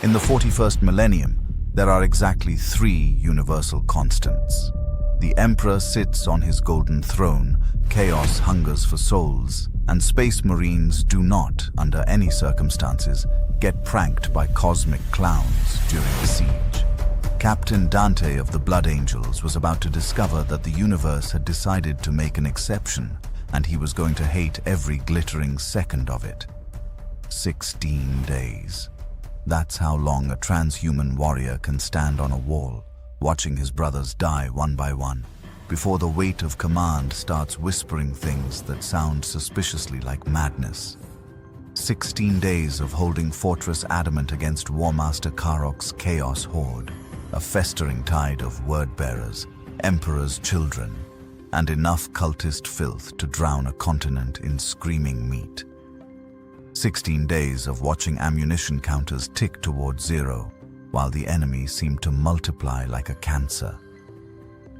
In the 41st millennium, there are exactly 3 universal constants. The Emperor sits on his golden throne, chaos hungers for souls, and Space Marines do not, under any circumstances, get pranked by cosmic clowns during a siege. Captain Dante of the Blood Angels was about to discover that the universe had decided to make an exception, and he was going to hate every glittering second of it. 16 days. That's how long a transhuman warrior can stand on a wall, watching his brothers die one by one, before the weight of command starts whispering things that sound suspiciously like madness. 16 days of holding Fortress Adamant against Warmaster Karok's Chaos Horde, a festering tide of word-bearers, Emperor's children, and enough cultist filth to drown a continent in screaming meat. 16 days of watching ammunition counters tick towards 0, while the enemy seemed to multiply like a cancer.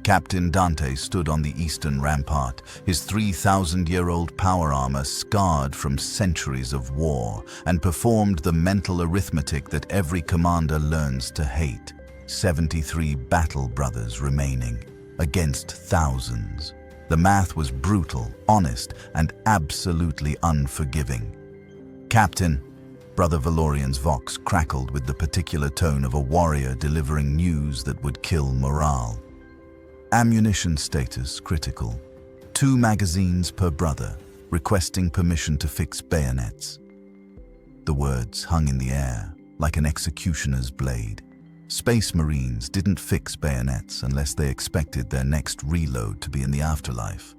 Captain Dante stood on the eastern rampart, his 3,000-year-old power armor scarred from centuries of war, and performed the mental arithmetic that every commander learns to hate. 73 battle brothers remaining, against thousands. The math was brutal, honest, and absolutely unforgiving. "Captain," Brother Valorian's vox crackled with the particular tone of a warrior delivering news that would kill morale. Ammunition status critical. 2 magazines per brother, requesting permission to fix bayonets. The words hung in the air, like an executioner's blade. Space Marines didn't fix bayonets unless they expected their next reload to be in the afterlife.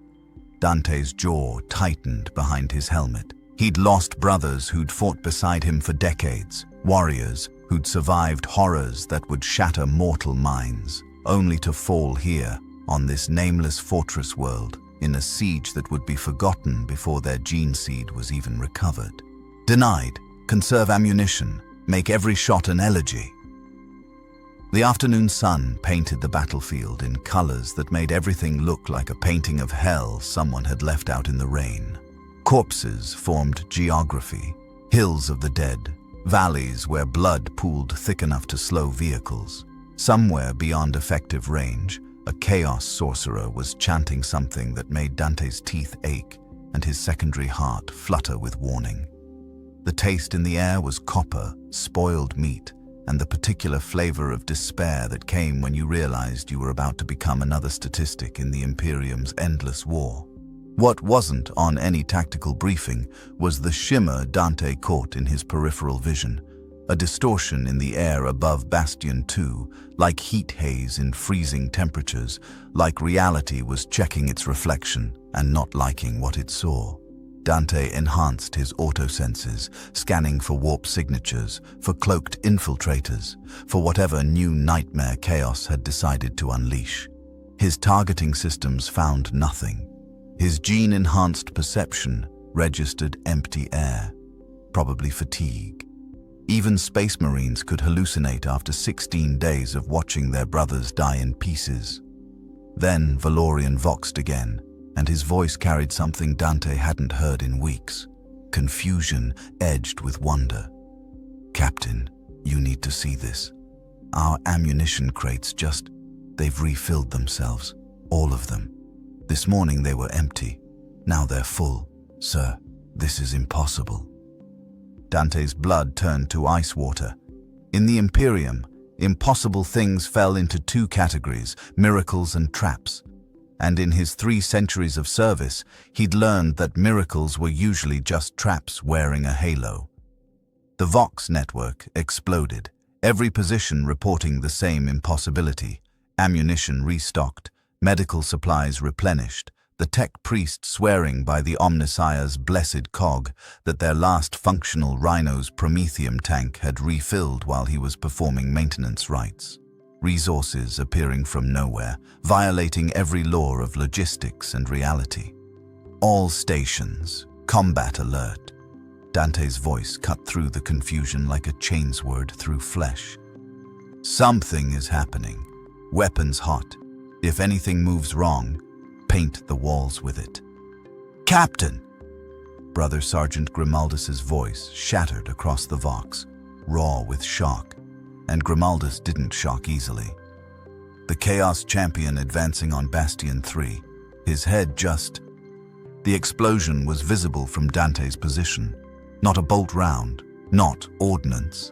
Dante's jaw tightened behind his helmet. He'd lost brothers who'd fought beside him for decades, warriors who'd survived horrors that would shatter mortal minds, only to fall here, on this nameless fortress world, in a siege that would be forgotten before their gene seed was even recovered. Denied. Conserve ammunition. Make every shot an elegy. The afternoon sun painted the battlefield in colors that made everything look like a painting of hell someone had left out in the rain. Corpses formed geography, hills of the dead, valleys where blood pooled thick enough to slow vehicles. Somewhere beyond effective range, a chaos sorcerer was chanting something that made Dante's teeth ache and his secondary heart flutter with warning. The taste in the air was copper, spoiled meat, and the particular flavor of despair that came when you realized you were about to become another statistic in the Imperium's endless war. What wasn't on any tactical briefing was the shimmer Dante caught in his peripheral vision, a distortion in the air above Bastion 2, like heat haze in freezing temperatures, like reality was checking its reflection and not liking what it saw. Dante enhanced his auto-senses, scanning for warp signatures, for cloaked infiltrators, for whatever new nightmare chaos had decided to unleash. His targeting systems found nothing. His gene-enhanced perception registered empty air, probably fatigue. Even Space Marines could hallucinate after 16 days of watching their brothers die in pieces. Then Valorian voxed again, and his voice carried something Dante hadn't heard in weeks. Confusion edged with wonder. "Captain, you need to see this. Our ammunition crates they've refilled themselves. All of them. This morning they were empty. Now they're full. Sir, this is impossible." Dante's blood turned to ice water. In the Imperium, impossible things fell into 2 categories, miracles and traps. And in his 3 centuries of service, he'd learned that miracles were usually just traps wearing a halo. The Vox network exploded, every position reporting the same impossibility: ammunition restocked, medical supplies replenished, the tech priest swearing by the Omnissiah's blessed cog that their last functional Rhino's Prometheum tank had refilled while he was performing maintenance rites. Resources appearing from nowhere, violating every law of logistics and reality. "All stations, combat alert." Dante's voice cut through the confusion like a chainsword through flesh. "Something is happening. Weapons hot. If anything moves wrong, paint the walls with it." "Captain!" Brother Sergeant Grimaldus's voice shattered across the Vox. raw with shock, and Grimaldus didn't shock easily. The Chaos Champion advancing on Bastion 3, his head just... The explosion was visible from Dante's position. Not a bolt round, not ordnance.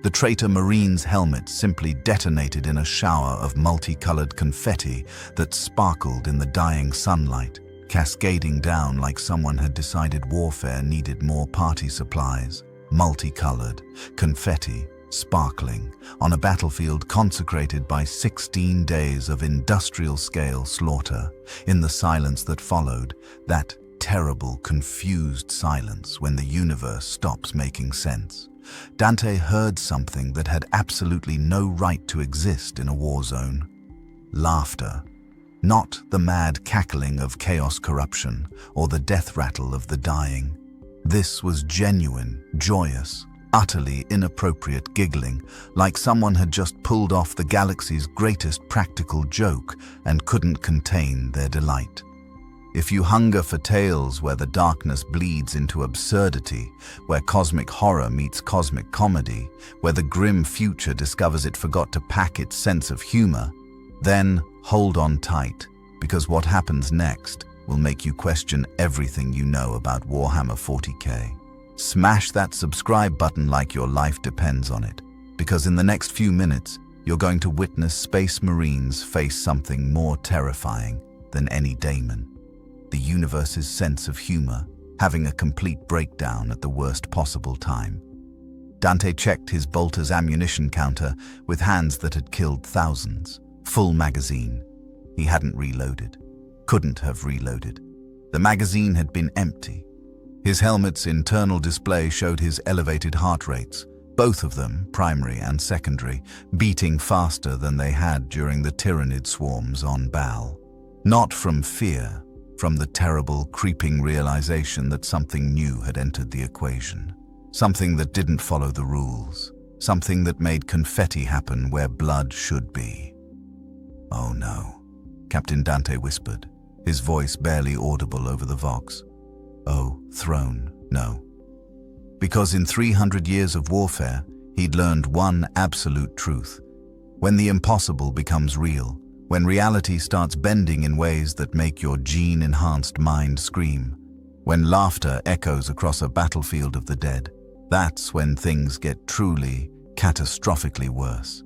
The traitor Marine's helmet simply detonated in a shower of multicolored confetti that sparkled in the dying sunlight, cascading down like someone had decided warfare needed more party supplies. Multicolored, confetti, sparkling, on a battlefield consecrated by 16 days of industrial-scale slaughter. In the silence that followed, that terrible, confused silence when the universe stops making sense, Dante heard something that had absolutely no right to exist in a war zone. Laughter. Not the mad cackling of chaos corruption or the death rattle of the dying. This was genuine, joyous, utterly inappropriate giggling, like someone had just pulled off the galaxy's greatest practical joke and couldn't contain their delight. If you hunger for tales where the darkness bleeds into absurdity, where cosmic horror meets cosmic comedy, where the grim future discovers it forgot to pack its sense of humor, then hold on tight, because what happens next will make you question everything you know about Warhammer 40K. Smash that subscribe button like your life depends on it, because in the next few minutes, you're going to witness Space Marines face something more terrifying than any daemon. The universe's sense of humor, having a complete breakdown at the worst possible time. Dante checked his bolter's ammunition counter with hands that had killed thousands. Full magazine. He hadn't reloaded. Couldn't have reloaded. The magazine had been empty. His helmet's internal display showed his elevated heart rates, both of them, primary and secondary, beating faster than they had during the Tyrannid swarms on Baal. Not from fear, from the terrible, creeping realization that something new had entered the equation. Something that didn't follow the rules. Something that made confetti happen where blood should be. "Oh no," Captain Dante whispered, his voice barely audible over the vox. "Oh, throne, no." Because in 300 years of warfare, he'd learned one absolute truth. When the impossible becomes real, when reality starts bending in ways that make your gene-enhanced mind scream, when laughter echoes across a battlefield of the dead, that's when things get truly, catastrophically worse.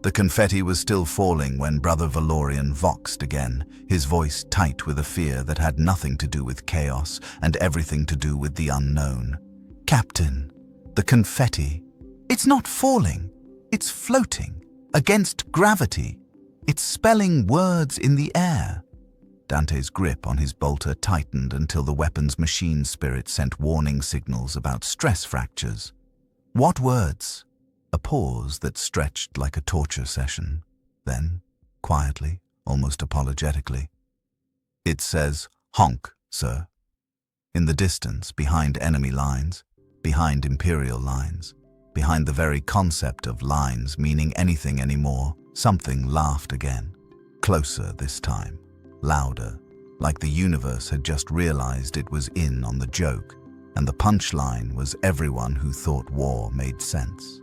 The confetti was still falling when Brother Valorian voxed again, his voice tight with a fear that had nothing to do with chaos and everything to do with the unknown. "Captain, the confetti, it's not falling, it's floating, against gravity. It's spelling words in the air." Dante's grip on his bolter tightened until the weapon's machine spirit sent warning signals about stress fractures. "What words?" A pause that stretched like a torture session. Then, quietly, almost apologetically, "It says, 'honk, sir.'" In the distance, behind enemy lines, behind Imperial lines, behind the very concept of lines meaning anything anymore, something laughed again. Closer this time, louder, like the universe had just realized it was in on the joke, and the punchline was everyone who thought war made sense.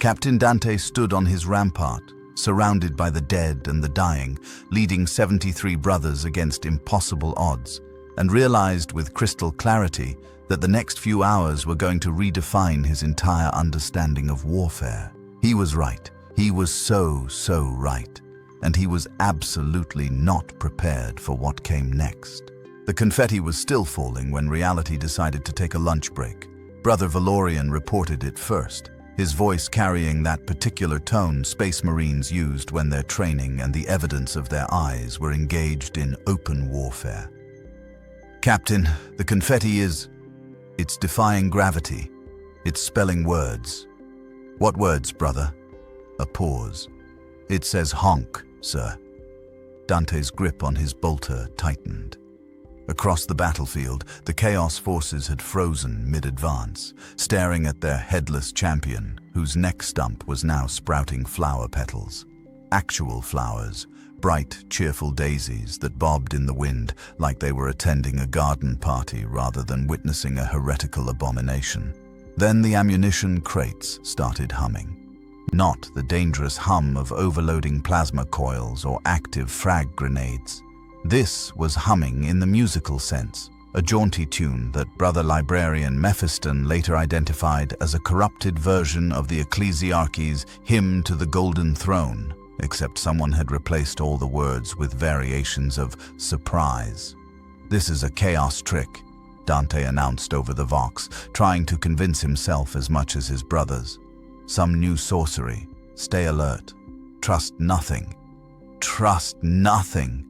Captain Dante stood on his rampart, surrounded by the dead and the dying, leading 73 brothers against impossible odds, and realized with crystal clarity that the next few hours were going to redefine his entire understanding of warfare. He was right. He was so right. And he was absolutely not prepared for what came next. The confetti was still falling when reality decided to take a lunch break. Brother Valorian reported it first, his voice carrying that particular tone Space Marines used when their training and the evidence of their eyes were engaged in open warfare. "Captain, the confetti it's defying gravity. It's spelling words." "What words, brother?" A pause. "It says honk, sir." Dante's grip on his bolter tightened. Across the battlefield, the Chaos forces had frozen mid-advance, staring at their headless champion, whose neck stump was now sprouting flower petals. Actual flowers, bright, cheerful daisies that bobbed in the wind like they were attending a garden party rather than witnessing a heretical abomination. Then the ammunition crates started humming. Not the dangerous hum of overloading plasma coils or active frag grenades. This was humming in the musical sense, a jaunty tune that brother librarian Mephiston later identified as a corrupted version of the Ecclesiarchy's Hymn to the Golden Throne, except someone had replaced all the words with variations of surprise. "This is a chaos trick," Dante announced over the Vox, trying to convince himself as much as his brothers. "Some new sorcery. Stay alert. Trust nothing. Trust nothing."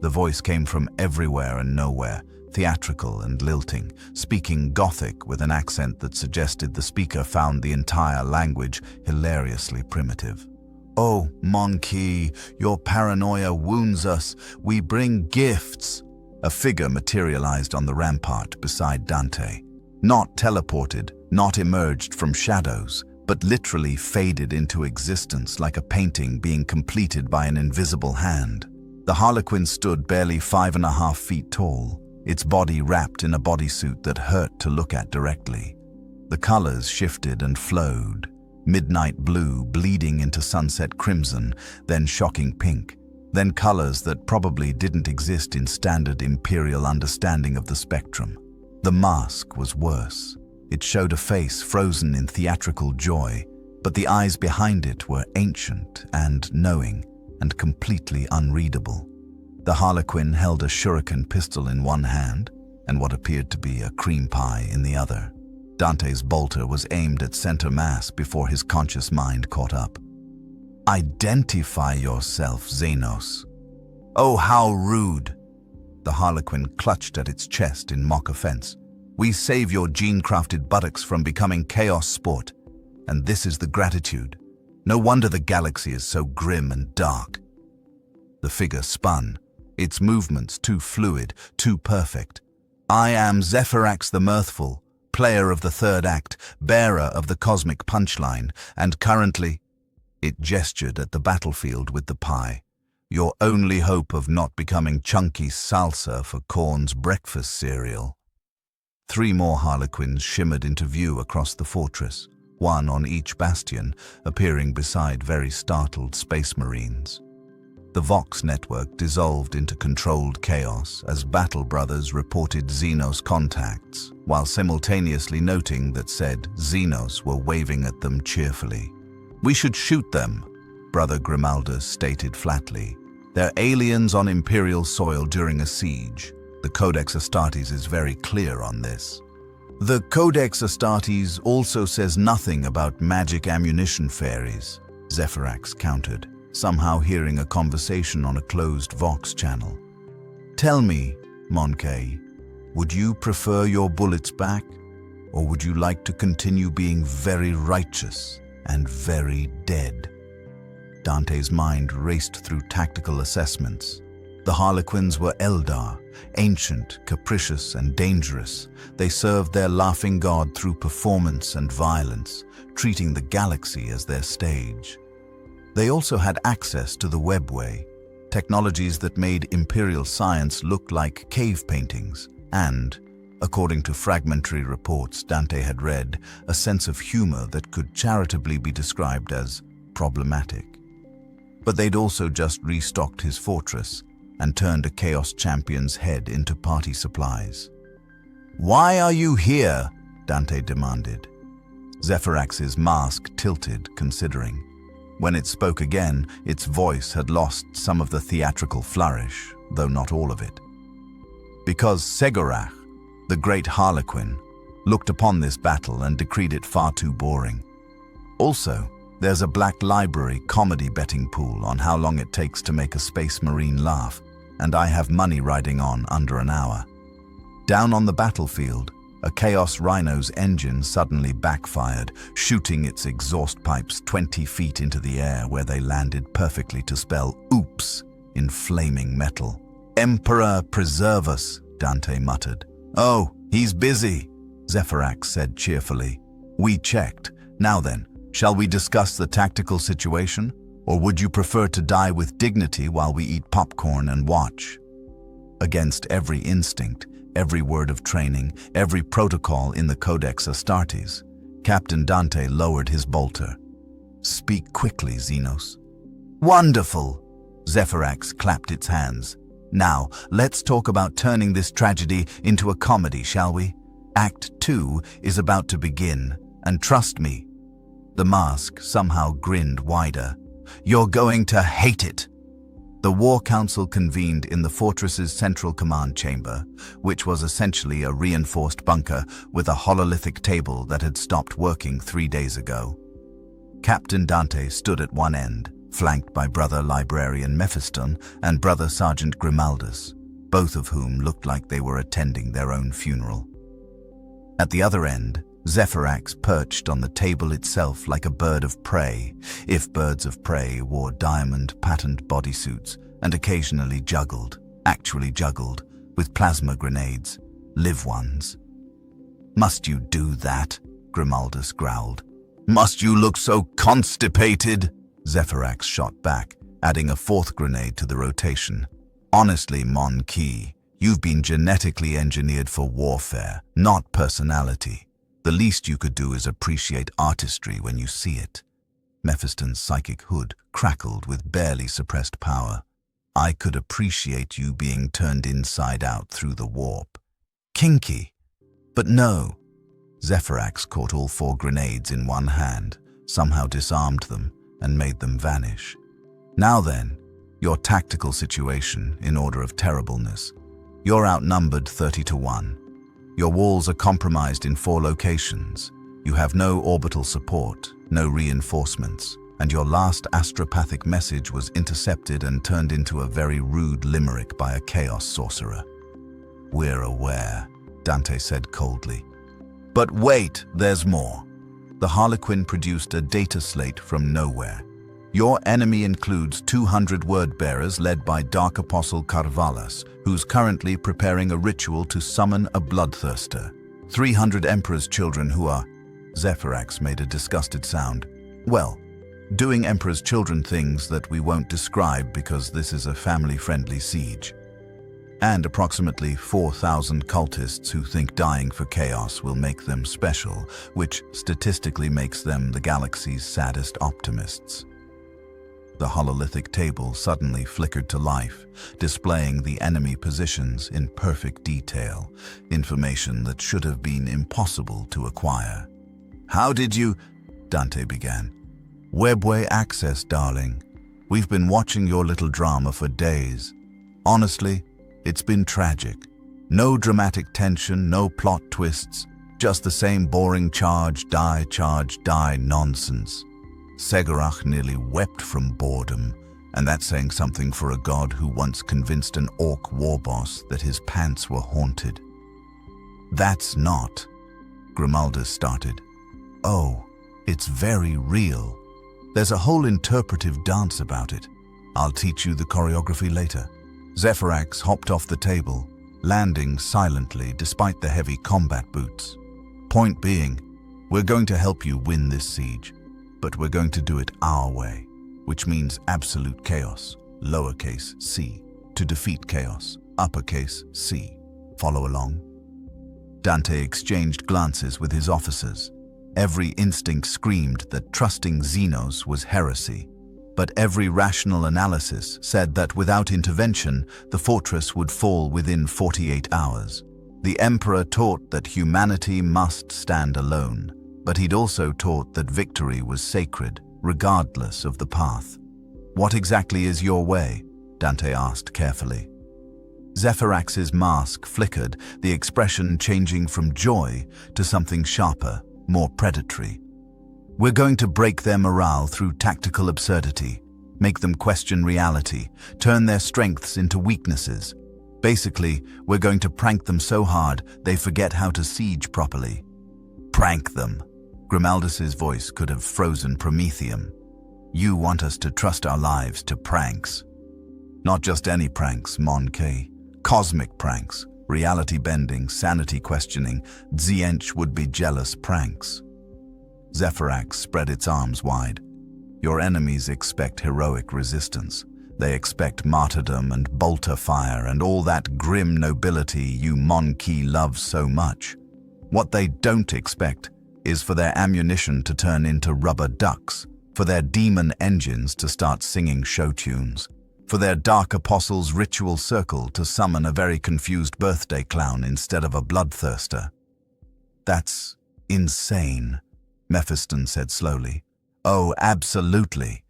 The voice came from everywhere and nowhere, theatrical and lilting, speaking Gothic with an accent that suggested the speaker found the entire language hilariously primitive. "Oh, monkey, your paranoia wounds us. We bring gifts." A figure materialized on the rampart beside Dante. Not teleported, not emerged from shadows, but literally faded into existence like a painting being completed by an invisible hand. The Harlequin stood barely 5.5 feet tall, its body wrapped in a bodysuit that hurt to look at directly. The colors shifted and flowed, midnight blue bleeding into sunset crimson, then shocking pink, then colors that probably didn't exist in standard Imperial understanding of the spectrum. The mask was worse. It showed a face frozen in theatrical joy, but the eyes behind it were ancient and knowing and completely unreadable. The Harlequin held a shuriken pistol in one hand and what appeared to be a cream pie in the other. Dante's bolter was aimed at center mass before his conscious mind caught up. "Identify yourself, Xenos." "Oh, how rude." The Harlequin clutched at its chest in mock offense. "We save your gene-crafted buttocks from becoming chaos sport, and this is the gratitude. No wonder the galaxy is so grim and dark." The figure spun, its movements too fluid, too perfect. "I am Zephyrax the Mirthful, player of the third act, bearer of the cosmic punchline, and currently—" It gestured at the battlefield with the pie. "Your only hope of not becoming chunky salsa for Korn's breakfast cereal." 3 more Harlequins shimmered into view across the fortress, one on each bastion, appearing beside very startled space marines. The Vox network dissolved into controlled chaos as Battle Brothers reported Xenos contacts, while simultaneously noting that said Xenos were waving at them cheerfully. "We should shoot them," Brother Grimaldus stated flatly. "They're aliens on Imperial soil during a siege. The Codex Astartes is very clear on this." "The Codex Astartes also says nothing about magic ammunition fairies," Zephyrax countered, somehow hearing a conversation on a closed Vox channel. "Tell me, Monkey, would you prefer your bullets back, or would you like to continue being very righteous and very dead?" Dante's mind raced through tactical assessments. The Harlequins were Eldar, ancient, capricious, and dangerous. They served their laughing god through performance and violence, treating the galaxy as their stage. They also had access to the webway, technologies that made Imperial science look like cave paintings, and, according to fragmentary reports Dante had read, a sense of humor that could charitably be described as problematic. But they'd also just restocked his fortress and turned a Chaos champion's head into party supplies. "Why are you here?" Dante demanded. Zephyrax's mask tilted, considering. When it spoke again, its voice had lost some of the theatrical flourish, though not all of it. "Because Segorach, the great Harlequin, looked upon this battle and decreed it far too boring. Also, there's a Black Library comedy betting pool on how long it takes to make a Space Marine laugh, and I have money riding on under an hour." Down on the battlefield, a Chaos Rhino's engine suddenly backfired, shooting its exhaust pipes 20 feet into the air where they landed perfectly to spell "oops" in flaming metal. "Emperor preserve us," Dante muttered. "Oh, he's busy," Zephyrax said cheerfully. "We checked. Now then, shall we discuss the tactical situation? Or would you prefer to die with dignity while we eat popcorn and watch?" Against every instinct, every word of training, every protocol in the Codex Astartes, Captain Dante lowered his bolter. "Speak quickly, Xenos." "Wonderful!" Zephyrax clapped its hands. "Now, let's talk about turning this tragedy into a comedy, shall we? Act 2 is about to begin, and trust me." The mask somehow grinned wider. "You're going to hate it." The War Council convened in the fortress's central command chamber, which was essentially a reinforced bunker with a hololithic table that had stopped working 3 days ago. Captain Dante stood at one end, flanked by Brother Librarian Mephiston and Brother Sergeant Grimaldus, both of whom looked like they were attending their own funeral. At the other end, Zephyrax perched on the table itself like a bird of prey, if birds of prey wore diamond-patterned bodysuits and occasionally actually juggled, with plasma grenades, live ones. "Must you do that?" Grimaldus growled. "Must you look so constipated?" Zephyrax shot back, adding a 4th grenade to the rotation. "Honestly, Mon Key, you've been genetically engineered for warfare, not personality. The least you could do is appreciate artistry when you see it." Mephiston's psychic hood crackled with barely suppressed power. "I could appreciate you being turned inside out through the warp. Kinky. But no." Zephyrax caught all 4 grenades in one hand, somehow disarmed them, and made them vanish. "Now then, your tactical situation in order of terribleness. You're outnumbered 30 to 1. Your walls are compromised in 4 locations. You have no orbital support, no reinforcements, and your last astropathic message was intercepted and turned into a very rude limerick by a chaos sorcerer." "We're aware," Dante said coldly. "But wait, there's more." The Harlequin produced a data slate from nowhere. "Your enemy includes 200 word-bearers led by Dark Apostle Carvalas, who's currently preparing a ritual to summon a bloodthirster. 300 Emperor's children who are..." Zephyrax made a disgusted sound. "Well, doing Emperor's children things that we won't describe because this is a family-friendly siege. And approximately 4,000 cultists who think dying for chaos will make them special, which statistically makes them the galaxy's saddest optimists." The hololithic table suddenly flickered to life, displaying the enemy positions in perfect detail, information that should have been impossible to acquire. "How did you..." Dante began. "Webway access, darling. We've been watching your little drama for days. Honestly, it's been tragic. No dramatic tension, no plot twists, just the same boring charge, die nonsense." Segorach nearly wept from boredom, and that's saying something for a god who once convinced an orc war boss that his pants were haunted. "That's not..." Grimaldus started. "Oh, it's very real. There's a whole interpretive dance about it. I'll teach you the choreography later." Zephyrax hopped off the table, landing silently despite the heavy combat boots. "Point being, we're going to help you win this siege. But we're going to do it our way, which means absolute chaos, lowercase c, to defeat chaos, uppercase C. Follow along?" Dante exchanged glances with his officers. Every instinct screamed that trusting Xenos was heresy, but every rational analysis said that without intervention, the fortress would fall within 48 hours. The Emperor taught that humanity must stand alone, but he'd also taught that victory was sacred, regardless of the path. "What exactly is your way?" Dante asked carefully. Zephyrax's mask flickered, the expression changing from joy to something sharper, more predatory. "We're going to break their morale through tactical absurdity, make them question reality, turn their strengths into weaknesses. Basically, we're going to prank them so hard they forget how to siege properly." "Prank them." Grimaldus's voice could have frozen Prometheum. "You want us to trust our lives to pranks?" "Not just any pranks, Mon K. Cosmic pranks, reality-bending, sanity-questioning, Xiench would-be jealous pranks." Zephyrax spread its arms wide. "Your enemies expect heroic resistance. They expect martyrdom and bolter fire and all that grim nobility you Mon Ki love so much. What they don't expect is for their ammunition to turn into rubber ducks, for their demon engines to start singing show tunes, for their dark apostles' ritual circle to summon a very confused birthday clown instead of a bloodthirster. That's insane, Mephiston said slowly. Oh, absolutely.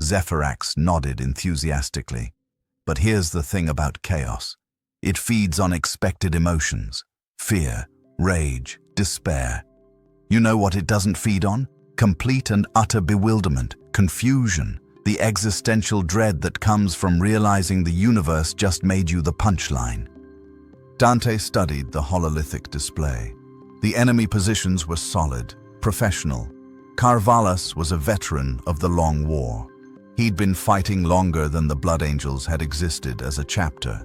Zephyrax nodded enthusiastically. But here's the thing about chaos. It feeds on expected emotions. Fear, rage, despair. You know what it doesn't feed on? Complete and utter bewilderment, confusion, the existential dread that comes from realizing the universe just made you the punchline. Dante studied the hololithic display. The enemy positions were solid, professional. Carvalhas was a veteran of the Long War. He'd been fighting longer than the Blood Angels had existed as a chapter.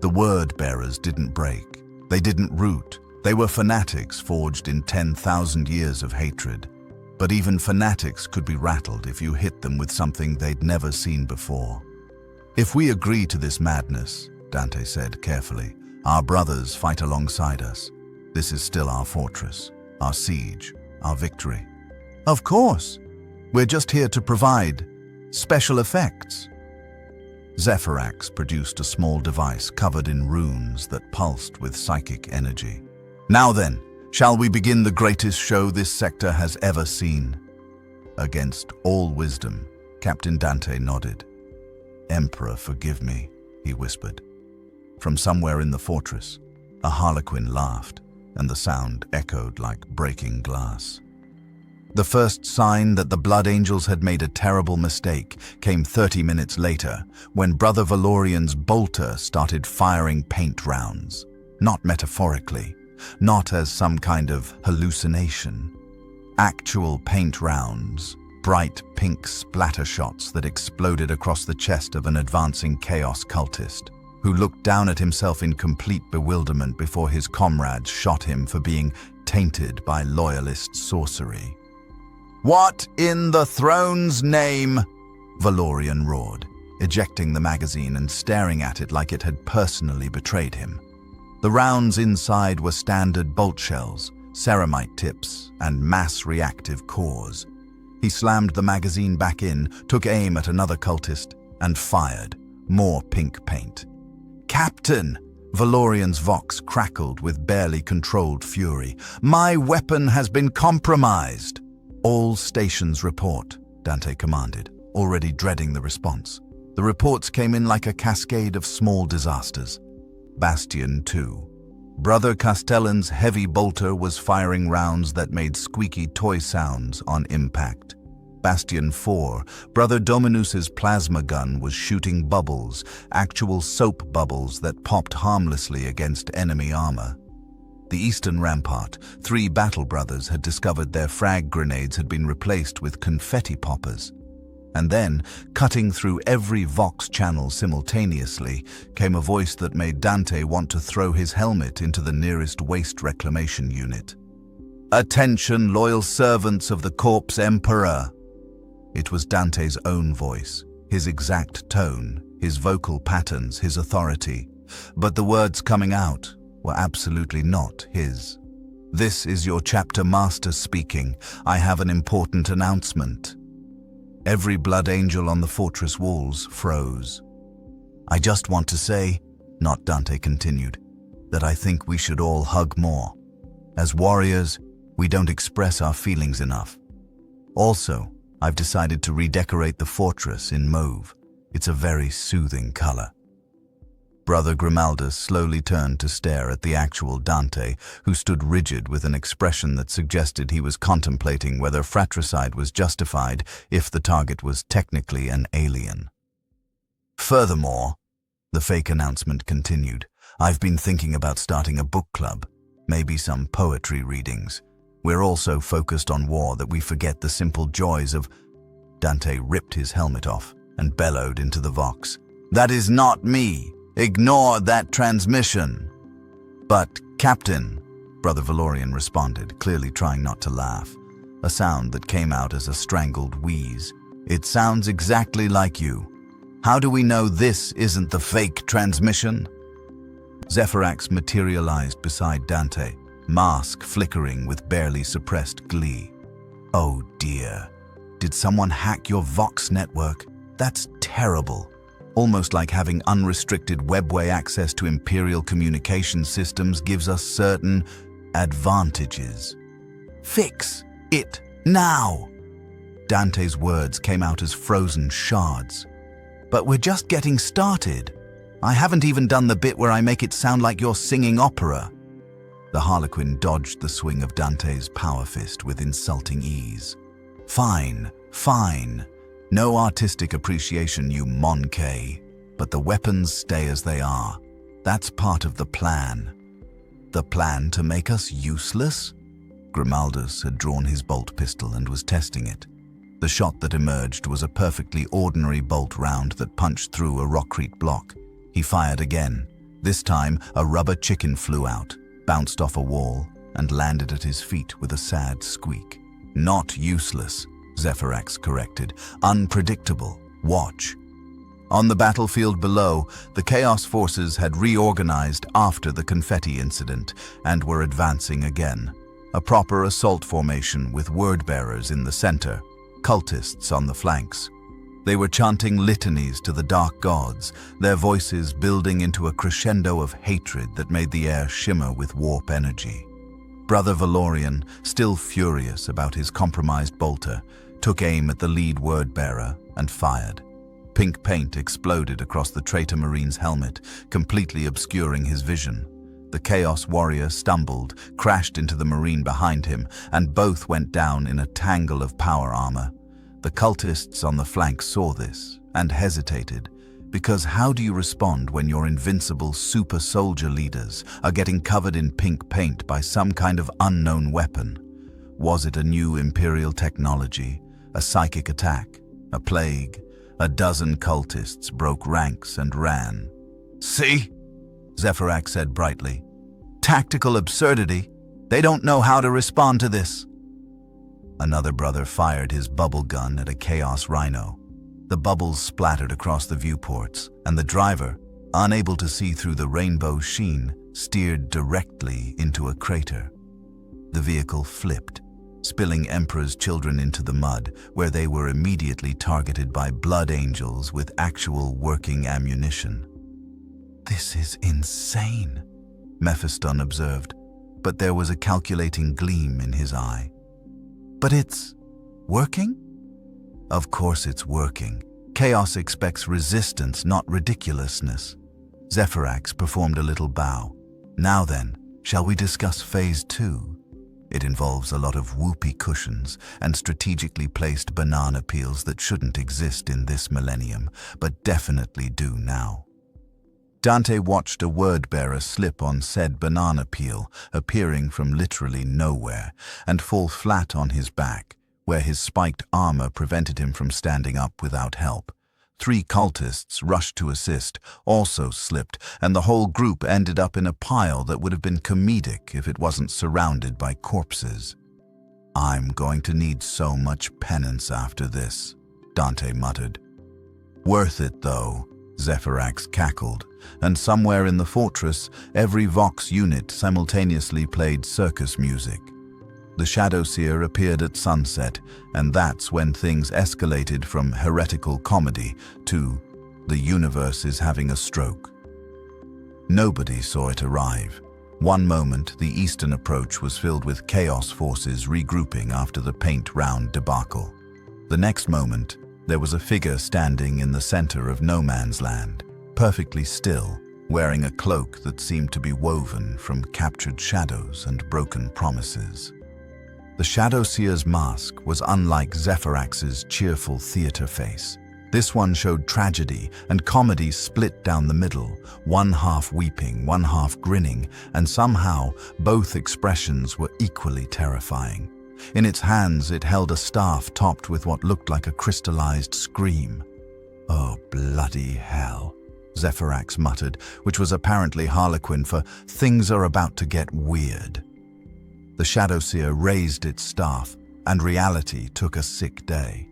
The word-bearers didn't break. They didn't root. They were fanatics forged in 10,000 years of hatred. But even fanatics could be rattled if you hit them with something they'd never seen before. If we agree to this madness, Dante said carefully, our brothers fight alongside us. This is still our fortress, our siege, our victory. Of course. We're just here to provide special effects. Zephyrax produced a small device covered in runes that pulsed with psychic energy. Now then, shall we begin the greatest show this sector has ever seen? Against all wisdom, Captain Dante nodded. Emperor, forgive me, he whispered. From somewhere in the fortress, a Harlequin laughed, and the sound echoed like breaking glass. The first sign that the Blood Angels had made a terrible mistake came 30 minutes later, when Brother Valorian's bolter started firing paint rounds. Not metaphorically, not as some kind of hallucination. Actual paint rounds, bright pink splatter shots that exploded across the chest of an advancing chaos cultist, who looked down at himself in complete bewilderment before his comrades shot him for being tainted by loyalist sorcery. "What in the throne's name?" Valorian roared, ejecting the magazine and staring at it like it had personally betrayed him. The rounds inside were standard bolt shells, ceramite tips, and mass-reactive cores. He slammed the magazine back in, took aim at another cultist, and fired. More pink paint. "Captain!" Valorian's vox crackled with barely controlled fury. "My weapon has been compromised!" "All stations report," Dante commanded, already dreading the response. The reports came in like a cascade of small disasters. Bastion 2. Brother Castellan's heavy bolter was firing rounds that made squeaky toy sounds on impact. Bastion 4. Brother Dominus's plasma gun was shooting bubbles, actual soap bubbles that popped harmlessly against enemy armor. The eastern rampart, 3 battle brothers had discovered their frag grenades had been replaced with confetti poppers. And then, cutting through every Vox channel simultaneously, came a voice that made Dante want to throw his helmet into the nearest waste reclamation unit. "Attention, loyal servants of the Corpse Emperor!" It was Dante's own voice, his exact tone, his vocal patterns, his authority. But the words coming out were absolutely not his. "This is your chapter master speaking. I have an important announcement." Every blood angel on the fortress walls froze. "I just want to say," not Dante continued, "that I think we should all hug more. As warriors, we don't express our feelings enough. Also, I've decided to redecorate the fortress in mauve. It's a very soothing color." Brother Grimaldus slowly turned to stare at the actual Dante, who stood rigid with an expression that suggested he was contemplating whether fratricide was justified if the target was technically an alien. "Furthermore," the fake announcement continued, "I've been thinking about starting a book club, maybe some poetry readings. We're all so focused on war that we forget the simple joys of—" Dante ripped his helmet off and bellowed into the Vox. "That is not me! Ignore that transmission!" "But, Captain," Brother Valorian responded, clearly trying not to laugh, a sound that came out as a strangled wheeze. "It sounds exactly like you. How do we know this isn't the fake transmission?" Zephyrax materialized beside Dante, mask flickering with barely suppressed glee. Oh dear. Did someone hack your Vox network? That's terrible. Almost like having unrestricted webway access to Imperial communication systems gives us certain advantages. Fix it now! Dante's words came out as frozen shards. But we're just getting started. I haven't even done the bit where I make it sound like you're singing opera. The Harlequin dodged the swing of Dante's power fist with insulting ease. Fine, fine. No artistic appreciation, you monkey. But the weapons stay as they are. That's part of the plan. The plan to make us useless? Grimaldus had drawn his bolt pistol and was testing it. The shot that emerged was a perfectly ordinary bolt round that punched through a rockcrete block. He fired again. This time, a rubber chicken flew out, bounced off a wall, and landed at his feet with a sad squeak. Not useless, Zephyrax corrected. Unpredictable. Watch. On the battlefield below, the Chaos forces had reorganized after the confetti incident and were advancing again. A proper assault formation with word-bearers in the center, cultists on the flanks. They were chanting litanies to the dark gods, their voices building into a crescendo of hatred that made the air shimmer with warp energy. Brother Valorian, still furious about his compromised bolter, took aim at the lead word-bearer and fired. Pink paint exploded across the traitor marine's helmet, completely obscuring his vision. The Chaos warrior stumbled, crashed into the marine behind him, and both went down in a tangle of power armor. The cultists on the flank saw this and hesitated, because how do you respond when your invincible super soldier leaders are getting covered in pink paint by some kind of unknown weapon? Was it a new Imperial technology, a psychic attack, a plague? A dozen cultists broke ranks and ran. "See?" Zephyrax said brightly. "Tactical absurdity. They don't know how to respond to this." Another brother fired his bubble gun at a Chaos Rhino. The bubbles splattered across the viewports, and the driver, unable to see through the rainbow sheen, steered directly into a crater. The vehicle flipped, spilling Emperor's children into the mud, where they were immediately targeted by blood angels with actual working ammunition. "This is insane," Mephiston observed, but there was a calculating gleam in his eye. "But it's working?" "Of course it's working. Chaos expects resistance, not ridiculousness." Zephyrax performed a little bow. "Now then, shall we discuss Phase 2? It involves a lot of whoopee cushions and strategically placed banana peels that shouldn't exist in this millennium, but definitely do now." Dante watched a word-bearer slip on said banana peel, appearing from literally nowhere, and fall flat on his back, where his spiked armor prevented him from standing up without help. 3 cultists rushed to assist, also slipped, and the whole group ended up in a pile that would have been comedic if it wasn't surrounded by corpses. "I'm going to need so much penance after this," Dante muttered. "Worth it, though," Zephyrax cackled, and somewhere in the fortress, every Vox unit simultaneously played circus music. The Shadowseer appeared at sunset, and that's when things escalated from heretical comedy to "the universe is having a stroke." Nobody saw it arrive. One moment, the eastern approach was filled with Chaos forces regrouping after the paint round debacle. The next moment, there was a figure standing in the center of no man's land, perfectly still, wearing a cloak that seemed to be woven from captured shadows and broken promises. The Shadowseer's mask was unlike Zephyrax's cheerful theater face. This one showed tragedy and comedy split down the middle, one half weeping, one half grinning, and somehow both expressions were equally terrifying. In its hands it held a staff topped with what looked like a crystallized scream. "Oh, bloody hell," Zephyrax muttered, which was apparently Harlequin for "things are about to get weird." The Shadowseer raised its staff, and reality took a sick day.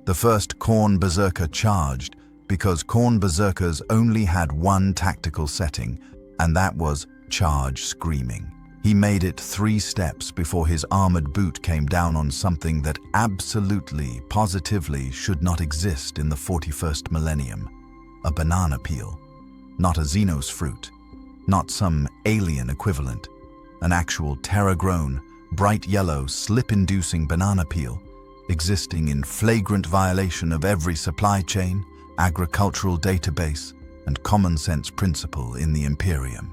The first Khorne Berserker charged because Khorne Berserkers only had one tactical setting, and that was charge screaming. He made it 3 steps before his armored boot came down on something that absolutely, positively should not exist in the 41st millennium. A banana peel. Not a Xenos fruit. Not some alien equivalent. An actual terra-grown, bright yellow, slip-inducing banana peel, existing in flagrant violation of every supply chain, agricultural database, and common-sense principle in the Imperium.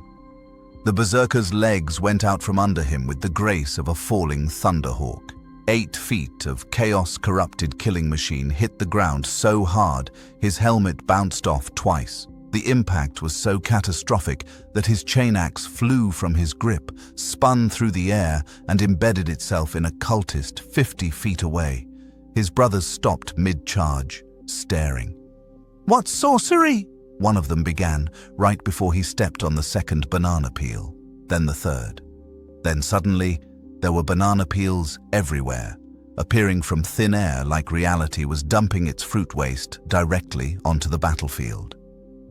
The berserker's legs went out from under him with the grace of a falling thunderhawk. 8 feet of chaos-corrupted killing machine hit the ground so hard his helmet bounced off twice. The impact was so catastrophic that his chain axe flew from his grip, spun through the air, and embedded itself in a cultist 50 feet away. His brothers stopped mid-charge, staring. "What sorcery?" one of them began, right before he stepped on the second banana peel, then the third. Then suddenly, there were banana peels everywhere, appearing from thin air like reality was dumping its fruit waste directly onto the battlefield.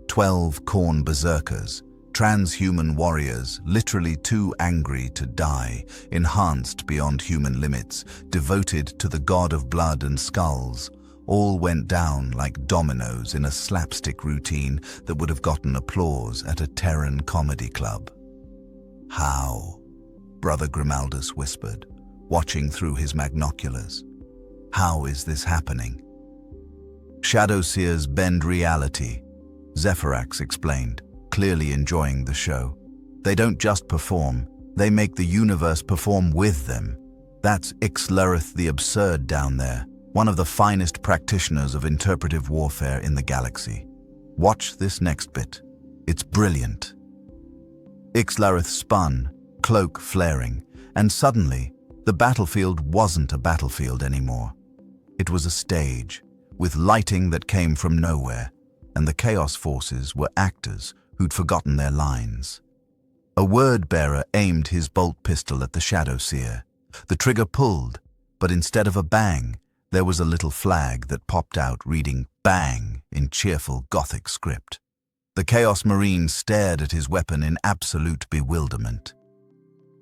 12 Khorne berserkers, transhuman warriors, literally too angry to die, enhanced beyond human limits, devoted to the god of blood and skulls, all went down like dominoes in a slapstick routine that would have gotten applause at a Terran comedy club. "How?" Brother Grimaldus whispered, watching through his magnoculars. "How is this happening?" "Shadowseers bend reality," Zephyrax explained, clearly enjoying the show. "They don't just perform, they make the universe perform with them. That's Ixlerith the Absurd down there, one of the finest practitioners of interpretive warfare in the galaxy. Watch this next bit. It's brilliant." Ixlerith spun, cloak flaring, and suddenly, the battlefield wasn't a battlefield anymore. It was a stage, with lighting that came from nowhere, and the Chaos Forces were actors who'd forgotten their lines. A word-bearer aimed his bolt pistol at the Shadowseer. The trigger pulled, but instead of a bang, there was a little flag that popped out reading "Bang" in cheerful Gothic script. The Chaos Marine stared at his weapon in absolute bewilderment.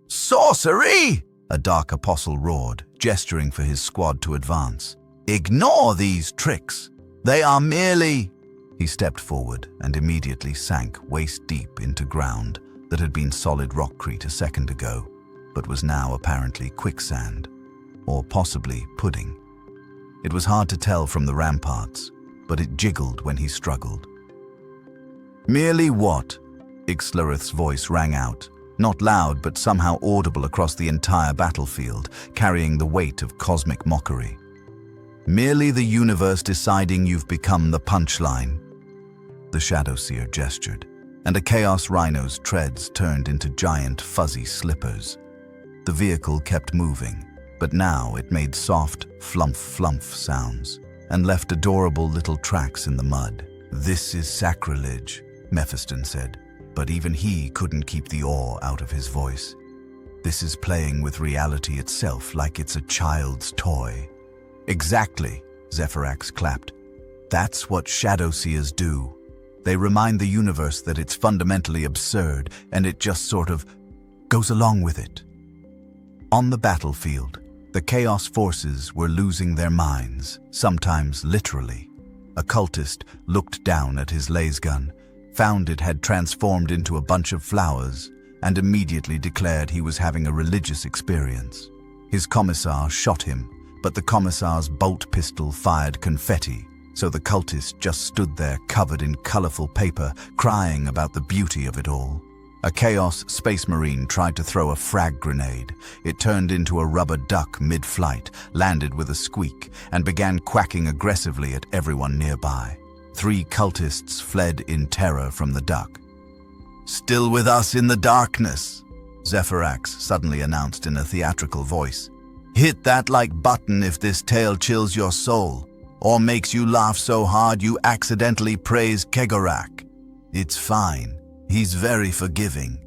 "Sorcery!" a dark apostle roared, gesturing for his squad to advance. "Ignore these tricks. They are merely—" He stepped forward and immediately sank waist-deep into ground that had been solid rockcrete a second ago, but was now apparently quicksand, or possibly pudding. It was hard to tell from the ramparts, but it jiggled when he struggled. "Merely what?" Ixlerith's voice rang out, not loud but somehow audible across the entire battlefield, carrying the weight of cosmic mockery. "Merely the universe deciding you've become the punchline." The Shadowseer gestured, and a Chaos Rhino's treads turned into giant fuzzy slippers. The vehicle kept moving, but now it made soft flump-flump sounds and left adorable little tracks in the mud. "This is sacrilege," Mephiston said, but even he couldn't keep the awe out of his voice. "This is playing with reality itself like it's a child's toy." "Exactly," Zephyrax clapped. "That's what Shadowseers do. They remind the universe that it's fundamentally absurd, and it just sort of goes along with it." On the battlefield, the Chaos Forces were losing their minds, sometimes literally. A cultist looked down at his lasgun, found it had transformed into a bunch of flowers, and immediately declared he was having a religious experience. His commissar shot him, but the commissar's bolt pistol fired confetti, so the cultist just stood there covered in colorful paper, crying about the beauty of it all. A Chaos Space Marine tried to throw a frag grenade. It turned into a rubber duck mid-flight, landed with a squeak, and began quacking aggressively at everyone nearby. 3 cultists fled in terror from the duck. "Still with us in the darkness," Zephyrax suddenly announced in a theatrical voice. "Hit that like button if this tale chills your soul, or makes you laugh so hard you accidentally praise Kegorak. It's fine. He's very forgiving.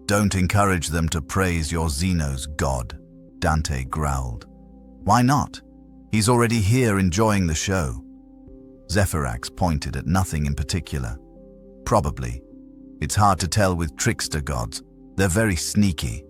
Don't encourage them to praise your Xenos god," Dante growled. "Why not? He's already here enjoying the show." Zephyrax pointed at nothing in particular. "Probably. It's hard to tell with trickster gods. They're very sneaky.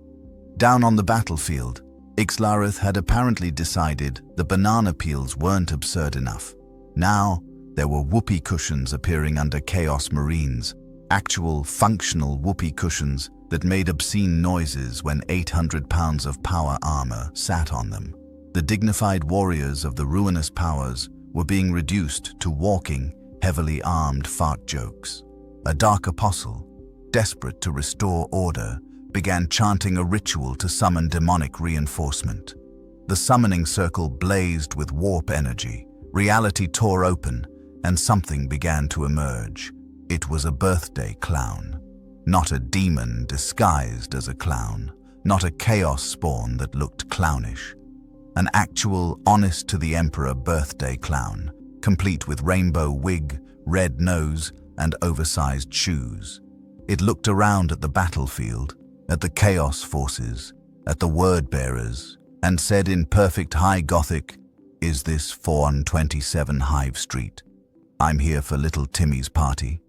Down on the battlefield, Ixlareth had apparently decided the banana peels weren't absurd enough. Now, there were whoopee cushions appearing under Chaos Marines, actual functional whoopee cushions that made obscene noises when 800 pounds of power armor sat on them. The dignified warriors of the ruinous powers were being reduced to walking, heavily armed fart jokes. A dark apostle, desperate to restore order, began chanting a ritual to summon demonic reinforcement. The summoning circle blazed with warp energy, reality tore open, and something began to emerge. It was a birthday clown. Not a demon disguised as a clown, not a chaos spawn that looked clownish. An actual, honest-to-the-Emperor birthday clown, complete with rainbow wig, red nose, and oversized shoes. It looked around at the battlefield, at the chaos forces, at the word-bearers, and said in perfect high Gothic, "Is this 427 Hive Street? I'm here for little Timmy's party."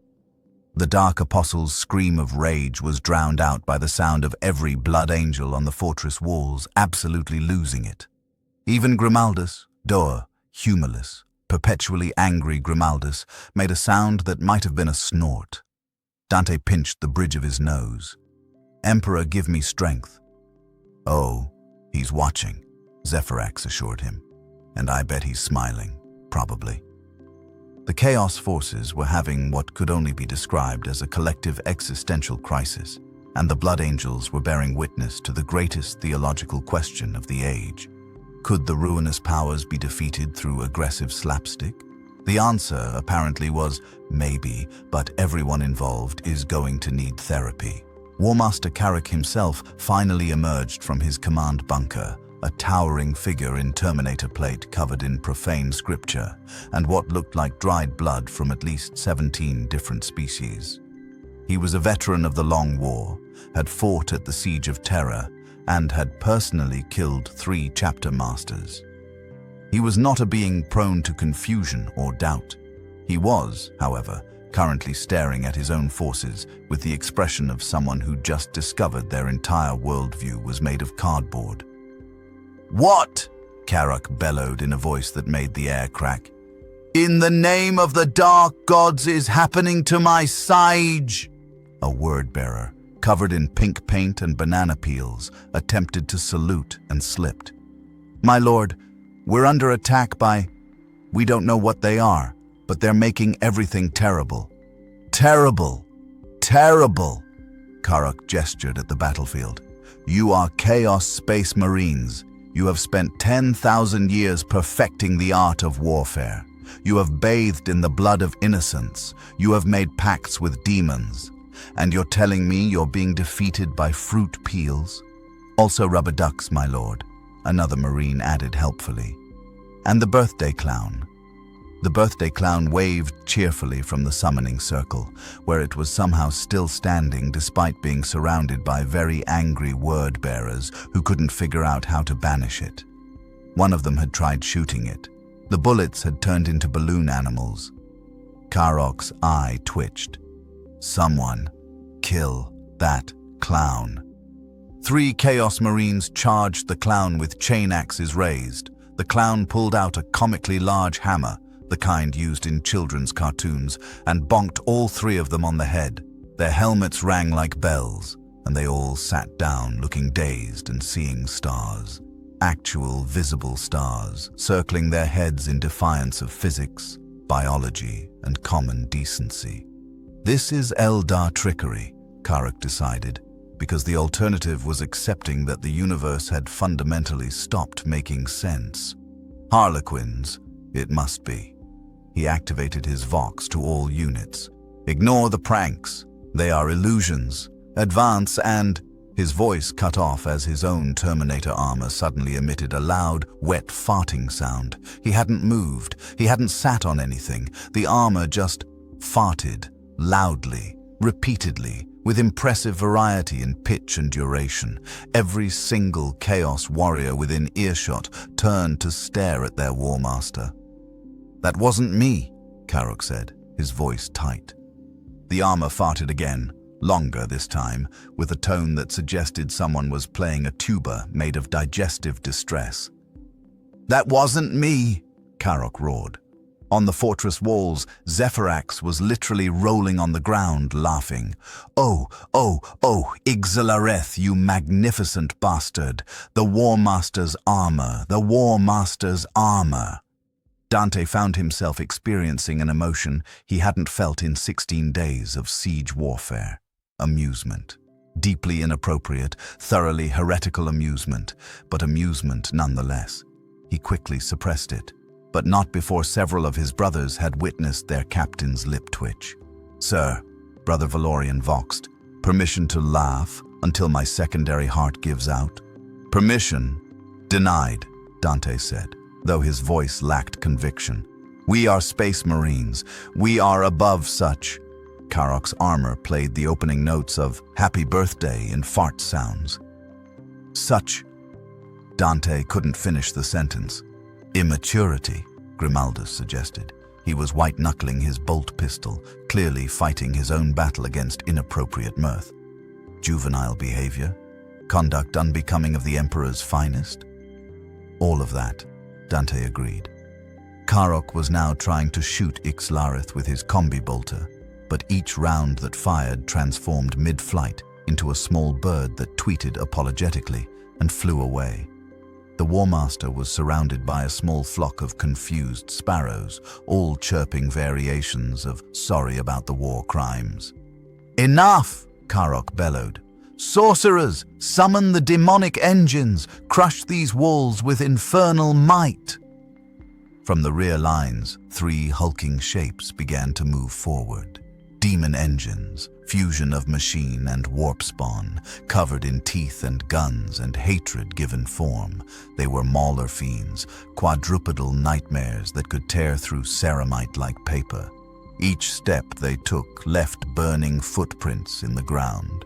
The Dark Apostle's scream of rage was drowned out by the sound of every blood angel on the fortress walls absolutely losing it. Even Grimaldus, dour, humorless, perpetually angry Grimaldus, made a sound that might have been a snort. Dante pinched the bridge of his nose. "Emperor, give me strength." "Oh, he's watching," Zephyrax assured him. "And I bet he's smiling, probably." The Chaos forces were having what could only be described as a collective existential crisis, and the Blood Angels were bearing witness to the greatest theological question of the age. Could the ruinous powers be defeated through aggressive slapstick? The answer, apparently, was maybe, but everyone involved is going to need therapy. Warmaster Carrick himself finally emerged from his command bunker, a towering figure in Terminator plate covered in profane scripture, and what looked like dried blood from at least 17 different species. He was a veteran of the Long War, had fought at the Siege of Terror, and had personally killed 3 chapter masters. He was not a being prone to confusion or doubt. He was, however, currently staring at his own forces with the expression of someone who just discovered their entire worldview was made of cardboard. "What?" Carrock bellowed in a voice that made the air crack. "In the name of the dark gods is happening to my sage?" A word-bearer, covered in pink paint and banana peels, attempted to salute and slipped. "My lord, we're under attack by... we don't know what they are, but they're making everything terrible." "Terrible! Terrible!" Carrock gestured at the battlefield. "You are Chaos Space Marines. You have spent 10,000 years perfecting the art of warfare. You have bathed in the blood of innocence. You have made pacts with demons. And you're telling me you're being defeated by fruit peels? Also rubber ducks, my lord," another Marine added helpfully. "And the birthday clown." The birthday clown waved cheerfully from the summoning circle, where it was somehow still standing despite being surrounded by very angry word-bearers who couldn't figure out how to banish it. One of them had tried shooting it. The bullets had turned into balloon animals. Carrock's eye twitched. "Someone kill that clown." 3 Chaos Marines charged the clown with chain axes raised. The clown pulled out a comically large hammer, the kind used in children's cartoons, and bonked all 3 of them on the head. Their helmets rang like bells, and they all sat down looking dazed and seeing stars. Actual visible stars, circling their heads in defiance of physics, biology, and common decency. This is Eldar trickery, Carrick decided, because the alternative was accepting that the universe had fundamentally stopped making sense. Harlequins, it must be. He activated his Vox to all units. "Ignore the pranks. They are illusions. Advance and..." His voice cut off as his own Terminator armor suddenly emitted a loud, wet farting sound. He hadn't moved. He hadn't sat on anything. The armor just farted, loudly, repeatedly, with impressive variety in pitch and duration. Every single Chaos warrior within earshot turned to stare at their Warmaster. "That wasn't me," Carrock said, his voice tight. The armor farted again, longer this time, with a tone that suggested someone was playing a tuba made of digestive distress. "That wasn't me," Karok roared. On the fortress walls, Zephyrax was literally rolling on the ground, laughing. "Oh, oh, oh, Ixalareth, you magnificent bastard! The War Master's armor, the War Master's armor!" Dante found himself experiencing an emotion he hadn't felt in 16 days of siege warfare. Amusement. Deeply inappropriate, thoroughly heretical amusement, but amusement nonetheless. He quickly suppressed it, but not before several of his brothers had witnessed their captain's lip twitch. "Sir," Brother Valorian voxed, "permission to laugh until my secondary heart gives out?" "Permission denied," Dante said, though his voice lacked conviction. "We are Space Marines. We are above such." Karok's armor played the opening notes of Happy Birthday in fart sounds. "Such..." Dante couldn't finish the sentence. "Immaturity," Grimaldus suggested. He was white-knuckling his bolt pistol, clearly fighting his own battle against inappropriate mirth. "Juvenile behavior? Conduct unbecoming of the Emperor's finest?" "All of that," Dante agreed. Karok was now trying to shoot Ixalareth with his combi bolter, but each round that fired transformed mid-flight into a small bird that tweeted apologetically and flew away. The War Master was surrounded by a small flock of confused sparrows, all chirping variations of "sorry about the war crimes." "Enough!" Karok bellowed. "Sorcerers, summon the demonic engines! Crush these walls with infernal might!" From the rear lines, 3 hulking shapes began to move forward. Demon engines, fusion of machine and warp spawn, covered in teeth and guns and hatred given form. They were mauler fiends, quadrupedal nightmares that could tear through ceramite like paper. Each step they took left burning footprints in the ground.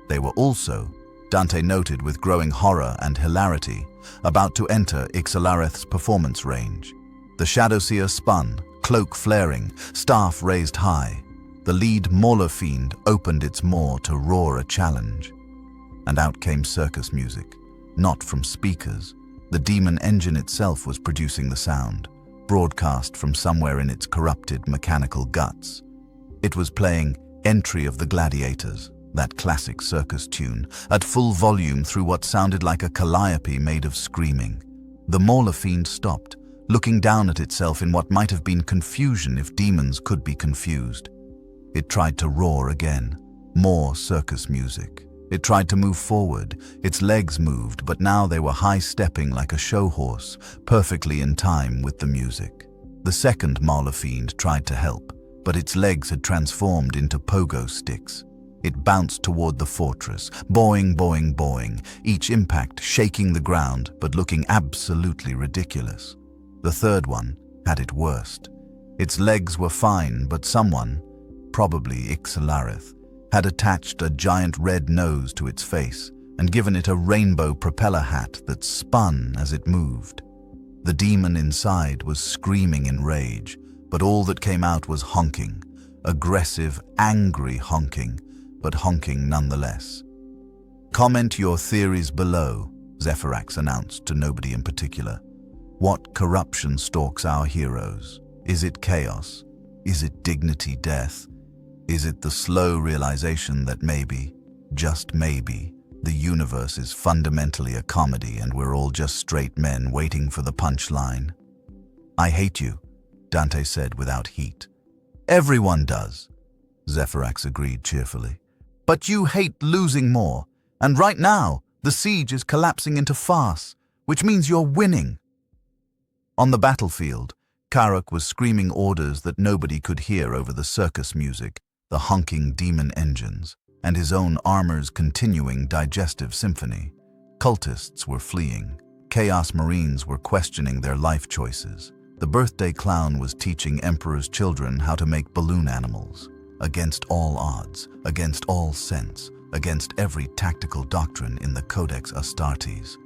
They were also, Dante noted with growing horror and hilarity, about to enter Ixalareth's performance range. The Shadowseer spun, cloak flaring, staff raised high. The lead Mauler fiend opened its maw to roar a challenge. And out came circus music, not from speakers. The demon engine itself was producing the sound, broadcast from somewhere in its corrupted mechanical guts. It was playing Entry of the Gladiators, that classic circus tune, at full volume through what sounded like a calliope made of screaming. The Mauler fiend stopped, looking down at itself in what might have been confusion if demons could be confused. It tried to roar again, more circus music. It tried to move forward. Its legs moved, but now they were high-stepping like a show horse, perfectly in time with the music. The second Mauler fiend tried to help, but its legs had transformed into pogo sticks. It bounced toward the fortress, boing, boing, boing, each impact shaking the ground but looking absolutely ridiculous. The third one had it worst. Its legs were fine, but someone, probably Ixalareth, had attached a giant red nose to its face and given it a rainbow propeller hat that spun as it moved. The demon inside was screaming in rage, but all that came out was honking, aggressive, angry honking, but honking nonetheless. "Comment your theories below," Zephyrax announced to nobody in particular. "What corruption stalks our heroes? Is it chaos? Is it dignity death? Is it the slow realization that maybe, just maybe, the universe is fundamentally a comedy and we're all just straight men waiting for the punchline?" "I hate you," Dante said without heat. "Everyone does," Zephyrax agreed cheerfully. "But you hate losing more, and right now, the siege is collapsing into farce, which means you're winning." On the battlefield, Karok was screaming orders that nobody could hear over the circus music, the honking demon engines, and his own armor's continuing digestive symphony. Cultists were fleeing. Chaos Marines were questioning their life choices. The birthday clown was teaching Emperor's children how to make balloon animals. Against all odds, against all sense, against every tactical doctrine in the Codex Astartes,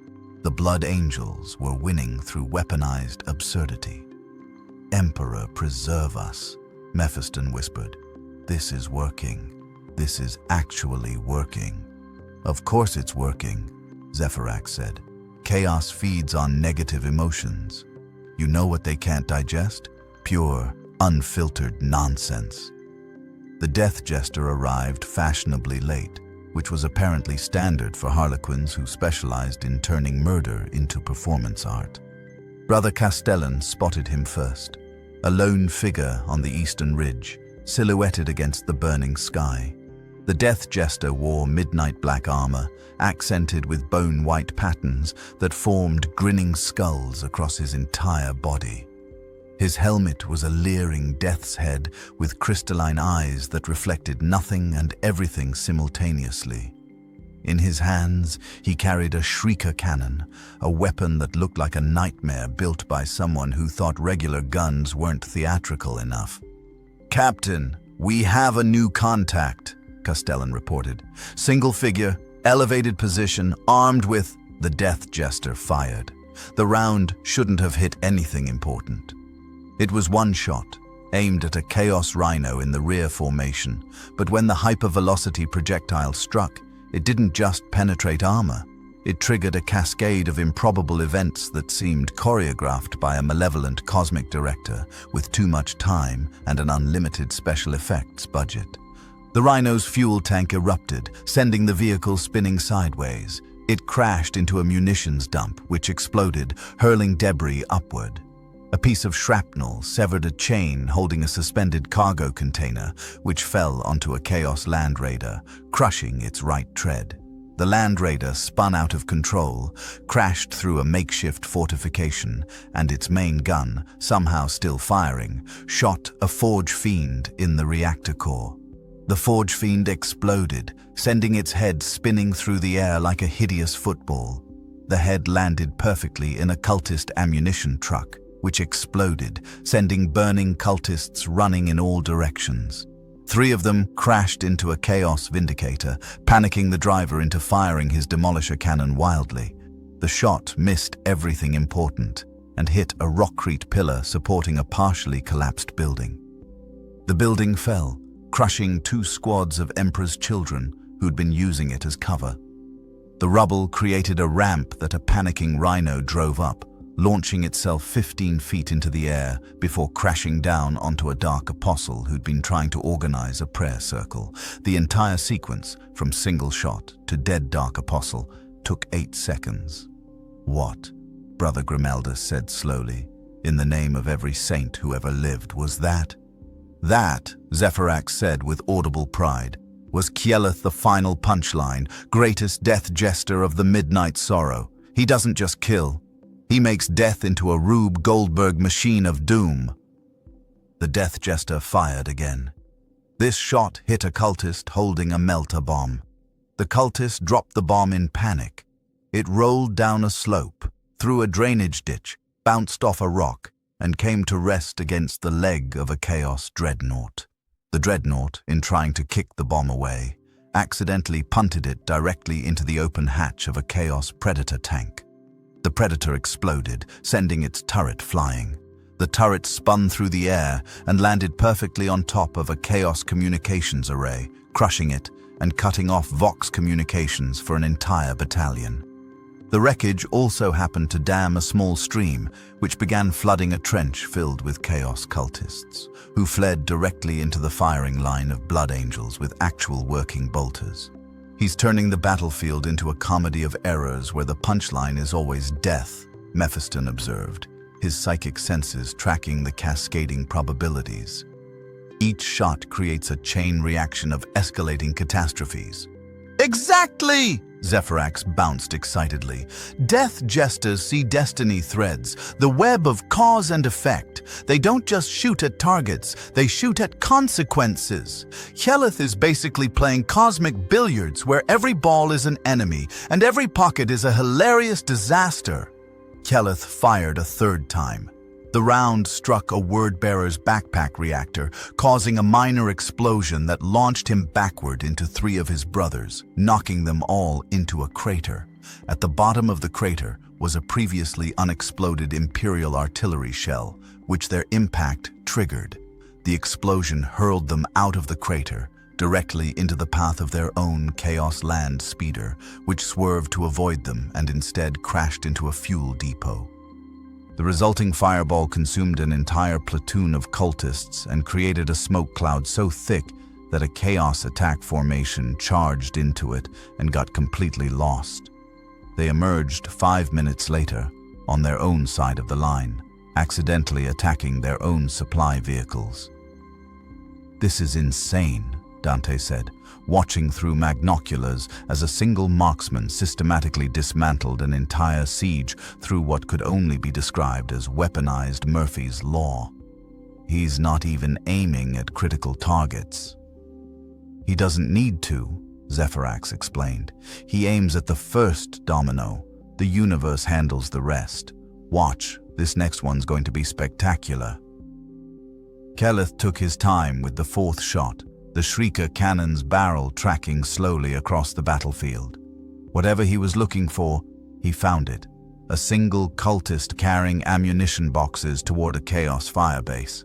the Blood Angels were winning through weaponized absurdity. "Emperor, preserve us," Mephiston whispered. "This is working." This is actually working. Of course it's working, Zephyrax said. Chaos feeds on negative emotions. You know what they can't digest? Pure, unfiltered nonsense. The Death Jester arrived fashionably late, which was apparently standard for Harlequins who specialized in turning murder into performance art. Brother Castellan spotted him first, a lone figure on the eastern ridge, silhouetted against the burning sky. The Death Jester wore midnight black armor, accented with bone-white patterns that formed grinning skulls across his entire body. His helmet was a leering death's head with crystalline eyes that reflected nothing and everything simultaneously. In his hands, he carried a shrieker cannon, a weapon that looked like a nightmare built by someone who thought regular guns weren't theatrical enough. "Captain, we have a new contact," Castellan reported. "Single figure, elevated position, armed with..." The Death Jester fired. The round shouldn't have hit anything important. It was one shot, aimed at a Chaos Rhino in the rear formation, but when the hypervelocity projectile struck, it didn't just penetrate armor. It triggered a cascade of improbable events that seemed choreographed by a malevolent cosmic director with too much time and an unlimited special effects budget. The Rhino's fuel tank erupted, sending the vehicle spinning sideways. It crashed into a munitions dump, which exploded, hurling debris upward. A piece of shrapnel severed a chain holding a suspended cargo container, which fell onto a Chaos Land Raider, crushing its right tread. The Land Raider spun out of control, crashed through a makeshift fortification, and its main gun, somehow still firing, shot a Forge Fiend in the reactor core. The Forge Fiend exploded, sending its head spinning through the air like a hideous football. The head landed perfectly in a cultist ammunition truck, which exploded, sending burning cultists running in all directions. 3 of them crashed into a Chaos Vindicator, panicking the driver into firing his demolisher cannon wildly. The shot missed everything important and hit a rockcrete pillar supporting a partially collapsed building. The building fell, crushing 2 squads of Emperor's children who'd been using it as cover. The rubble created a ramp that a panicking Rhino drove up, launching itself 15 feet into the air before crashing down onto a Dark Apostle who'd been trying to organize a prayer circle. The entire sequence, from single shot to dead Dark Apostle, took 8 seconds. "What?" Brother Grimeldus said slowly. "In the name of every saint who ever lived, was that?" "That," Zephyrax said with audible pride, "was Kieleth the final punchline, greatest Death Jester of the Midnight Sorrow. He doesn't just kill. He makes death into a Rube Goldberg machine of doom." The Death Jester fired again. This shot hit a cultist holding a melter bomb. The cultist dropped the bomb in panic. It rolled down a slope, through a drainage ditch, bounced off a rock, and came to rest against the leg of a Chaos Dreadnought. The Dreadnought, in trying to kick the bomb away, accidentally punted it directly into the open hatch of a Chaos Predator tank. The Predator exploded, sending its turret flying. The turret spun through the air and landed perfectly on top of a Chaos communications array, crushing it and cutting off Vox communications for an entire battalion. The wreckage also happened to dam a small stream, which began flooding a trench filled with Chaos cultists, who fled directly into the firing line of Blood Angels with actual working bolters. "He's turning the battlefield into a comedy of errors where the punchline is always death," Mephiston observed, his psychic senses tracking the cascading probabilities. "Each shot creates a chain reaction of escalating catastrophes." "Exactly!" Zephyrax bounced excitedly. "Death Jesters see destiny threads, the web of cause and effect. They don't just shoot at targets, they shoot at consequences. Kieleth is basically playing cosmic billiards where every ball is an enemy and every pocket is a hilarious disaster." Kieleth fired a 3rd time. The round struck a word-bearer's backpack reactor, causing a minor explosion that launched him backward into 3 of his brothers, knocking them all into a crater. At the bottom of the crater was a previously unexploded Imperial artillery shell, which their impact triggered. The explosion hurled them out of the crater, directly into the path of their own Chaos Land speeder, which swerved to avoid them and instead crashed into a fuel depot. The resulting fireball consumed an entire platoon of cultists and created a smoke cloud so thick that a chaos attack formation charged into it and got completely lost. They emerged 5 minutes later, on their own side of the line, accidentally attacking their own supply vehicles. "This is insane," Dante said, watching through magnoculars as a single marksman systematically dismantled an entire siege through what could only be described as weaponized Murphy's Law. "He's not even aiming at critical targets." "He doesn't need to," Zephyrax explained. "He aims at the first domino. The universe handles the rest. Watch, this next one's going to be spectacular." Keleth took his time with the fourth shot, the Shrieker cannon's barrel tracking slowly across the battlefield. Whatever he was looking for, he found it. A single cultist carrying ammunition boxes toward a Chaos firebase.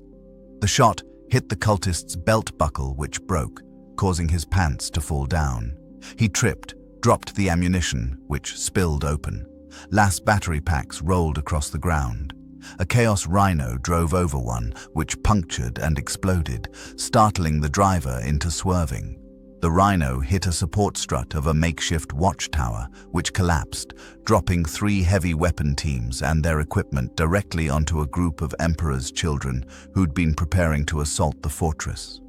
The shot hit the cultist's belt buckle, which broke, causing his pants to fall down. He tripped, dropped the ammunition, which spilled open. Last battery packs rolled across the ground. A Chaos Rhino drove over one, which punctured and exploded, startling the driver into swerving. The Rhino hit a support strut of a makeshift watchtower, which collapsed, dropping 3 heavy weapon teams and their equipment directly onto a group of Emperor's children who'd been preparing to assault the fortress.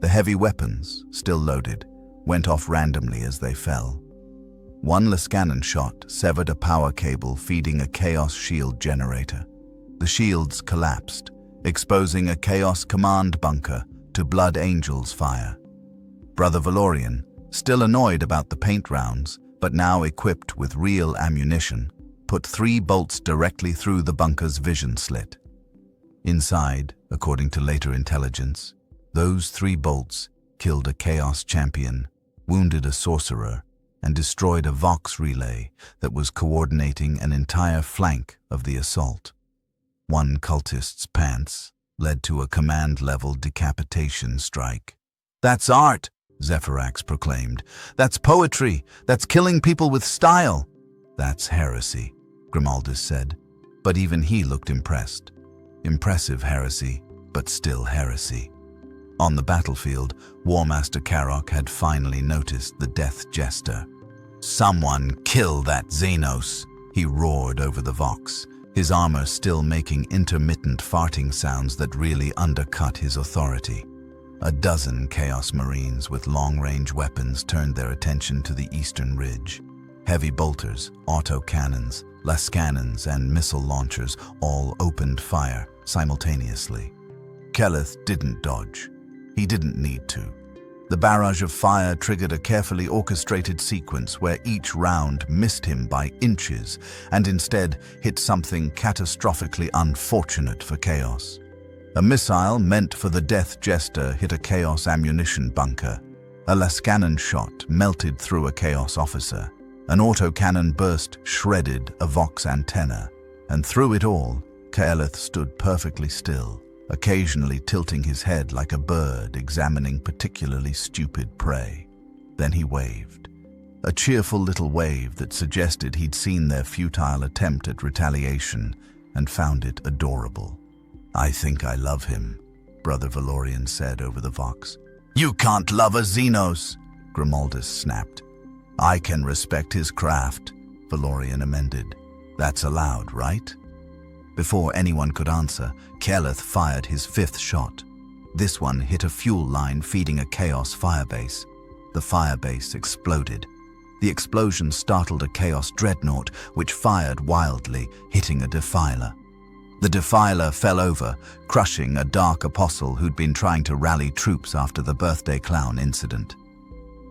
The heavy weapons, still loaded, went off randomly as they fell. One Lascanon shot severed a power cable feeding a Chaos shield generator. The shields collapsed, exposing a Chaos command bunker to Blood Angel's fire. Brother Valorian, still annoyed about the paint rounds, but now equipped with real ammunition, put 3 bolts directly through the bunker's vision slit. Inside, according to later intelligence, those 3 bolts killed a Chaos champion, wounded a sorcerer, and destroyed a Vox relay that was coordinating an entire flank of the assault. One cultist's pants led to a command-level decapitation strike. "That's art," Zephyrax proclaimed. "That's poetry. That's killing people with style." "That's heresy," Grimaldus said. But even he looked impressed. Impressive heresy, but still heresy. On the battlefield, Warmaster Karok had finally noticed the Death Jester. "Someone kill that Xenos," he roared over the Vox, his armor still making intermittent farting sounds that really undercut his authority. A dozen Chaos Marines with long-range weapons turned their attention to the eastern ridge. Heavy bolters, autocannons, lascannons, and missile launchers all opened fire simultaneously. Keleth didn't dodge. He didn't need to. The barrage of fire triggered a carefully orchestrated sequence where each round missed him by inches and instead hit something catastrophically unfortunate for Chaos. A missile meant for the Death Jester hit a Chaos ammunition bunker. A Lascanon shot melted through a Chaos officer. An autocannon burst shredded a Vox antenna. And through it all, Kaelith stood perfectly still, occasionally tilting his head like a bird examining particularly stupid prey. Then he waved. A cheerful little wave that suggested he'd seen their futile attempt at retaliation and found it adorable. "I think I love him," Brother Valorian said over the Vox. "You can't love a Xenos," Grimaldus snapped. "I can respect his craft," Valorian amended. "That's allowed, right?" Before anyone could answer, Keleth fired his 5th shot. This one hit a fuel line feeding a Chaos firebase. The firebase exploded. The explosion startled a Chaos dreadnought, which fired wildly, hitting a Defiler. The Defiler fell over, crushing a Dark Apostle who'd been trying to rally troops after the Birthday Clown incident.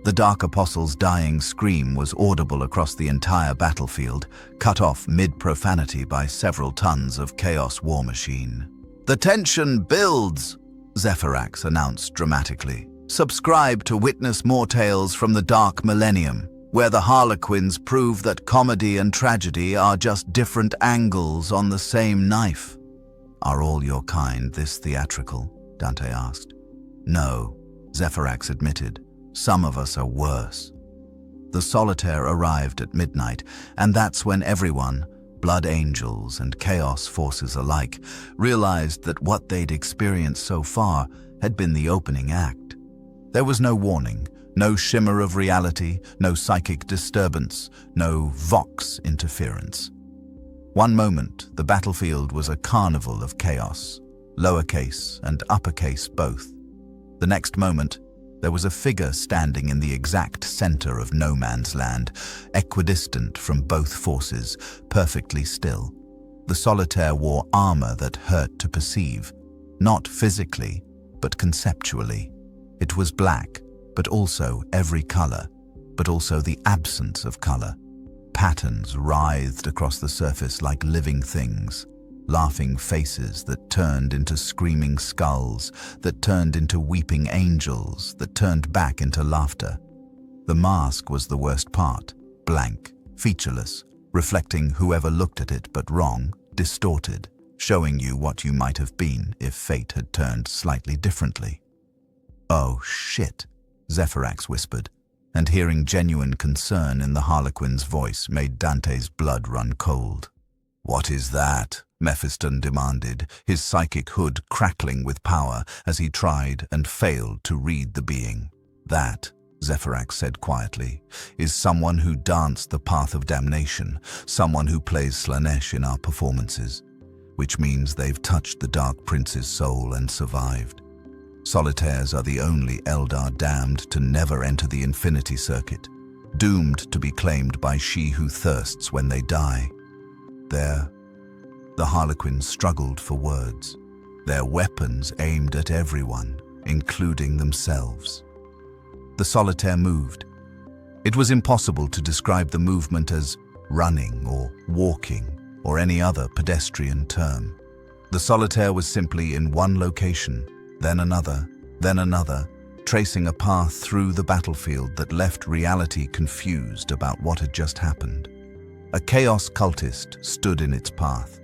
The Dark Apostle's dying scream was audible across the entire battlefield, cut off mid-profanity by several tons of Chaos war machine. "The tension builds," Zephyrax announced dramatically. "Subscribe to witness more tales from the Dark Millennium, where the Harlequins prove that comedy and tragedy are just different angles on the same knife." "Are all your kind this theatrical?" Dante asked. "No," Zephyrax admitted. "Some of us are worse." The Solitaire arrived at midnight, and that's when everyone, Blood Angels and Chaos forces alike, realized that what they'd experienced so far had been the opening act. There was no warning, no shimmer of reality, no psychic disturbance, no vox interference. One moment, the battlefield was a carnival of chaos, lowercase and uppercase both. The next moment, there was a figure standing in the exact center of no man's land, equidistant from both forces, perfectly still. The Solitaire wore armor that hurt to perceive, not physically, but conceptually. It was black, but also every color, but also the absence of color. Patterns writhed across the surface like living things. Laughing faces that turned into screaming skulls, that turned into weeping angels, that turned back into laughter. The mask was the worst part, blank, featureless, reflecting whoever looked at it but wrong, distorted, showing you what you might have been if fate had turned slightly differently. "Oh shit," Zephyrax whispered, and hearing genuine concern in the Harlequin's voice made Dante's blood run cold. "What is that?" Mephiston demanded, his psychic hood crackling with power as he tried and failed to read the being. "That," Zephyrax said quietly, "is someone who danced the path of damnation, someone who plays Slanesh in our performances, which means they've touched the Dark Prince's soul and survived. Solitaires are the only Eldar damned to never enter the Infinity Circuit, doomed to be claimed by she who thirsts when they die. The Harlequins struggled for words, their weapons aimed at everyone, including themselves." The Solitaire moved. It was impossible to describe the movement as running or walking or any other pedestrian term. The Solitaire was simply in one location, then another, tracing a path through the battlefield that left reality confused about what had just happened. A Chaos cultist stood in its path.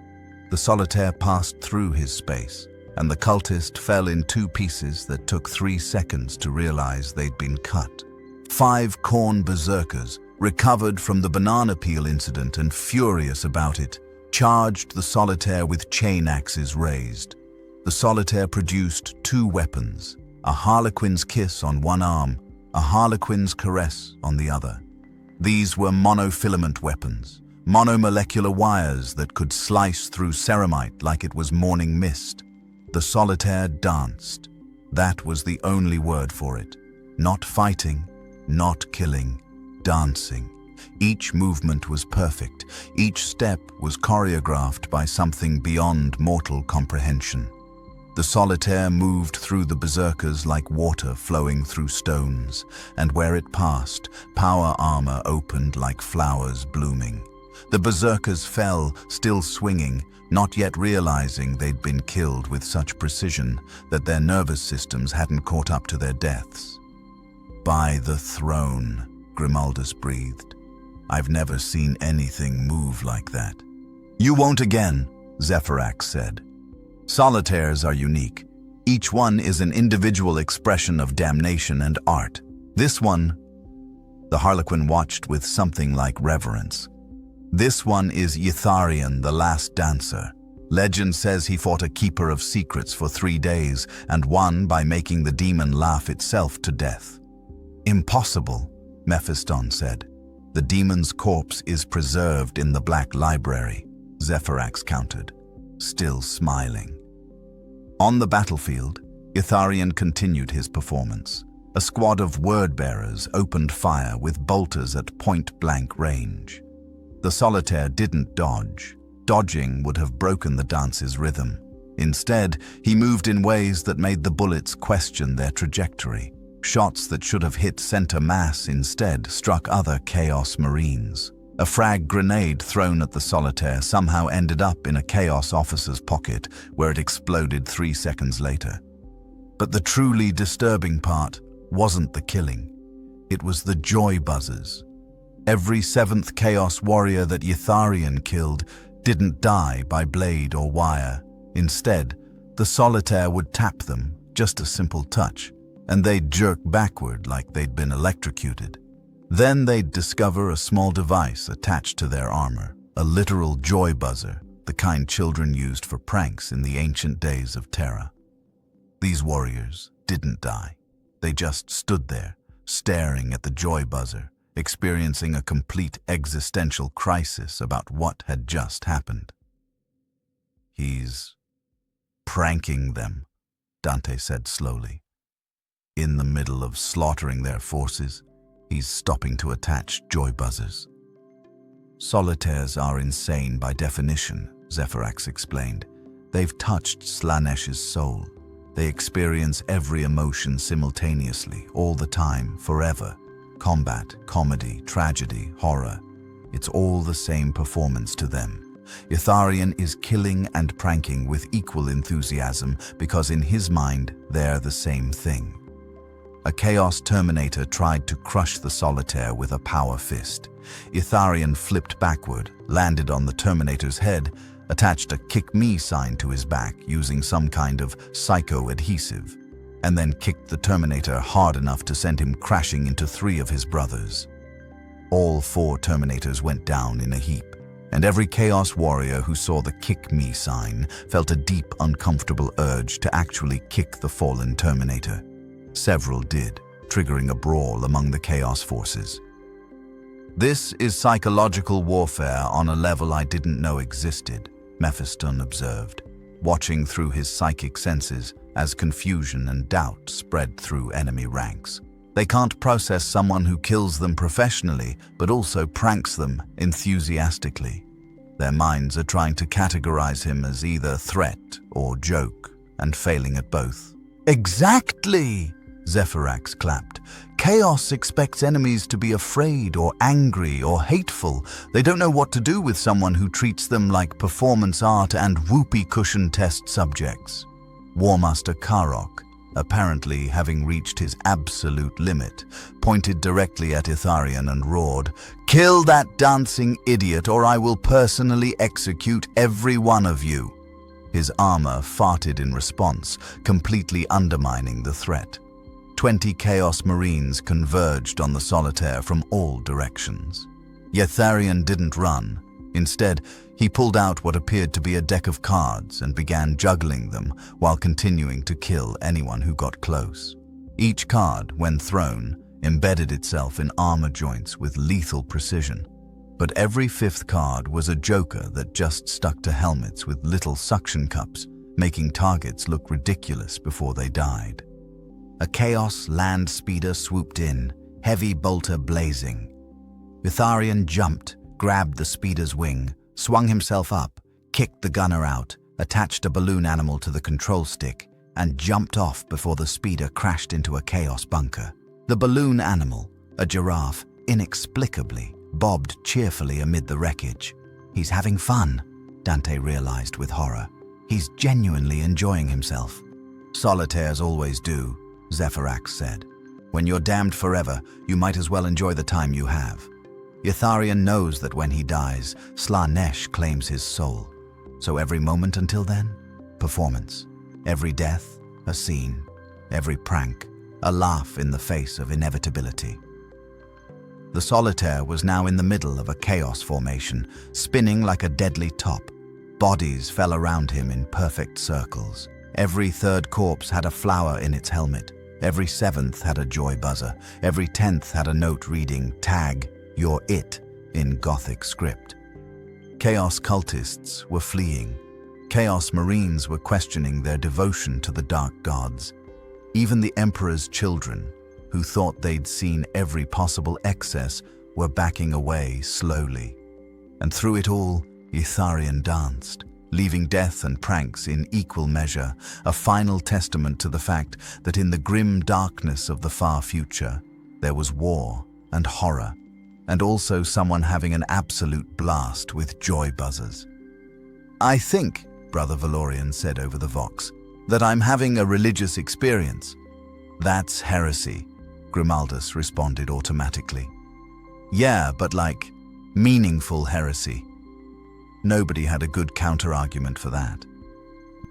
The Solitaire passed through his space, and the cultist fell in two pieces that took 3 seconds to realize they'd been cut. 5 Khorne berserkers, recovered from the banana peel incident and furious about it, charged the Solitaire with chain axes raised. The Solitaire produced 2 weapons, a Harlequin's kiss on one arm, a Harlequin's caress on the other. These were monofilament weapons, monomolecular wires that could slice through ceramite like it was morning mist. The Solitaire danced. That was the only word for it. Not fighting, not killing, dancing. Each movement was perfect. Each step was choreographed by something beyond mortal comprehension. The Solitaire moved through the berserkers like water flowing through stones, and where it passed, power armor opened like flowers blooming. The berserkers fell, still swinging, not yet realizing they'd been killed with such precision that their nervous systems hadn't caught up to their deaths. "By the throne," Grimaldus breathed. "I've never seen anything move like that." "You won't again," Zephyrax said. "Solitaires are unique. Each one is an individual expression of damnation and art. This one," the Harlequin watched with something like reverence. "This one is Itharion, the last dancer. Legend says he fought a keeper of secrets for 3 days and won by making the demon laugh itself to death." "Impossible," Mephiston said. "The demon's corpse is preserved in the Black Library," Zephyrax countered, still smiling. On the battlefield, Itharion continued his performance. A squad of word-bearers opened fire with bolters at point-blank range. The Solitaire didn't dodge. Dodging would have broken the dance's rhythm. Instead, he moved in ways that made the bullets question their trajectory. Shots that should have hit center mass instead struck other Chaos Marines. A frag grenade thrown at the Solitaire somehow ended up in a Chaos officer's pocket, where it exploded 3 seconds later. But the truly disturbing part wasn't the killing. It was the joy buzzers. Every 7th Chaos warrior that Itharion killed didn't die by blade or wire. Instead, the Solitaire would tap them, just a simple touch, and they'd jerk backward like they'd been electrocuted. Then they'd discover a small device attached to their armor, a literal joy buzzer, the kind children used for pranks in the ancient days of Terra. These warriors didn't die. They just stood there, staring at the joy buzzer, experiencing a complete existential crisis about what had just happened. "He's pranking them," Dante said slowly. "In the middle of slaughtering their forces, he's stopping to attach joy buzzers." "Solitaires are insane by definition," Zephyrax explained. "They've touched Slaaneş's soul. They experience every emotion simultaneously, all the time, forever. Combat, comedy, tragedy, horror. It's all the same performance to them. Itharian is killing and pranking with equal enthusiasm because in his mind, they're the same thing." A Chaos Terminator tried to crush the Solitaire with a power fist. Itharian flipped backward, landed on the Terminator's head, attached a "kick me" sign to his back using some kind of psycho-adhesive, and then kicked the Terminator hard enough to send him crashing into 3 of his brothers. All 4 Terminators went down in a heap, and every Chaos Warrior who saw the "kick me" sign felt a deep, uncomfortable urge to actually kick the fallen Terminator. Several did, triggering a brawl among the Chaos forces. "This is psychological warfare on a level I didn't know existed," Mephiston observed, watching through his psychic senses as confusion and doubt spread through enemy ranks. "They can't process someone who kills them professionally, but also pranks them enthusiastically. Their minds are trying to categorize him as either threat or joke, and failing at both." "Exactly!" Zephyrax clapped. "Chaos expects enemies to be afraid or angry or hateful. They don't know what to do with someone who treats them like performance art and whoopee cushion test subjects." Warmaster Karok, apparently having reached his absolute limit, pointed directly at Itharian and roared, "Kill that dancing idiot or I will personally execute every one of you." His armor farted in response, completely undermining the threat. 20 Chaos Marines converged on the Solitaire from all directions. Itharian didn't run. Instead, he pulled out what appeared to be a deck of cards and began juggling them while continuing to kill anyone who got close. Each card, when thrown, embedded itself in armor joints with lethal precision. But every 5th card was a joker that just stuck to helmets with little suction cups, making targets look ridiculous before they died. A Chaos land speeder swooped in, heavy bolter blazing. Itharian jumped, grabbed the speeder's wing, swung himself up, kicked the gunner out, attached a balloon animal to the control stick, and jumped off before the speeder crashed into a Chaos bunker. The balloon animal, a giraffe, inexplicably bobbed cheerfully amid the wreckage. "He's having fun," Dante realized with horror. "He's genuinely enjoying himself." "Solitaires always do," Zephyrax said. "When you're damned forever, you might as well enjoy the time you have. Itharian knows that when he dies, Slaaneş claims his soul. So every moment until then, performance. Every death, a scene. Every prank, a laugh in the face of inevitability." The Solitaire was now in the middle of a Chaos formation, spinning like a deadly top. Bodies fell around him in perfect circles. Every 3rd corpse had a flower in its helmet. Every 7th had a joy buzzer. Every 10th had a note reading, "Tag, you're it," in Gothic script. Chaos cultists were fleeing. Chaos Marines were questioning their devotion to the dark gods. Even the Emperor's children, who thought they'd seen every possible excess, were backing away slowly. And through it all, Itharian danced, leaving death and pranks in equal measure, a final testament to the fact that in the grim darkness of the far future, there was war and horror, and also someone having an absolute blast with joy buzzers. "I think," Brother Valorian said over the Vox, "that I'm having a religious experience." "That's heresy," Grimaldus responded automatically. "Yeah, but like, meaningful heresy." Nobody had a good counter-argument for that.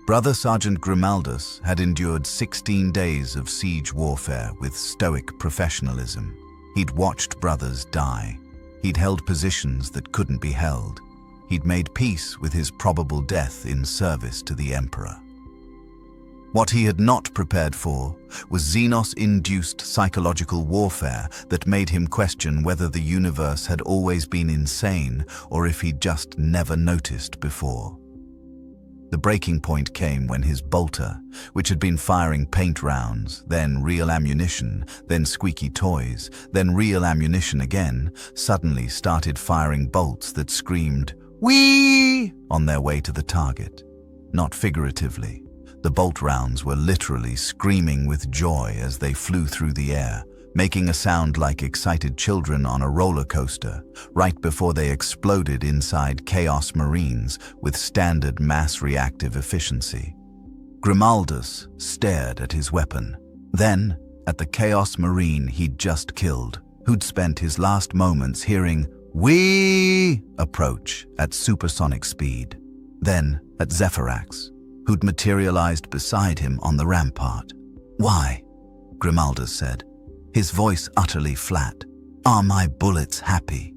Brother Sergeant Grimaldus had endured 16 days of siege warfare with stoic professionalism. He'd watched brothers die. He'd held positions that couldn't be held. He'd made peace with his probable death in service to the Emperor. What he had not prepared for was Xenos-induced psychological warfare that made him question whether the universe had always been insane or if he'd just never noticed before. The breaking point came when his bolter, which had been firing paint rounds, then real ammunition, then squeaky toys, then real ammunition again, suddenly started firing bolts that screamed, "Whee!" on their way to the target. Not figuratively. The bolt rounds were literally screaming with joy as they flew through the air, making a sound like excited children on a roller coaster, right before they exploded inside Chaos Marines with standard mass reactive efficiency. Grimaldus stared at his weapon, then at the Chaos Marine he'd just killed, who'd spent his last moments hearing "Whee!" approach at supersonic speed, then at Zephyrax, who'd materialized beside him on the rampart. "Why?" Grimaldus said, his voice utterly flat. "Are my bullets happy?"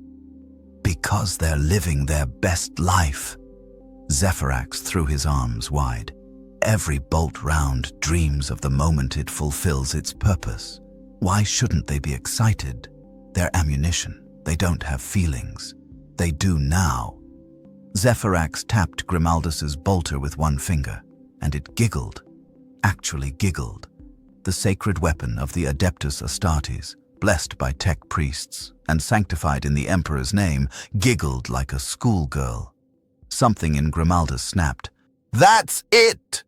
"Because they're living their best life." Zephyrax threw his arms wide. "Every bolt round dreams of the moment it fulfills its purpose. Why shouldn't they be excited? They're ammunition. They don't have feelings. They do now." Zephyrax tapped Grimaldus's bolter with one finger, and it giggled. Actually giggled. The sacred weapon of the Adeptus Astartes, blessed by tech priests and sanctified in the Emperor's name, giggled like a schoolgirl. Something in Grimaldus snapped. "That's it!"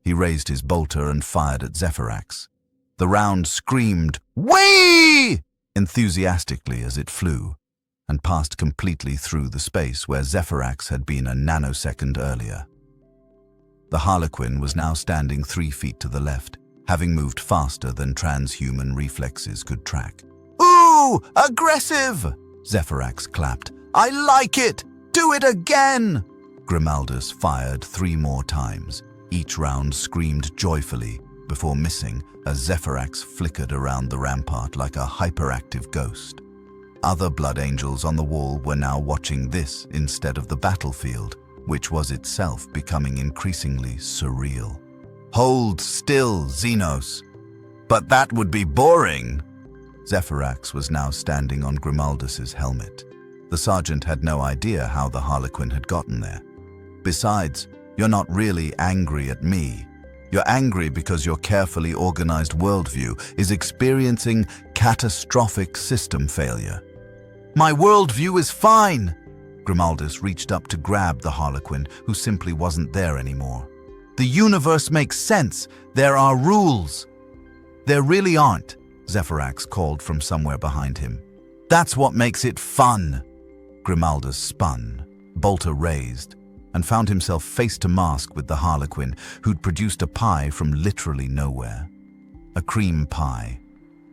He raised his bolter and fired at Zephyrax. The round screamed, "Whee!" enthusiastically as it flew, and passed completely through the space where Zephyrax had been a nanosecond earlier. The Harlequin was now standing 3 feet to the left, having moved faster than transhuman reflexes could track. "Ooh, aggressive!" Zephyrax clapped. "I like it! Do it again!" Grimaldus fired 3 more times. Each round screamed joyfully before missing as Zephyrax flickered around the rampart like a hyperactive ghost. Other blood angels on the wall were now watching this instead of the battlefield, which was itself becoming increasingly surreal. "Hold still, Xenos." "But that would be boring." Zephyrax was now standing on Grimaldus's helmet. The sergeant had no idea how the Harlequin had gotten there. "Besides, you're not really angry at me. You're angry because your carefully organized worldview is experiencing catastrophic system failure." "My worldview is fine!" Grimaldus reached up to grab the Harlequin, who simply wasn't there anymore. "The universe makes sense. There are rules." "There really aren't," Zephyrax called from somewhere behind him. "That's what makes it fun." Grimaldus spun, bolter raised, and found himself face to mask with the Harlequin, who'd produced a pie from literally nowhere. A cream pie.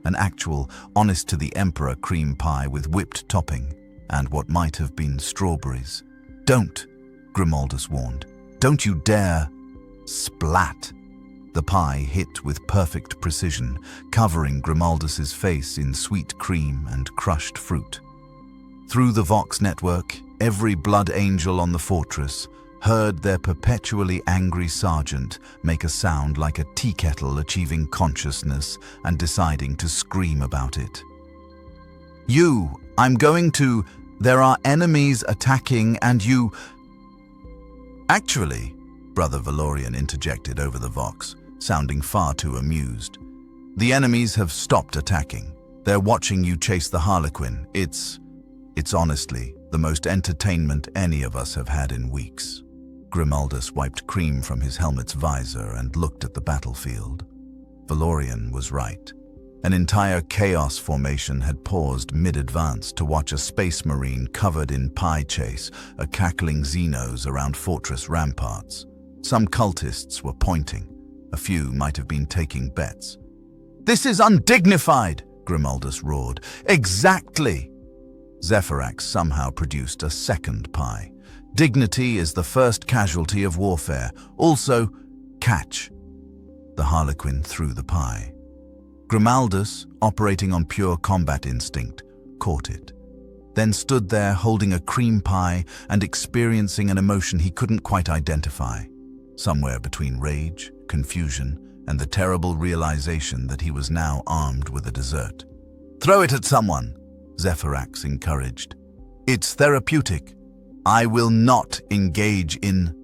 An actual, honest to the Emperor cream pie with whipped topping, and what might have been strawberries. "Don't," Grimaldus warned. "Don't you dare." Splat! The pie hit with perfect precision, covering Grimaldus's face in sweet cream and crushed fruit. Through the Vox network, every blood angel on the fortress heard their perpetually angry sergeant make a sound like a tea kettle achieving consciousness and deciding to scream about it. I'm going to, there are enemies attacking and you..." "Actually," Brother Valorian interjected over the Vox, sounding far too amused, "the enemies have stopped attacking. They're watching you chase the Harlequin. It's honestly the most entertainment any of us have had in weeks." Grimaldus wiped cream from his helmet's visor and looked at the battlefield. Valorian was right. An entire chaos formation had paused mid-advance to watch a space marine covered in pie chase a cackling Xenos around fortress ramparts. Some cultists were pointing. A few might have been taking bets. "This is undignified!" Grimaldus roared. "Exactly!" Zephyrax somehow produced a second pie, Dignity is the first casualty of warfare. Also, catch. The Harlequin threw the pie. Grimaldus, operating on pure combat instinct, caught it, then stood there holding a cream pie and experiencing an emotion he couldn't quite identify, somewhere between rage, confusion, and the terrible realization that he was now armed with a dessert. "Throw it at someone," Zephyrax encouraged. "It's therapeutic. I will not engage in..."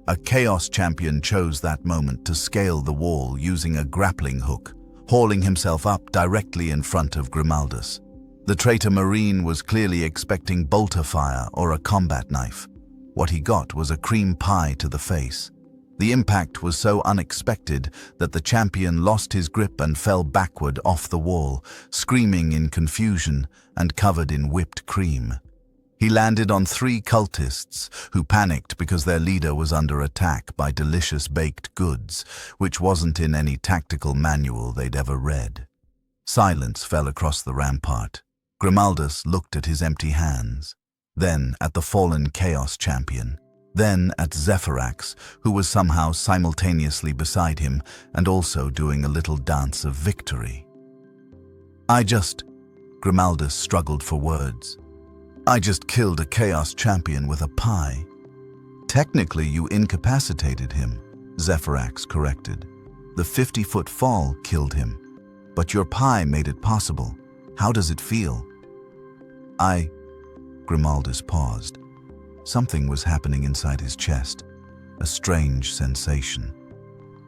A Chaos champion chose that moment to scale the wall using a grappling hook, hauling himself up directly in front of Grimaldus. The traitor Marine was clearly expecting bolter fire or a combat knife. What he got was a cream pie to the face. The impact was so unexpected that the champion lost his grip and fell backward off the wall, screaming in confusion and covered in whipped cream. He landed on 3 cultists who panicked because their leader was under attack by delicious baked goods, which wasn't in any tactical manual they'd ever read. Silence fell across the rampart. Grimaldus looked at his empty hands, then at the fallen Chaos champion, then at Zephyrax, who was somehow simultaneously beside him and also doing a little dance of victory. Grimaldus struggled for words. "I just killed a Chaos champion with a pie." "Technically, you incapacitated him," Zephyrax corrected. "The 50-foot fall killed him, but your pie made it possible. How does it feel?" Grimaldus paused. Something was happening inside his chest, a strange sensation.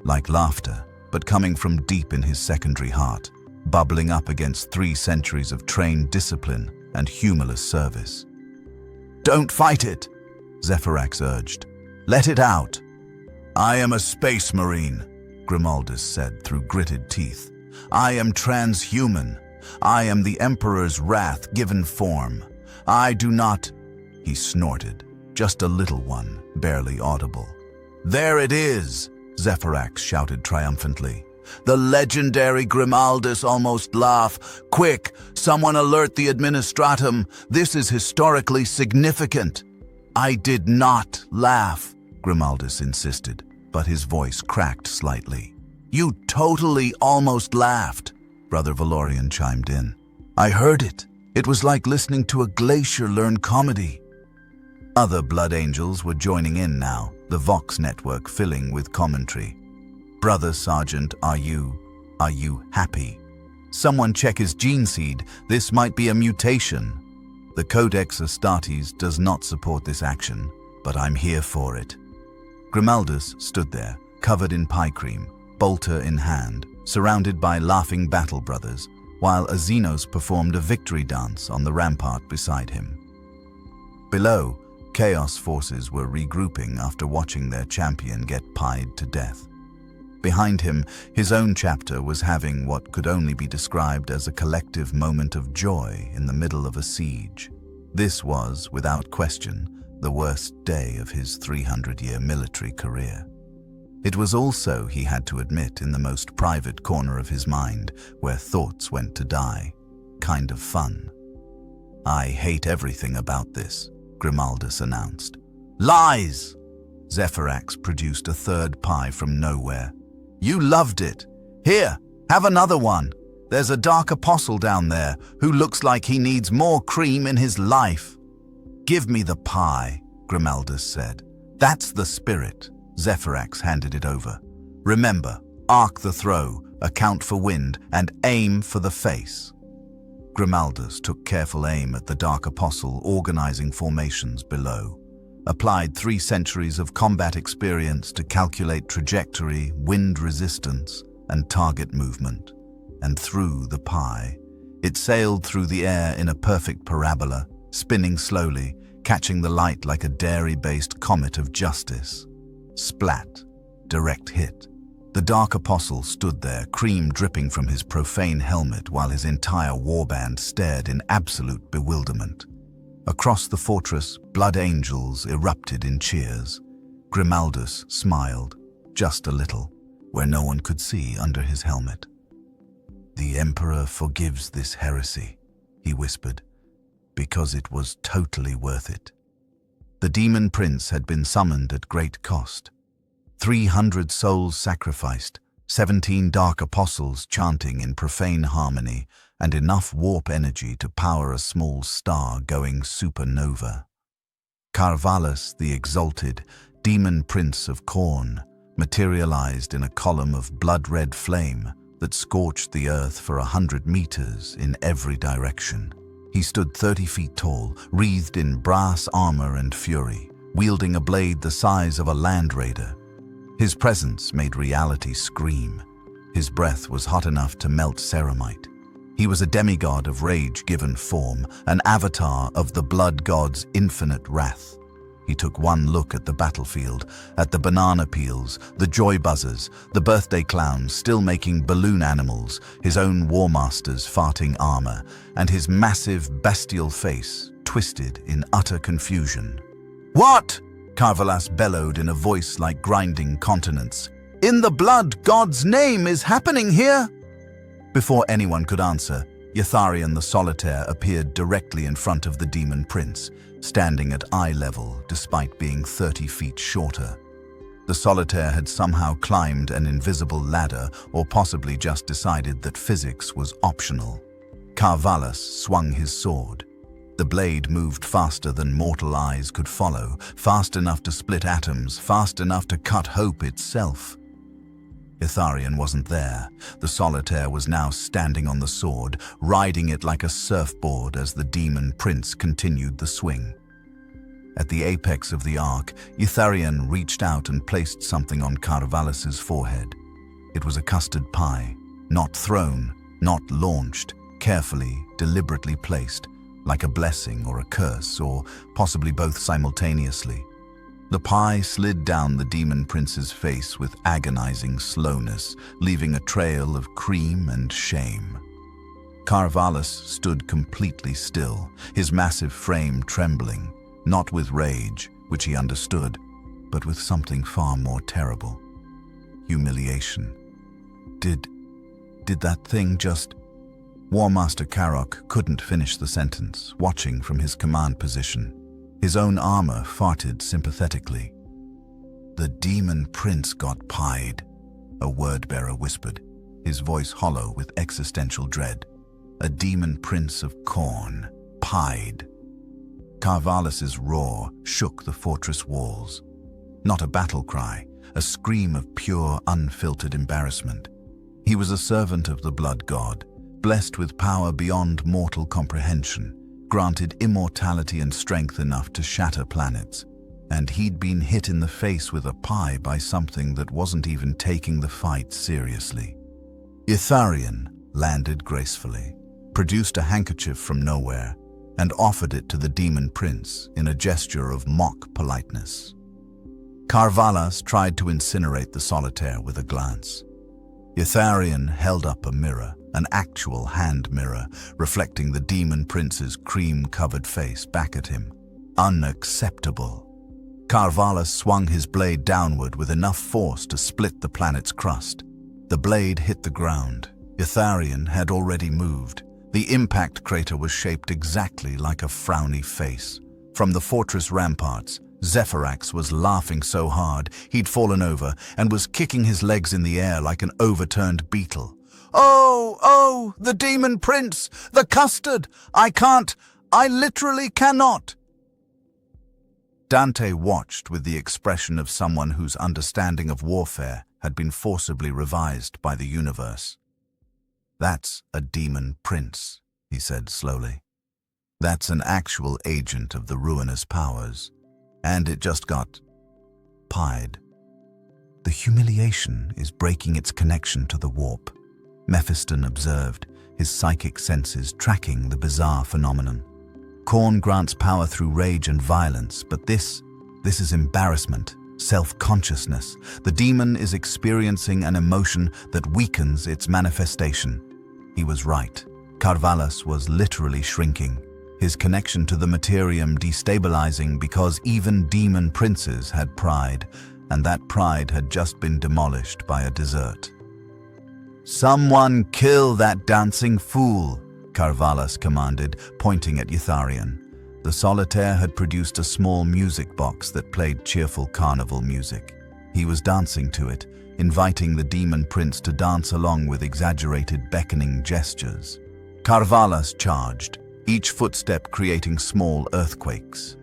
Like laughter, but coming from deep in his secondary heart, bubbling up against 3 centuries of trained discipline and humorless service. "Don't fight it," Zephyrax urged. "Let it out." "I am a space marine," Grimaldus said through gritted teeth. "I am transhuman. I am the Emperor's wrath given form. I do not..." He snorted, just a little one, barely audible. "There it is," Zephyrax shouted triumphantly. "The legendary Grimaldus almost laugh. Quick, someone alert the administratum. This is historically significant." "I did not laugh," Grimaldus insisted, but his voice cracked slightly. "You totally almost laughed," Brother Valorian chimed in. "I heard it. It was like listening to a glacier learn comedy." Other Blood Angels were joining in now, the Vox network filling with commentary. "Brother Sergeant, are you happy? Someone check his gene seed. This might be a mutation. The Codex Astartes does not support this action, but I'm here for it." Grimaldus stood there, covered in pie cream, bolter in hand, surrounded by laughing battle brothers, while Azenos performed a victory dance on the rampart beside him. Below, Chaos forces were regrouping after watching their champion get pied to death. Behind him, his own chapter was having what could only be described as a collective moment of joy in the middle of a siege. This was, without question, the worst day of his 300-year military career. It was also, he had to admit, in the most private corner of his mind, where thoughts went to die. Kind of fun. "I hate everything about this," Grimaldus announced. "Lies!" Zephyrax produced a 3rd pie from nowhere. "You loved it. Here, have another one. There's a dark apostle down there who looks like he needs more cream in his life." "Give me the pie," Grimaldus said. "That's the spirit." Zephyrax handed it over. "Remember, arc the throw, account for wind, and aim for the face." Grimaldus took careful aim at the Dark Apostle organizing formations below, applied 3 centuries of combat experience to calculate trajectory, wind resistance, and target movement, and threw the pie. It sailed through the air in a perfect parabola, spinning slowly, catching the light like a dairy-based comet of justice. Splat. Direct hit. The Dark Apostle stood there, cream dripping from his profane helmet while his entire warband stared in absolute bewilderment. Across the fortress, Blood Angels erupted in cheers. Grimaldus smiled, just a little, where no one could see under his helmet. "The Emperor forgives this heresy," he whispered, "because it was totally worth it." The Demon Prince had been summoned at great cost. 300 souls sacrificed, 17 dark apostles chanting in profane harmony, and enough warp energy to power a small star going supernova. Carvalus, the exalted, Demon Prince of Khorne, materialized in a column of blood-red flame that scorched the earth for 100 meters in every direction. He stood 30 feet tall, wreathed in brass armor and fury, wielding a blade the size of a land raider. His presence made reality scream. His breath was hot enough to melt ceramite. He was a demigod of rage-given form, an avatar of the blood god's infinite wrath. He took one look at the battlefield, at the banana peels, the joy buzzers, the birthday clowns still making balloon animals, his own war masters farting armor, and his massive bestial face twisted in utter confusion. "What?" Carvalus bellowed in a voice like grinding continents. "In the blood god's name is happening here?" Before anyone could answer, Itharion the Solitaire appeared directly in front of the Demon Prince, standing at eye level despite being 30 feet shorter. The Solitaire had somehow climbed an invisible ladder or possibly just decided that physics was optional. Carvalus swung his sword. The blade moved faster than mortal eyes could follow, fast enough to split atoms, fast enough to cut hope itself. Itharion wasn't there. The Solitaire was now standing on the sword, riding it like a surfboard as the Demon Prince continued the swing. At the apex of the arc, Itharion reached out and placed something on Carvalus's forehead. It was a custard pie, not thrown, not launched, carefully, deliberately placed, like a blessing or a curse, or possibly both simultaneously. The pie slid down the Demon Prince's face with agonizing slowness, leaving a trail of cream and shame. Carvalus stood completely still, his massive frame trembling, not with rage, which he understood, but with something far more terrible. Humiliation. Did that thing just... War Master Karok couldn't finish the sentence, watching from his command position. His own armor farted sympathetically. "The Demon Prince got pied," a word-bearer whispered, his voice hollow with existential dread. "A Demon Prince of Khorne, pied." Carvalus's roar shook the fortress walls. Not a battle cry, a scream of pure, unfiltered embarrassment. He was a servant of the blood god, blessed with power beyond mortal comprehension, granted immortality and strength enough to shatter planets, and he'd been hit in the face with a pie by something that wasn't even taking the fight seriously. Itharion landed gracefully, produced a handkerchief from nowhere, and offered it to the Demon Prince in a gesture of mock politeness. Carvalus tried to incinerate the Solitaire with a glance. Itharion held up a mirror, an actual hand mirror, reflecting the Demon Prince's cream-covered face back at him. Unacceptable. Carvalus swung his blade downward with enough force to split the planet's crust. The blade hit the ground. Itharion had already moved. The impact crater was shaped exactly like a frowny face. From the fortress ramparts, Zephyrax was laughing so hard he'd fallen over and was kicking his legs in the air like an overturned beetle. Oh, the Demon Prince! The custard! I literally cannot!" Dante watched with the expression of someone whose understanding of warfare had been forcibly revised by the universe. "That's a Demon Prince," he said slowly. "That's an actual agent of the ruinous powers. And it just got pied. The humiliation is breaking its connection to the warp," Mephiston observed, his psychic senses tracking the bizarre phenomenon. "Khorne grants power through rage and violence, but this is embarrassment, self-consciousness. The demon is experiencing an emotion that weakens its manifestation." He was right. Carvalus was literally shrinking, his connection to the Imperium destabilizing because even Demon Princes had pride, and that pride had just been demolished by a desert. "Someone kill that dancing fool," Carvalus commanded, pointing at Itharion. The solitaire had produced a small music box that played cheerful carnival music. He was dancing to it, inviting the Daemon Prince to dance along with exaggerated beckoning gestures. Carvalhas charged, each footstep creating small earthquakes.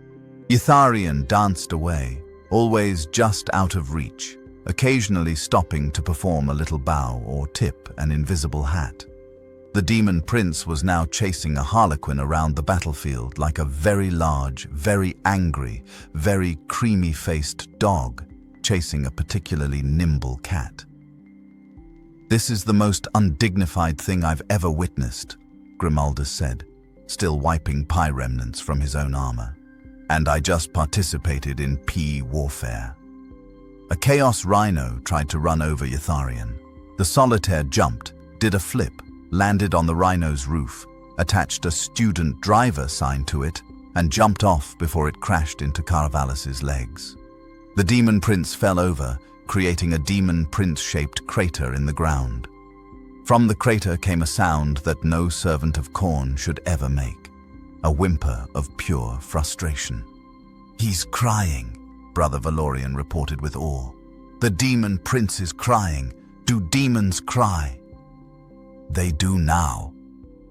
Itharian danced away, always just out of reach, occasionally stopping to perform a little bow or tip an invisible hat. The Daemon Prince was now chasing a Harlequin around the battlefield like a very large, very angry, very creamy-faced dog chasing a particularly nimble cat. "This is the most undignified thing I've ever witnessed," Grimaldus said, still wiping pie remnants from his own armor. "And I just participated in pea warfare." A Chaos Rhino tried to run over Itharian. The solitaire jumped, did a flip, landed on the Rhino's roof, attached a student driver sign to it, and jumped off before it crashed into Carvalhas's legs. The Daemon Prince fell over, creating a Daemon Prince-shaped crater in the ground. From the crater came a sound that no servant of Khorne should ever make, a whimper of pure frustration. "He's crying," Brother Valorian reported with awe. "The Daemon Prince is crying. Do demons cry?" "They do now."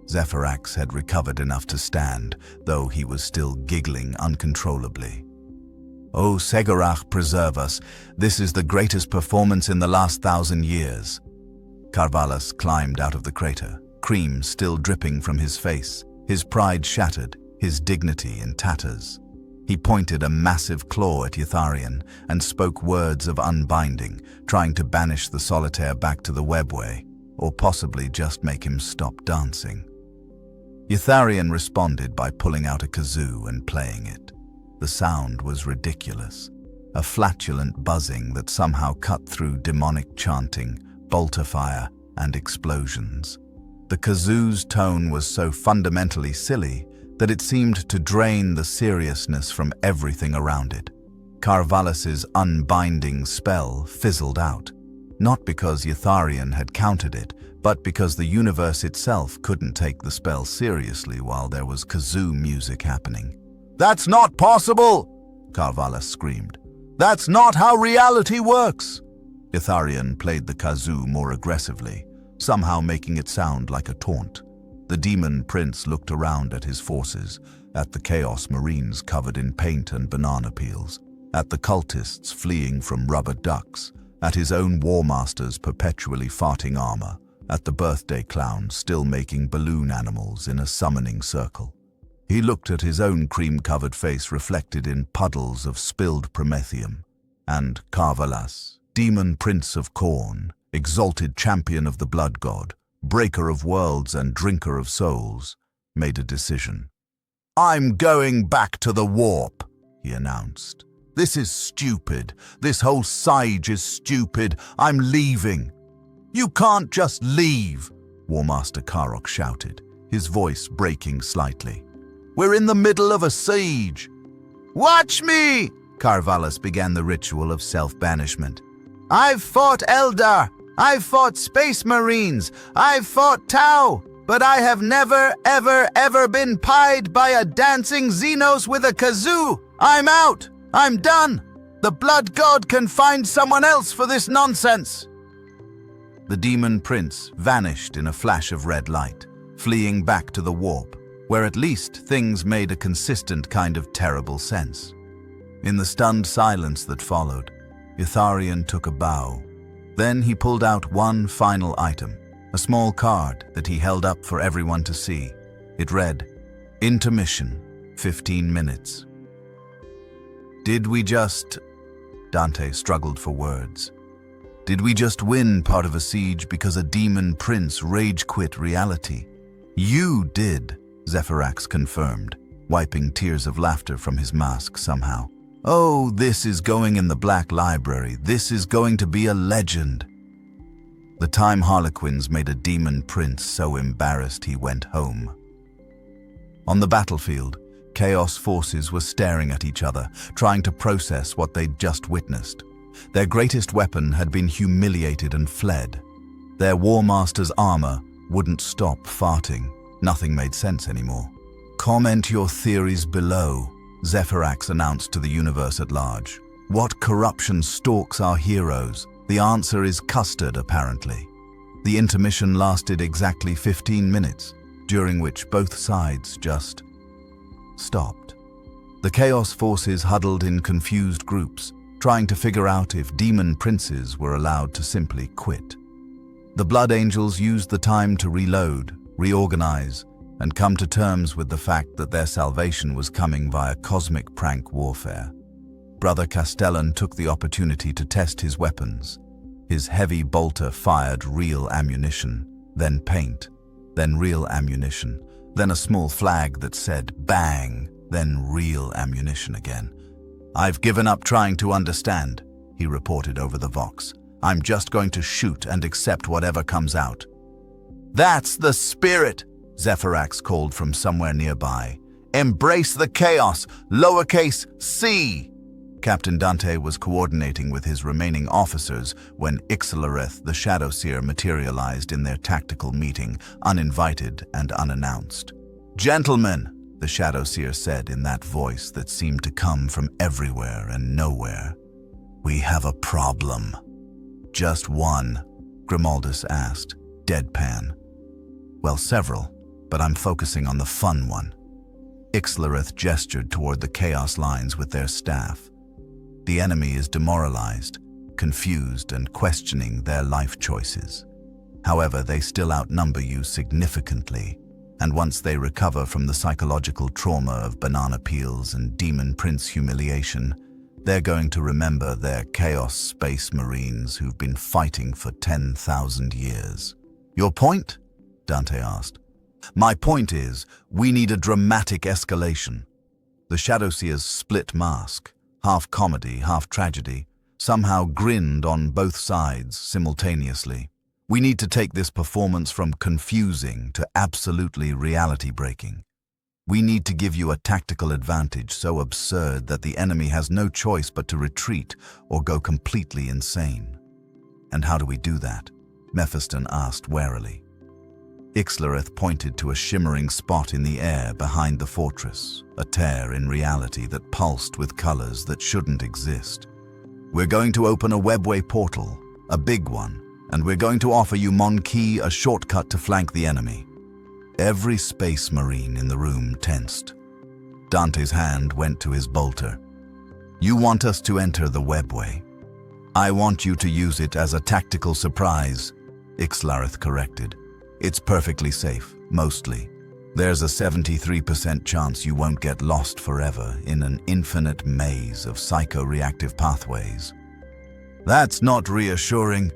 Zephyrax had recovered enough to stand, though he was still giggling uncontrollably. "Oh, Segorach, preserve us. This is the greatest performance in the last 1,000 years. Carvalhas climbed out of the crater, cream still dripping from his face, his pride shattered, his dignity in tatters. He pointed a massive claw at Itharian and spoke words of unbinding, trying to banish the solitaire back to the webway, or possibly just make him stop dancing. Itharian responded by pulling out a kazoo and playing it. The sound was ridiculous, a flatulent buzzing that somehow cut through demonic chanting, bolter fire, and explosions. The kazoo's tone was so fundamentally silly that it seemed to drain the seriousness from everything around it. Carvalhas's unbinding spell fizzled out, not because Itharian had countered it, but because the universe itself couldn't take the spell seriously while there was kazoo music happening. "That's not possible!" Carvalhas screamed. "That's not how reality works!" Itharian played the kazoo more aggressively, somehow making it sound like a taunt. The Daemon Prince looked around at his forces, at the Chaos Marines covered in paint and banana peels, at the cultists fleeing from rubber ducks, at his own war masters perpetually farting armor, at the birthday clown still making balloon animals in a summoning circle. He looked at his own cream-covered face reflected in puddles of spilled promethium, and Carvalhas, Daemon Prince of Khorne, exalted champion of the blood god, breaker of worlds and drinker of souls, made a decision. "I'm going back to the warp," he announced. "This is stupid. This whole siege is stupid. I'm leaving." "You can't just leave," War Master Karok shouted, his voice breaking slightly. "We're in the middle of a siege." "Watch me!" Carvalhas began the ritual of self-banishment. "I've fought Eldar. I've fought Space Marines. I've fought Tau. But I have never, ever been pied by a dancing Xenos with a kazoo. I'm out. I'm done. The blood god can find someone else for this nonsense." The Daemon Prince vanished in a flash of red light, fleeing back to the warp, where at least things made a consistent kind of terrible sense. In the stunned silence that followed, Itharian took a bow. Then he pulled out one final item, a small card that he held up for everyone to see. It read, "Intermission, 15 minutes. "Did we just..." Dante struggled for words. "Did we just win part of a siege because a Daemon Prince rage-quit reality?" "You did," Zephyrax confirmed, wiping tears of laughter from his mask somehow. "Oh, this is going in the Black Library. This is going to be a legend." The time Harlequins made a Daemon Prince so embarrassed he went home. On the battlefield, Chaos forces were staring at each other, trying to process what they'd just witnessed. Their greatest weapon had been humiliated and fled. Their War Master's armor wouldn't stop farting. Nothing made sense anymore. Comment your theories below, Zephyrax announced to the universe at large. What corruption stalks our heroes? The answer is custard, apparently. The intermission lasted exactly 15 minutes, during which both sides just stopped. The Chaos forces huddled in confused groups, trying to figure out if Daemon Princes were allowed to simply quit. The Blood Angels used the time to reload, reorganize, and come to terms with the fact that their salvation was coming via cosmic prank warfare. Brother Castellan took the opportunity to test his weapons. His heavy bolter fired real ammunition, then paint, then real ammunition, then a small flag that said bang, then real ammunition again. "I've given up trying to understand," he reported over the Vox. "I'm just going to shoot and accept whatever comes out." "That's the spirit," Zephyrax called from somewhere nearby. "Embrace the chaos, lowercase c." Captain Dante was coordinating with his remaining officers when Ixalareth, the Shadowseer, materialized in their tactical meeting, uninvited and unannounced. "Gentlemen," the Shadowseer said in that voice that seemed to come from everywhere and nowhere, "we have a problem." "Just one?" Grimaldus asked, deadpan. "Well, several, but I'm focusing on the fun one." Ixalareth gestured toward the Chaos lines with their staff. "The enemy is demoralized, confused, and questioning their life choices. However, they still outnumber you significantly, and once they recover from the psychological trauma of banana peels and Daemon Prince humiliation, they're going to remember their Chaos Space Marines who've been fighting for 10,000 years. "Your point?" Dante asked. "My point is, we need a dramatic escalation." The Shadowseer's split mask, half comedy, half tragedy, somehow grinned on both sides simultaneously. "We need to take this performance from confusing to absolutely reality-breaking. We need to give you a tactical advantage so absurd that the enemy has no choice but to retreat or go completely insane." "And how do we do that?" Mephiston asked warily. Ixalareth pointed to a shimmering spot in the air behind the fortress, a tear in reality that pulsed with colors that shouldn't exist. "We're going to open a webway portal, a big one, and we're going to offer you Monkey a shortcut to flank the enemy." Every space marine in the room tensed. Dante's hand went to his bolter. "You want us to enter the webway. I want you to use it as a tactical surprise," Ixalareth corrected. "It's perfectly safe, mostly. There's a 73% chance you won't get lost forever in an infinite maze of psycho-reactive pathways." "That's not reassuring,"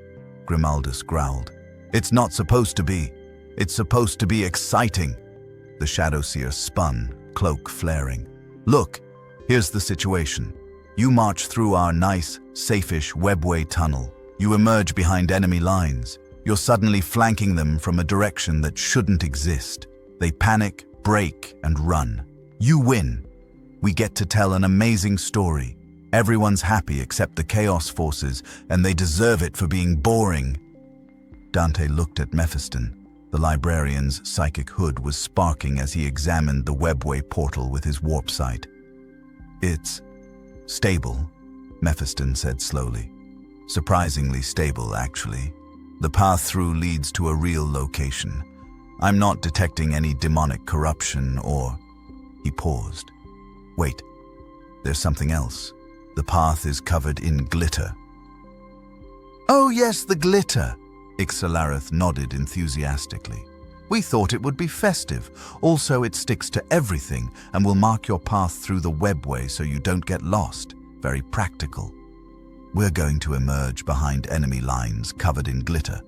Grimaldus growled. "It's not supposed to be. It's supposed to be exciting." The Shadowseer spun, cloak flaring. "Look, here's the situation. You march through our nice, safe-ish webway tunnel. You emerge behind enemy lines. You're suddenly flanking them from a direction that shouldn't exist. They panic, break, and run. You win. We get to tell an amazing story. Everyone's happy except the Chaos forces, and they deserve it for being boring." Dante looked at Mephiston. The librarian's psychic hood was sparking as he examined the webway portal with his warp sight. "It's stable," Mephiston said slowly. "Surprisingly stable, actually. The path through leads to a real location. I'm not detecting any demonic corruption or..." He paused. "Wait, there's something else. The path is covered in glitter." "Oh yes, the glitter," Ixalareth nodded enthusiastically. "We thought it would be festive. Also, it sticks to everything and will mark your path through the webway so you don't get lost. Very practical." "We're going to emerge behind enemy lines covered in glitter,"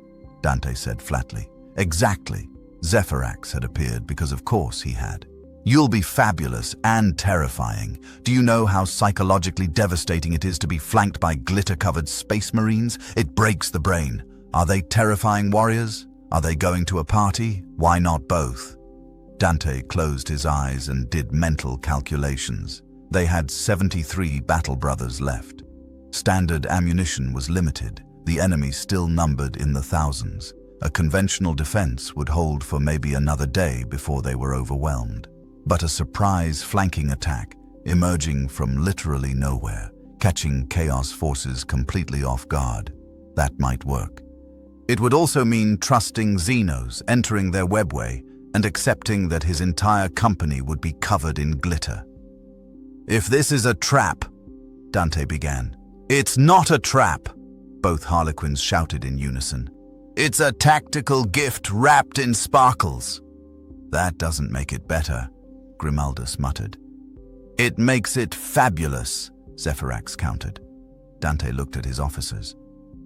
Dante said flatly. "Exactly." Zephyrax had appeared because of course he had. "You'll be fabulous and terrifying. Do you know how psychologically devastating it is to be flanked by glitter-covered space marines? It breaks the brain. Are they terrifying warriors? Are they going to a party? Why not both?" Dante closed his eyes and did mental calculations. They had 73 battle brothers left. Standard ammunition was limited. The enemy still numbered in the thousands. A conventional defense would hold for maybe another day before they were overwhelmed. but a surprise flanking attack emerging from literally nowhere, catching Chaos forces completely off guard. That might work. It would also mean trusting Xenos, entering their webway, and accepting that his entire company would be covered in glitter. "If this is a trap," Dante began. "It's not a trap," both Harlequins shouted in unison. "It's a tactical gift wrapped in sparkles." "That doesn't make it better," Grimaldus muttered. "It makes it fabulous," Zephyrax countered. Dante looked at his officers.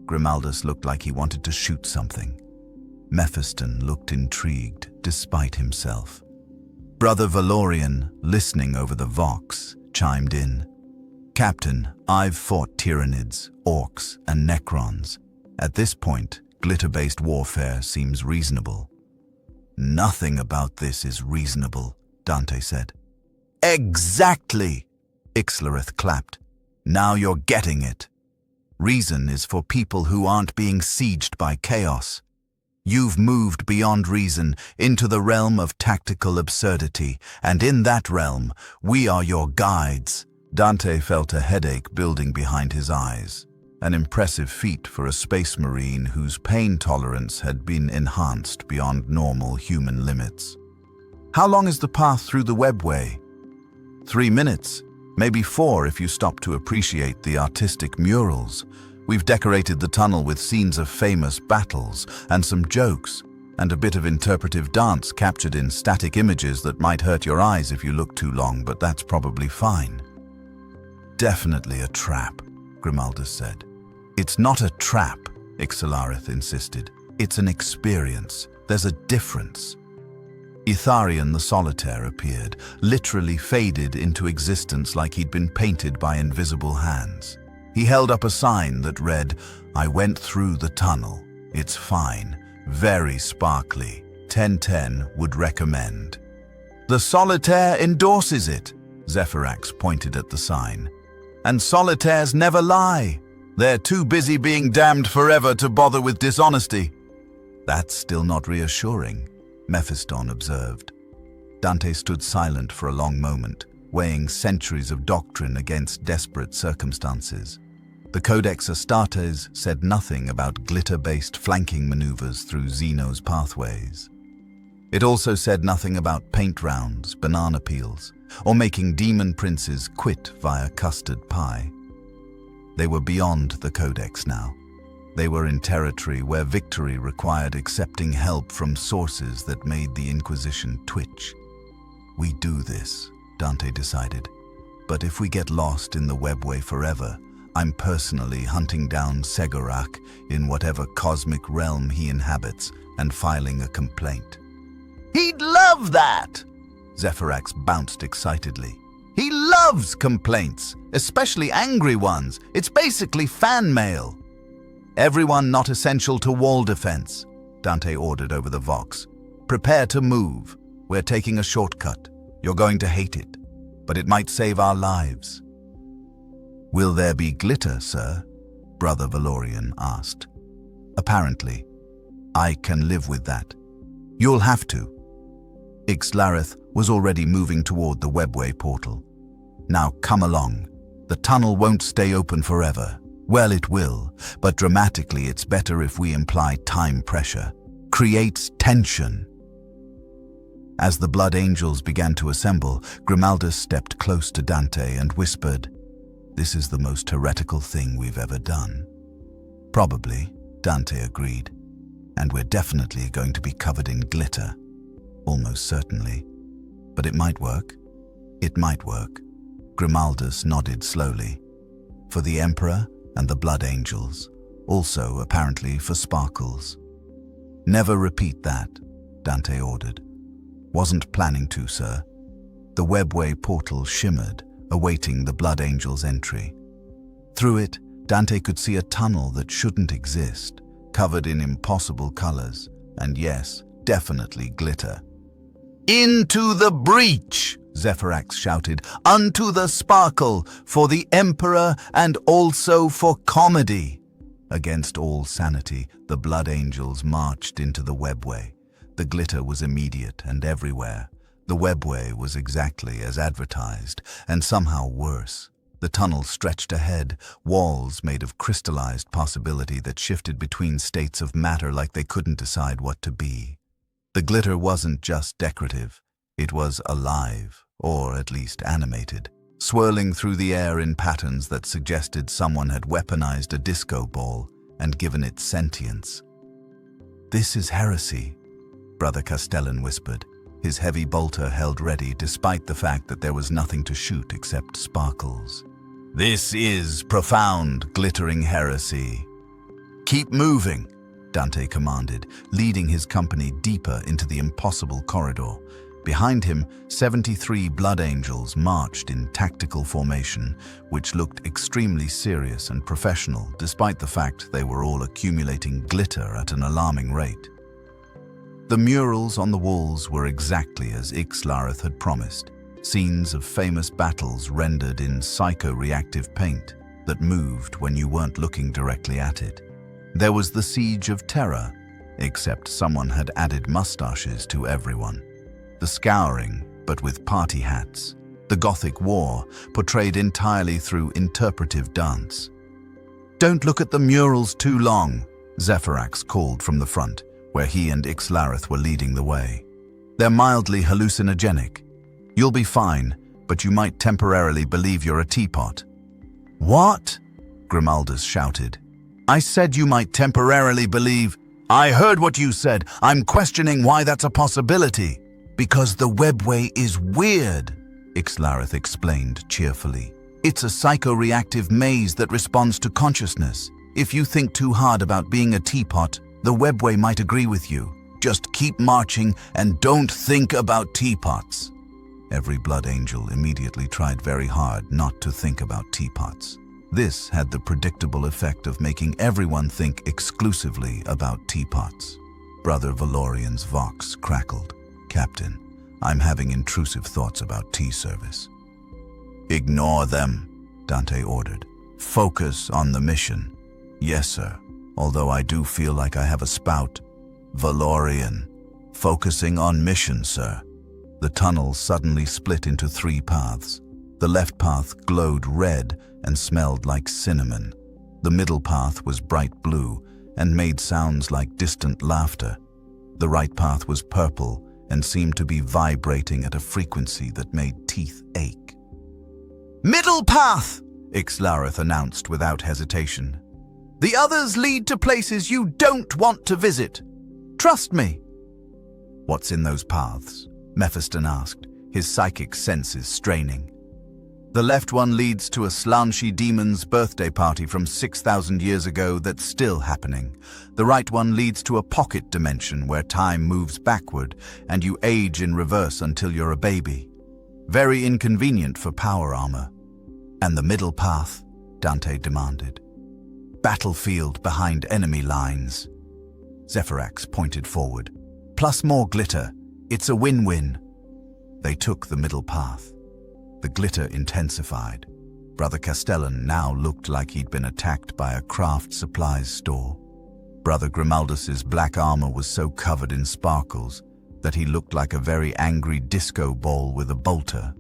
Grimaldus looked like he wanted to shoot something. Mephiston looked intrigued, despite himself. Brother Valorian, listening over the vox, chimed in. "Captain, I've fought Tyranids, Orcs, and Necrons. At this point, glitter-based warfare seems reasonable." "Nothing about this is reasonable," Dante said. "Exactly!" Ixlareth clapped. "Now you're getting it. Reason is for people who aren't being sieged by chaos. You've moved beyond reason into the realm of tactical absurdity, and in that realm, we are your guides." Dante felt a headache building behind his eyes, an impressive feat for a space marine whose pain tolerance had been enhanced beyond normal human limits. "How long is the path through the webway?" 3 minutes, maybe 4 if you stop to appreciate the artistic murals. We've decorated the tunnel with scenes of famous battles and some jokes, and a bit of interpretive dance captured in static images that might hurt your eyes if you look too long, but that's probably fine. "Definitely a trap," Grimaldus said. "It's not a trap," Ixalareth insisted. "It's an experience. There's a difference." Itharion the Solitaire appeared, literally faded into existence like he'd been painted by invisible hands. He held up a sign that read, "I went through the tunnel. It's fine. Very sparkly. 1010 would recommend." "The Solitaire endorses it," Zephyrax pointed at the sign. "And Solitaires never lie. They're too busy being damned forever to bother with dishonesty." "That's still not reassuring," Mephiston observed. Dante stood silent for a long moment, weighing centuries of doctrine against desperate circumstances. The Codex Astartes said nothing about glitter-based flanking maneuvers through Xeno's pathways. It also said nothing about paint rounds, banana peels, or making Daemon Princes quit via custard pie. They were beyond the Codex now. They were in territory where victory required accepting help from sources that made the Inquisition twitch. "We do this," Dante decided. "But if we get lost in the webway forever, I'm personally hunting down Segorak in whatever cosmic realm he inhabits and filing a complaint." "He'd love that!" Zephyrax bounced excitedly. "He loves complaints, especially angry ones. It's basically fan mail." "Everyone not essential to wall defense," Dante ordered over the vox. "Prepare to move. We're taking a shortcut. You're going to hate it, but it might save our lives." "Will there be glitter, sir?" Brother Valorian asked. "Apparently. I can live with that. You'll have to." Ixlareth was already moving toward the webway portal. "Now come along. The tunnel won't stay open forever. Well, it will, but dramatically it's better if we imply time pressure. Creates tension." As the Blood Angels began to assemble, Grimaldus stepped close to Dante and whispered, "This is the most heretical thing we've ever done." "Probably," Dante agreed. "And we're definitely going to be covered in glitter. Almost certainly. But it might work. It might work." Grimaldus nodded slowly. "For the Emperor and the Blood Angels. Also, apparently, for sparkles." "Never repeat that," Dante ordered. "Wasn't planning to, sir." The webway portal shimmered, awaiting the Blood Angel's entry. Through it, Dante could see a tunnel that shouldn't exist, covered in impossible colors, and yes, definitely glitter. "Into the breach!" Zephyrax shouted. "Unto the sparkle, for the Emperor and also for comedy!" Against all sanity, the Blood Angels marched into the webway. The glitter was immediate and everywhere. The webway was exactly as advertised, and somehow worse. The tunnel stretched ahead, walls made of crystallized possibility that shifted between states of matter like they couldn't decide what to be. The glitter wasn't just decorative, it was alive, or at least animated, swirling through the air in patterns that suggested someone had weaponized a disco ball and given it sentience. "This is heresy," Brother Castellan whispered, his heavy bolter held ready despite the fact that there was nothing to shoot except sparkles. "This is profound, glittering heresy." "Keep moving," Dante commanded, leading his company deeper into the impossible corridor. Behind him, 73 blood angels marched in tactical formation, which looked extremely serious and professional despite the fact they were all accumulating glitter at an alarming rate. The murals on the walls were exactly as Ixlareth had promised, scenes of famous battles rendered in psycho-reactive paint that moved when you weren't looking directly at it. There was the Siege of Terror, except someone had added mustaches to everyone. The Scouring, but with party hats. The Gothic War, portrayed entirely through interpretive dance. "Don't look at the murals too long," Zephyrax called from the front, where he and Ixlareth were leading the way. "They're mildly hallucinogenic. You'll be fine, but you might temporarily believe you're a teapot." "What?" Grimaldus shouted. "I said you might temporarily believe—" "I heard what you said. I'm questioning why that's a possibility." "Because the webway is weird," Ixlareth explained cheerfully. "It's a psycho-reactive maze that responds to consciousness. If you think too hard about being a teapot, the webway might agree with you. Just keep marching and don't think about teapots." Every blood angel immediately tried very hard not to think about teapots. This had the predictable effect of making everyone think exclusively about teapots. Brother Valorian's vox crackled. "Captain, I'm having intrusive thoughts about tea service." "Ignore them," Dante ordered. "Focus on the mission." "Yes, sir. Although I do feel like I have a spout." "Valorian, focusing on mission, sir." The tunnel suddenly split into 3 paths. The left path glowed red and smelled like cinnamon. The middle path was bright blue and made sounds like distant laughter. The right path was purple and seemed to be vibrating at a frequency that made teeth ache. "Middle path!" Ixlareth announced without hesitation. "The others lead to places you don't want to visit. Trust me." "What's in those paths?" Mephiston asked, his psychic senses straining. "The left one leads to a Slanshi demon's birthday party from 6,000 years ago that's still happening. The right one leads to a pocket dimension where time moves backward and you age in reverse until you're a baby. Very inconvenient for power armor." "And the middle path?" Dante demanded. "Battlefield behind enemy lines." Zephyrax pointed forward. "Plus more glitter. It's a win-win." They took the middle path. The glitter intensified. Brother Castellan now looked like he'd been attacked by a craft supplies store. Brother Grimaldus's black armor was so covered in sparkles that he looked like a very angry disco ball with a bolter.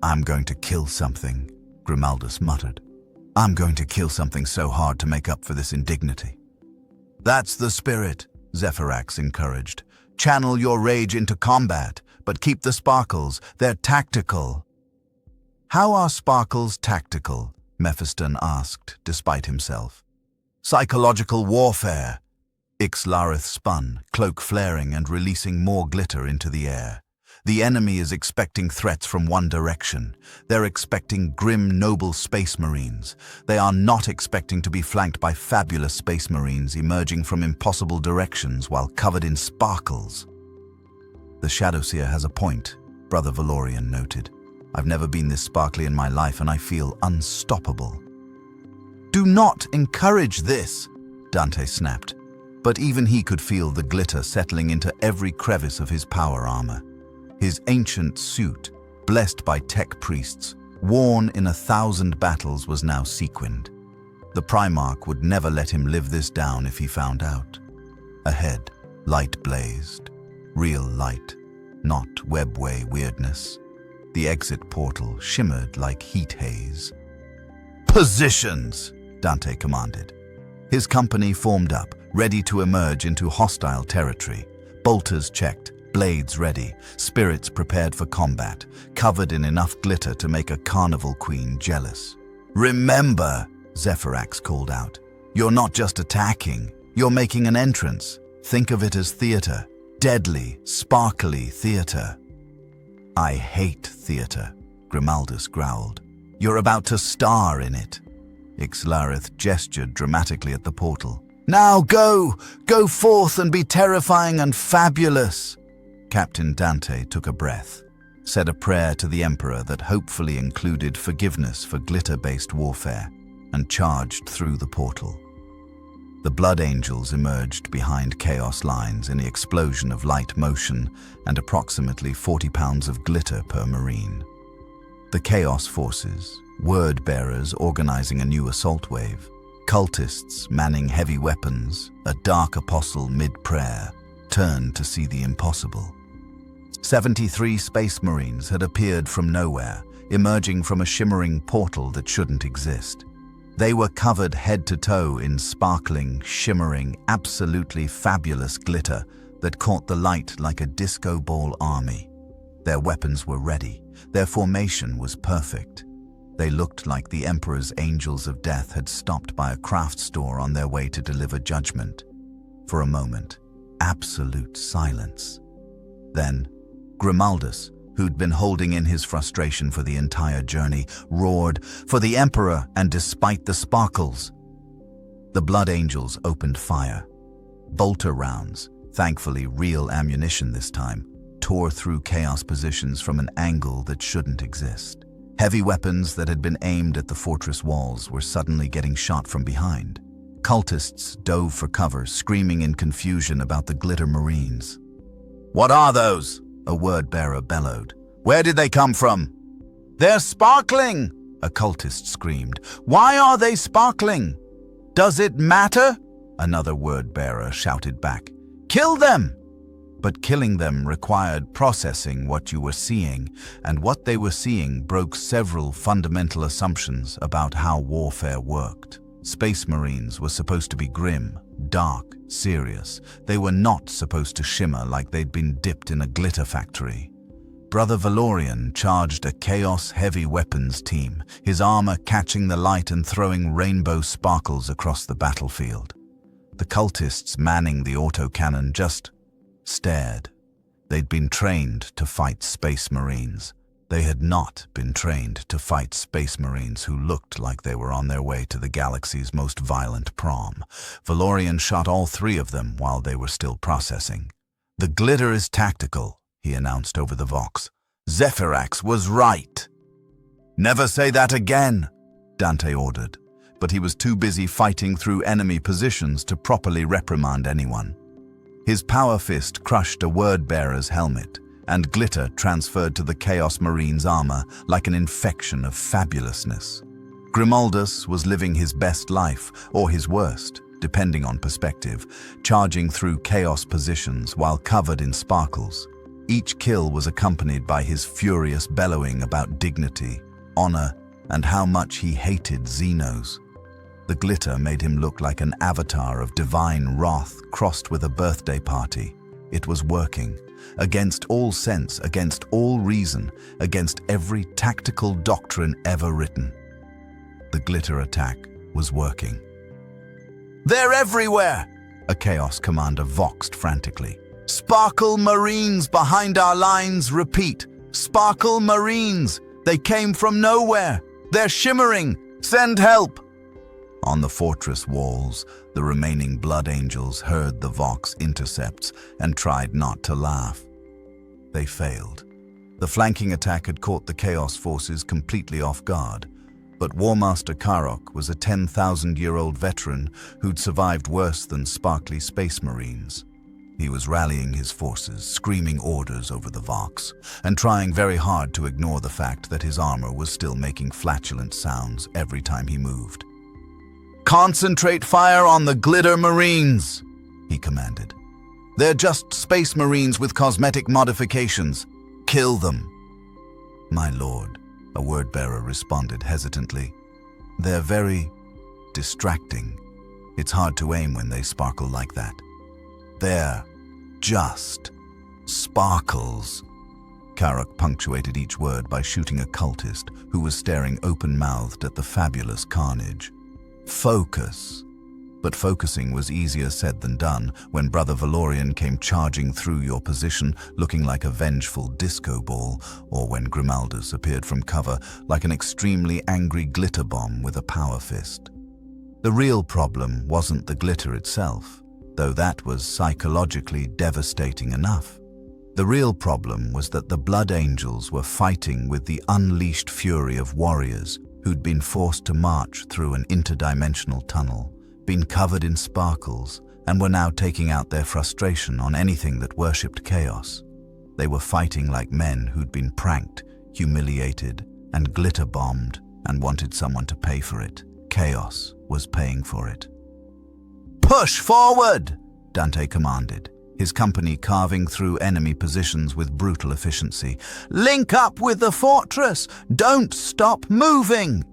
"I'm going to kill something," Grimaldus muttered. "I'm going to kill something so hard to make up for this indignity." "That's the spirit," Zephyrax encouraged. "Channel your rage into combat, but keep the sparkles. They're tactical." "How are sparkles tactical?" Mephiston asked, despite himself. "Psychological warfare." Ixlareth spun, cloak flaring and releasing more glitter into the air. "The enemy is expecting threats from one direction. They're expecting grim, noble space marines. They are not expecting to be flanked by fabulous space marines emerging from impossible directions while covered in sparkles." "The Shadowseer has a point," Brother Valorian noted. "I've never been this sparkly in my life and I feel unstoppable." "Do not encourage this," Dante snapped. But even he could feel the glitter settling into every crevice of his power armor. His ancient suit, blessed by tech priests, worn in 1,000 battles, was now sequined. The Primarch would never let him live this down if he found out. Ahead, light blazed. Real light. not webway weirdness. The exit portal shimmered like heat haze. "Positions!" Dante commanded. His company formed up, ready to emerge into hostile territory. Bolters checked, blades ready, spirits prepared for combat, covered in enough glitter to make a carnival queen jealous. "Remember," Zephyrax called out, "you're not just attacking, you're making an entrance. Think of it as theater, deadly, sparkly theater." "I hate theater," Grimaldus growled. "You're about to star in it." Ixlareth gestured dramatically at the portal. "Now go! Go forth and be terrifying and fabulous!" Captain Dante took a breath, said a prayer to the Emperor that hopefully included forgiveness for glitter-based warfare, and charged through the portal. The Blood Angels emerged behind Chaos lines in the explosion of light motion and approximately 40 pounds of glitter per Marine. The Chaos forces, word-bearers organizing a new assault wave, cultists manning heavy weapons, a dark apostle mid-prayer, turned to see the impossible. 73 Space Marines had appeared from nowhere, emerging from a shimmering portal that shouldn't exist. They were covered head to toe in sparkling, shimmering, absolutely fabulous glitter that caught the light like a disco ball army. Their weapons were ready. Their formation was perfect. They looked like the Emperor's Angels of Death had stopped by a craft store on their way to deliver judgment. For a moment, absolute silence. Then, Grimaldus, who'd been holding in his frustration for the entire journey, roared, "For the Emperor and despite the sparkles!" The Blood Angels opened fire. Bolter rounds, thankfully real ammunition this time, tore through Chaos positions from an angle that shouldn't exist. Heavy weapons that had been aimed at the fortress walls were suddenly getting shot from behind. Cultists dove for cover, screaming in confusion about the glitter Marines. "What are those?" a word-bearer bellowed. "Where did they come from?" "They're sparkling!" a cultist screamed. "Why are they sparkling?" "Does it matter?" another word-bearer shouted back. "Kill them!" But killing them required processing what you were seeing, and what they were seeing broke several fundamental assumptions about how warfare worked. Space Marines were supposed to be grim, dark, serious. They were not supposed to shimmer like they'd been dipped in a glitter factory. Brother Valorian charged a Chaos heavy weapons team, his armor catching the light and throwing rainbow sparkles across the battlefield. The cultists manning the autocannon just stared. They'd been trained to fight Space Marines. They had not been trained to fight Space Marines who looked like they were on their way to the galaxy's most violent prom. Valorian shot all three of them while they were still processing. "The glitter is tactical," he announced over the Vox. "Zephyrax was right." "Never say that again," Dante ordered, but he was too busy fighting through enemy positions to properly reprimand anyone. His power fist crushed a word-bearer's helmet, and glitter transferred to the Chaos Marine's armor like an infection of fabulousness. Grimaldus was living his best life, or his worst, depending on perspective, charging through Chaos positions while covered in sparkles. Each kill was accompanied by his furious bellowing about dignity, honor, and how much he hated Xenos. The glitter made him look like an avatar of divine wrath crossed with a birthday party. It was working. Against all sense, against all reason, against every tactical doctrine ever written. The glitter attack was working. "They're everywhere!" a Chaos commander voxed frantically. "Sparkle Marines behind our lines, repeat. Sparkle Marines! They came from nowhere! They're shimmering! Send help!" On the fortress walls, the remaining Blood Angels heard the Vox intercepts and tried not to laugh. They failed. The flanking attack had caught the Chaos forces completely off guard, but Warmaster Karok was a 10,000-year-old veteran who'd survived worse than sparkly Space Marines. He was rallying his forces, screaming orders over the Vox, and trying very hard to ignore the fact that his armor was still making flatulent sounds every time he moved. "Concentrate fire on the glitter Marines," he commanded. They're just space marines with cosmetic modifications. Kill them." "My lord," a word-bearer responded hesitantly. "They're very distracting. It's hard to aim when they sparkle like that." "They're just sparkles." Karok punctuated each word by shooting a cultist who was staring open-mouthed at the fabulous carnage. "Focus." But focusing was easier said than done when Brother Valorian came charging through your position looking like a vengeful disco ball, or when Grimaldus appeared from cover like an extremely angry glitter bomb with a power fist. The real problem wasn't the glitter itself, though that was psychologically devastating enough. The real problem was that the Blood Angels were fighting with the unleashed fury of warriors who'd been forced to march through an interdimensional tunnel, been covered in sparkles, and were now taking out their frustration on anything that worshipped chaos. They were fighting like men who'd been pranked, humiliated, and glitter-bombed and wanted someone to pay for it. Chaos was paying for it. "Push forward!" Dante commanded, his company carving through enemy positions with brutal efficiency. "Link up with the fortress! Don't stop moving!"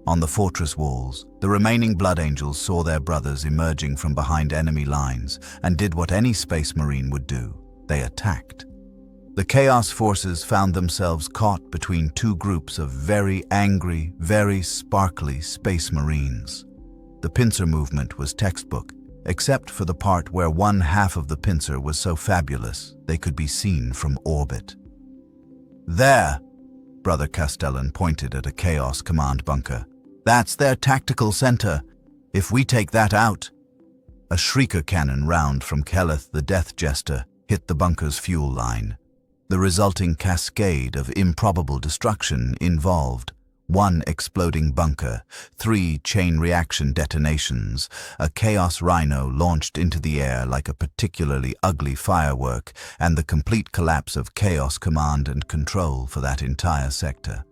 On the fortress walls, the remaining Blood Angels saw their brothers emerging from behind enemy lines and did what any space marine would do. They attacked. The Chaos forces found themselves caught between two groups of very angry, very sparkly space marines. The pincer movement was textbook, except for the part where one half of the pincer was so fabulous they could be seen from orbit. "There!" Brother Castellan pointed at a Chaos command bunker. "That's their tactical center. If we take that out..." A shrieker cannon round from Keleth the Death Jester hit the bunker's fuel line. The resulting cascade of improbable destruction involved 1 exploding bunker, 3 chain reaction detonations, a Chaos Rhino launched into the air like a particularly ugly firework, and the complete collapse of Chaos command and control for that entire sector.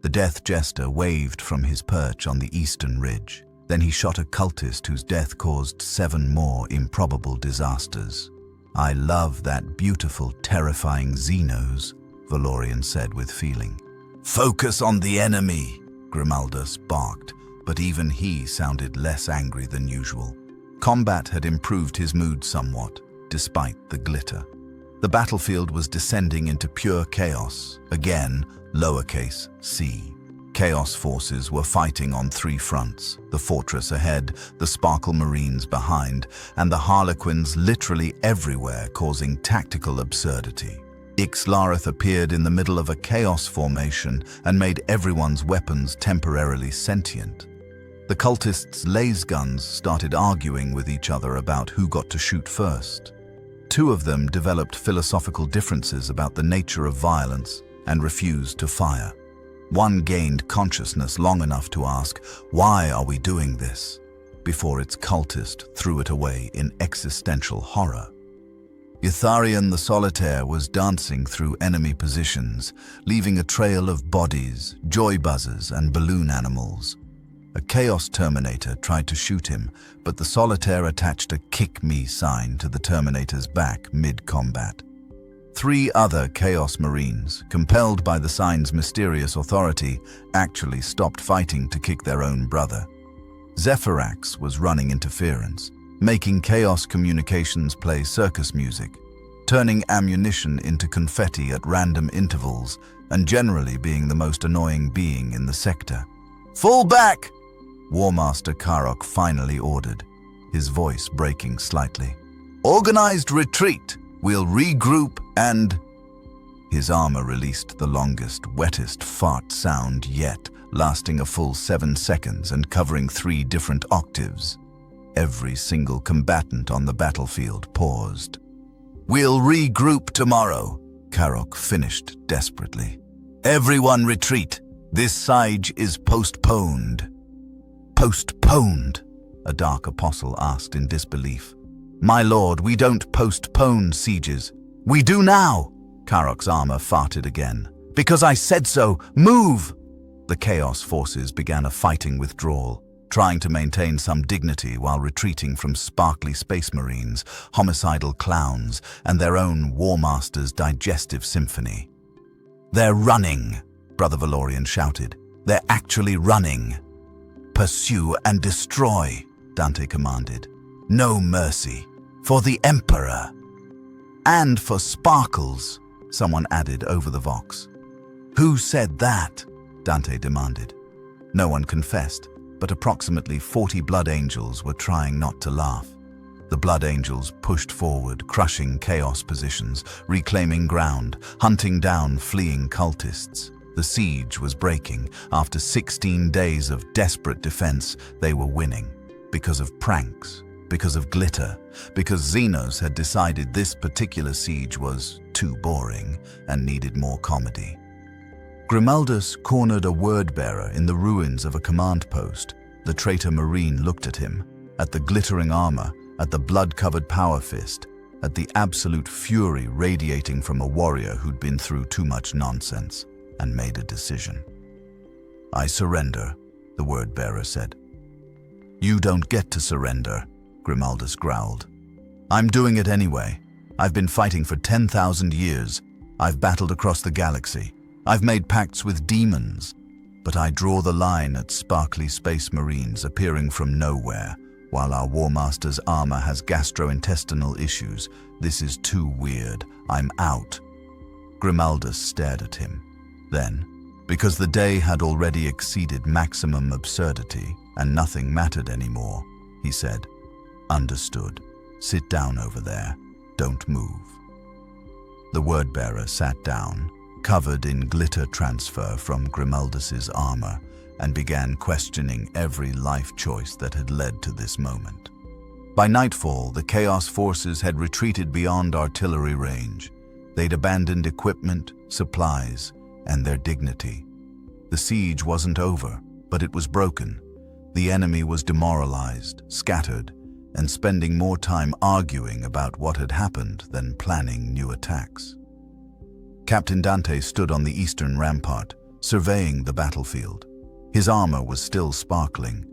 The Death Jester waved from his perch on the eastern ridge. Then he shot a cultist whose death caused 7 more improbable disasters. "I love that beautiful, terrifying Xenos," Valorian said with feeling. "Focus on the enemy," Grimaldus barked, but even he sounded less angry than usual. Combat had improved his mood somewhat, despite the glitter. The battlefield was descending into pure chaos, again, lowercase c. Chaos forces were fighting on 3 fronts, the fortress ahead, the Sparkle Marines behind, and the Harlequins literally everywhere, causing tactical absurdity. Ixlareth appeared in the middle of a chaos formation and made everyone's weapons temporarily sentient. The cultists' laser guns started arguing with each other about who got to shoot first. 2 of them developed philosophical differences about the nature of violence and refused to fire. One gained consciousness long enough to ask, "Why are we doing this?" before its cultist threw it away in existential horror. Itharion the Solitaire was dancing through enemy positions, leaving a trail of bodies, joy buzzers, and balloon animals. A Chaos Terminator tried to shoot him, but the Solitaire attached a "Kick Me" sign to the Terminator's back mid-combat. 3 other Chaos Marines, compelled by the sign's mysterious authority, actually stopped fighting to kick their own brother. Zephyrax was running interference, making Chaos Communications play circus music, turning ammunition into confetti at random intervals, and generally being the most annoying being in the sector. "Fall back!" Warmaster Karok finally ordered, his voice breaking slightly. "Organized retreat! We'll regroup and..." His armor released the longest, wettest fart sound yet, lasting a full 7 seconds and covering 3 different octaves. Every single combatant on the battlefield paused. "We'll regroup tomorrow," Karok finished desperately. "Everyone retreat. This siege is postponed." "Postponed?" a Dark Apostle asked in disbelief. "My lord, we don't postpone sieges. We do now!" Karok's armor farted again. "Because I said so! Move!" The Chaos forces began a fighting withdrawal, trying to maintain some dignity while retreating from sparkly space marines, homicidal clowns, and their own War Master's digestive symphony. "They're running," Brother Valorian shouted. "They're actually running." "Pursue and destroy," Dante commanded. "No mercy. For the Emperor." "And for Sparkles," someone added over the vox. "Who said that?" Dante demanded. No one confessed, but approximately 40 Blood Angels were trying not to laugh. The Blood Angels pushed forward, crushing chaos positions, reclaiming ground, hunting down fleeing cultists. The siege was breaking. After 16 days of desperate defense, they were winning. Because of pranks, because of glitter, because Xenos had decided this particular siege was too boring and needed more comedy. Grimaldus cornered a word-bearer in the ruins of a command post. The traitor Marine looked at him, at the glittering armor, at the blood-covered power fist, at the absolute fury radiating from a warrior who'd been through too much nonsense, and made a decision. "I surrender," the word-bearer said. "You don't get to surrender," Grimaldus growled. "I'm doing it anyway. I've been fighting for 10,000 years. I've battled across the galaxy. I've made pacts with demons. But I draw the line at sparkly space marines appearing from nowhere, while our War Master's armor has gastrointestinal issues. This is too weird. I'm out." Grimaldus stared at him. Then, because the day had already exceeded maximum absurdity and nothing mattered anymore, he said, "Understood. Sit down over there. Don't move." The word-bearer sat down, covered in glitter transfer from Grimaldus's armor, and began questioning every life choice that had led to this moment. By nightfall, the Chaos forces had retreated beyond artillery range. They'd abandoned equipment, supplies, and their dignity. The siege wasn't over, but it was broken. The enemy was demoralized, scattered, and spending more time arguing about what had happened than planning new attacks. Captain Dante stood on the eastern rampart, surveying the battlefield. His armor was still sparkling.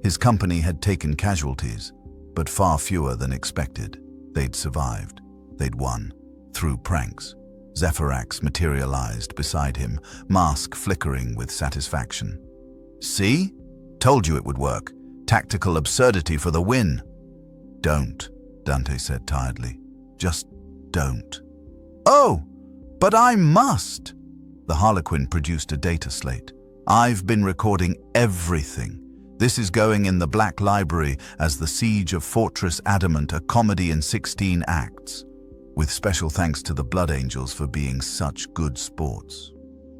His company had taken casualties, but far fewer than expected. They'd survived. They'd won. Through pranks. Zephyrax materialized beside him, mask flickering with satisfaction. "See? Told you it would work. Tactical absurdity for the win." "Don't," Dante said tiredly. "Just don't." "Oh, but I must!" The Harlequin produced a data slate. "I've been recording everything. This is going in the Black Library as the Siege of Fortress Adamant, a comedy in 16 acts. With special thanks to the Blood Angels for being such good sports."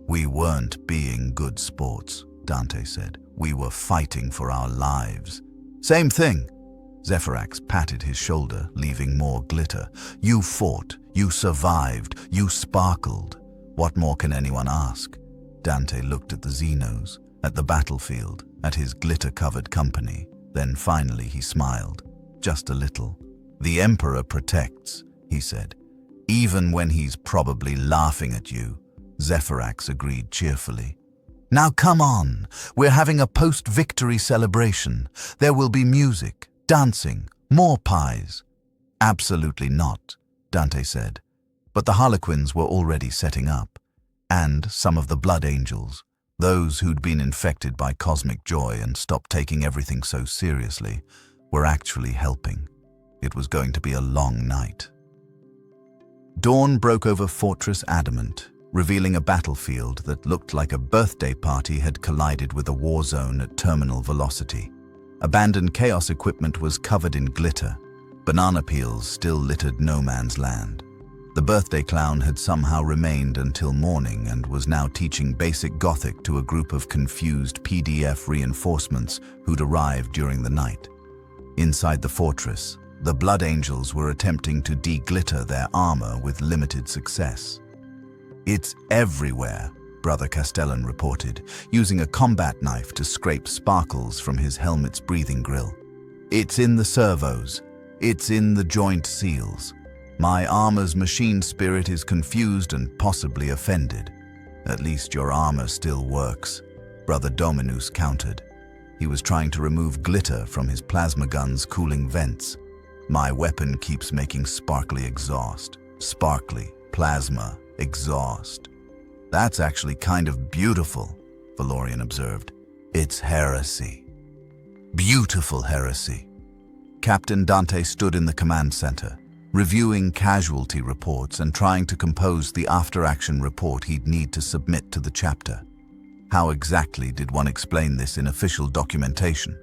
"We weren't being good sports," Dante said. "We were fighting for our lives." "Same thing." Zephyrax patted his shoulder, leaving more glitter. "You fought. You survived. You sparkled. What more can anyone ask?" Dante looked at the Xenos, at the battlefield, at his glitter-covered company. Then finally he smiled. Just a little. "The Emperor protects," he said. "Even when he's probably laughing at you," Zephyrax agreed cheerfully. "Now come on. We're having a post-victory celebration. There will be music, dancing, more pies." "Absolutely not," Dante said. But the Harlequins were already setting up. And some of the Blood Angels, those who'd been infected by cosmic joy and stopped taking everything so seriously, were actually helping. It was going to be a long night. Dawn broke over Fortress Adamant, revealing a battlefield that looked like a birthday party had collided with a war zone at terminal velocity. Abandoned Chaos equipment was covered in glitter. Banana peels still littered no man's land. The birthday clown had somehow remained until morning and was now teaching basic Gothic to a group of confused PDF reinforcements who'd arrived during the night. Inside the fortress, the Blood Angels were attempting to de-glitter their armor with limited success. "It's everywhere," Brother Castellan reported, using a combat knife to scrape sparkles from his helmet's breathing grill. "It's in the servos. It's in the joint seals. My armor's machine spirit is confused and possibly offended. At least your armor still works," Brother Dominus countered. He was trying to remove glitter from his plasma gun's cooling vents. My weapon keeps making sparkly exhaust. Sparkly, plasma, exhaust. That's actually kind of beautiful, Valorian observed. It's heresy. Beautiful heresy. Captain Dante stood in the command center, reviewing casualty reports and trying to compose the after-action report he'd need to submit to the chapter. How exactly did one explain this in official documentation?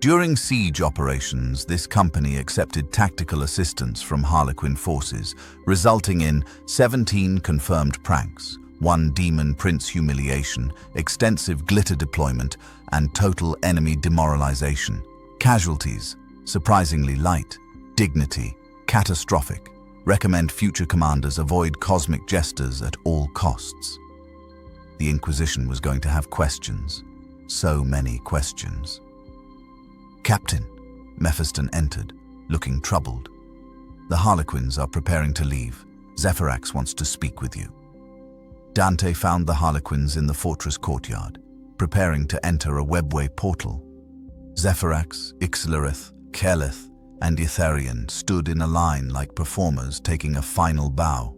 During siege operations, this company accepted tactical assistance from Harlequin forces, resulting in 17 confirmed pranks, 1 Daemon Prince humiliation, extensive glitter deployment, and total enemy demoralization. Casualties, surprisingly light. Dignity, catastrophic. Recommend future commanders avoid cosmic jesters at all costs. The Inquisition was going to have questions. So many questions. Captain, Mephiston entered, looking troubled. The Harlequins are preparing to leave. Zephyrax wants to speak with you. Dante found the Harlequins in the fortress courtyard, preparing to enter a webway portal. Zephyrax, Ixalarith, Kelith, and Itharian stood in a line like performers taking a final bow.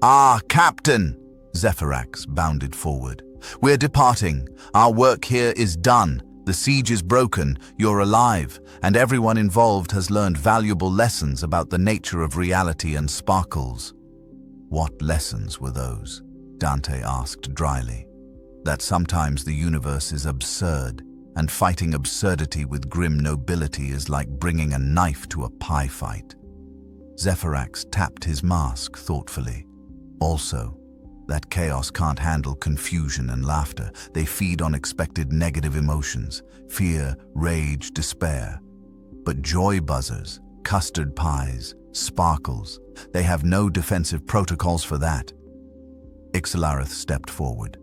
"Ah, Captain!" Zephyrax bounded forward. "We're departing. Our work here is done. The siege is broken, you're alive, and everyone involved has learned valuable lessons about the nature of reality and sparkles." What lessons were those? Dante asked dryly. That sometimes the universe is absurd, and fighting absurdity with grim nobility is like bringing a knife to a pie fight. Zephyrax tapped his mask thoughtfully. Also, that chaos can't handle confusion and laughter. They feed on expected negative emotions, fear, rage, despair. But joy buzzers, custard pies, sparkles, they have no defensive protocols for that. Ixalarith stepped forward.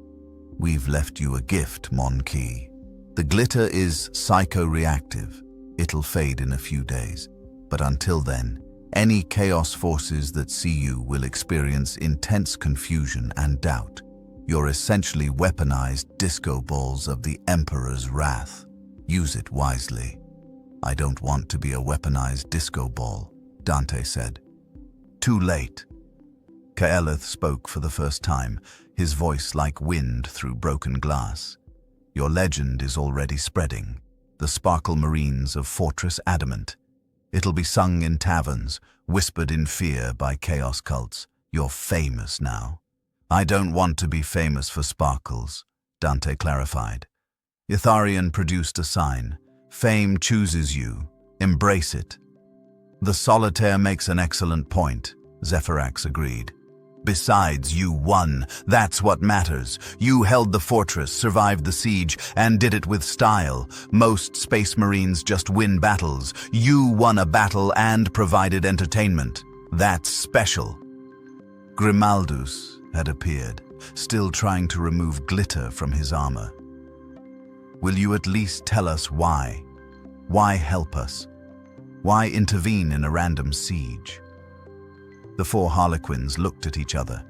"We've left you a gift, Mon Key. The glitter is psycho-reactive. It'll fade in a few days. But until then, any chaos forces that see you will experience intense confusion and doubt. You're essentially weaponized disco balls of the Emperor's wrath. Use it wisely." "I don't want to be a weaponized disco ball," Dante said. "Too late." Kaelith spoke for the first time, his voice like wind through broken glass. "Your legend is already spreading. The Sparkle Marines of Fortress Adamant. It'll be sung in taverns, whispered in fear by chaos cults. You're famous now." "I don't want to be famous for sparkles," Dante clarified. Itharian produced a sign. "Fame chooses you. Embrace it." "The solitaire makes an excellent point," Zephyrax agreed. "Besides, you won. That's what matters. You held the fortress, survived the siege, and did it with style. Most Space Marines just win battles. You won a battle and provided entertainment. That's special." Grimaldus had appeared, still trying to remove glitter from his armor. "Will you at least tell us why? Why help us? Why intervene in a random siege?" The 4 Harlequins looked at each other.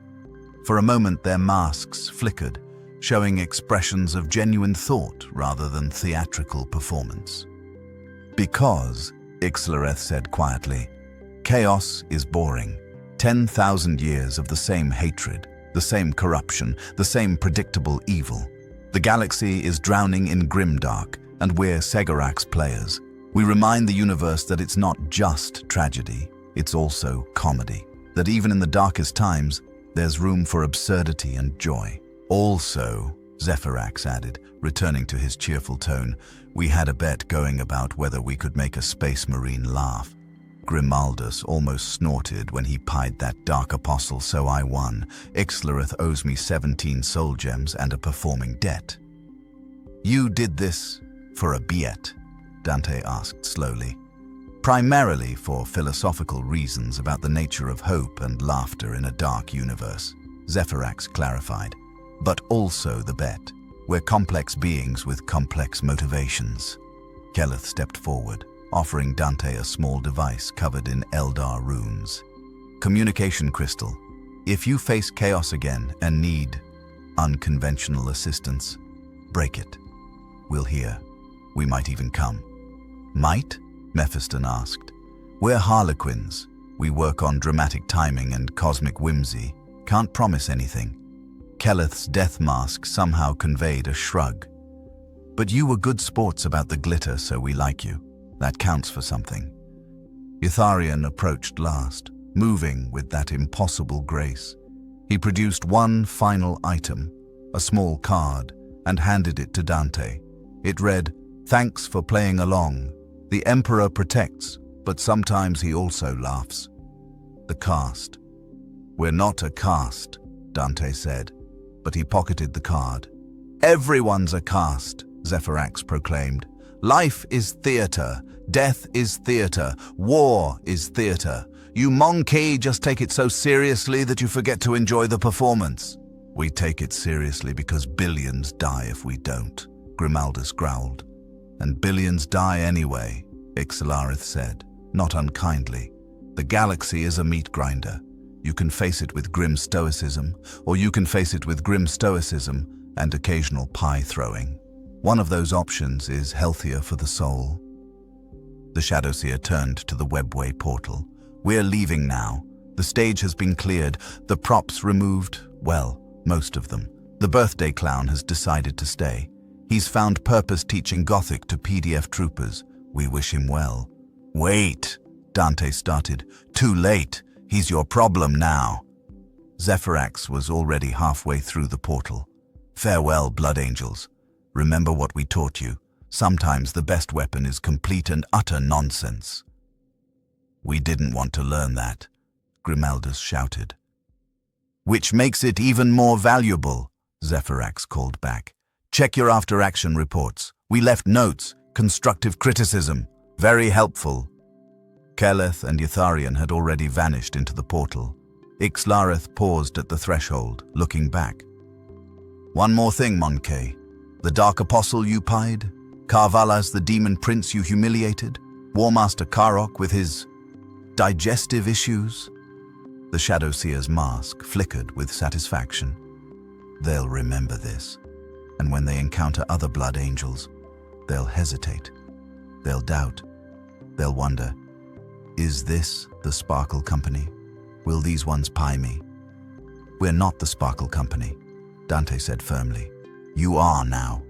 For a moment their masks flickered, showing expressions of genuine thought rather than theatrical performance. "Because," Ixalarith said quietly, "chaos is boring. 10,000 years of the same hatred, the same corruption, the same predictable evil. The galaxy is drowning in Grimdark, and we're Segarax players. We remind the universe that it's not just tragedy, it's also comedy. That even in the darkest times, there's room for absurdity and joy. Also," Zephyrax added, returning to his cheerful tone, "we had a bet going about whether we could make a Space Marine laugh. Grimaldus almost snorted when he pied that dark apostle, so I won. Ixalarith owes me 17 soul gems and a performing debt." "You did this for a biet?" Dante asked slowly. "Primarily for philosophical reasons about the nature of hope and laughter in a dark universe," Zephyrax clarified. "But also the bet. We're complex beings with complex motivations." Kelith stepped forward, offering Dante a small device covered in Eldar runes. "Communication crystal. If you face chaos again and need unconventional assistance, break it. we'll hear. We might even come." "Might?" Mephiston asked. "We're Harlequins. We work on dramatic timing and cosmic whimsy. Can't promise anything." Keleth's death mask somehow conveyed a shrug. "But you were good sports about the glitter, so we like you. That counts for something." Itharian approached last, moving with that impossible grace. He produced one final item, a small card, and handed it to Dante. It read, "Thanks for playing along. The Emperor protects, but sometimes he also laughs." The cast. "We're not a caste," Dante said, but he pocketed the card. "Everyone's a caste," Zephyrax proclaimed. "Life is theater. Death is theater. War is theater. You monkey just take it so seriously that you forget to enjoy the performance." "We take it seriously because billions die if we don't," Grimaldus growled. "And billions die anyway," Ixalarith said, not unkindly. "The galaxy is a meat grinder. You can face it with grim stoicism, or you can face it with grim stoicism and occasional pie throwing. One of those options is healthier for the soul." The Shadowseer turned to the webway portal. "We're leaving now. The stage has been cleared, the props removed, well, most of them. The birthday clown has decided to stay. He's found purpose teaching Gothic to PDF troopers. We wish him well." "Wait," Dante started. "Too late. He's your problem now." Zephyrax was already halfway through the portal. "Farewell, Blood Angels. Remember what we taught you. Sometimes the best weapon is complete and utter nonsense." "We didn't want to learn that," Grimaldus shouted. "Which makes it even more valuable," Zephyrax called back. "Check your after-action reports. We left notes, constructive criticism. Very helpful." Keleth and Itharian had already vanished into the portal. Ixalarith paused at the threshold, looking back. "One more thing, Monkey. The Dark Apostle you pied? Carvalas, the Daemon Prince you humiliated? Warmaster Karok with his digestive issues?" The Shadowseer's mask flickered with satisfaction. "They'll remember this, and when they encounter other Blood Angels, they'll hesitate. They'll doubt. They'll wonder, is this the Sparkle Company? Will these ones pie me?" "We're not the Sparkle Company," Dante said firmly. "You are now."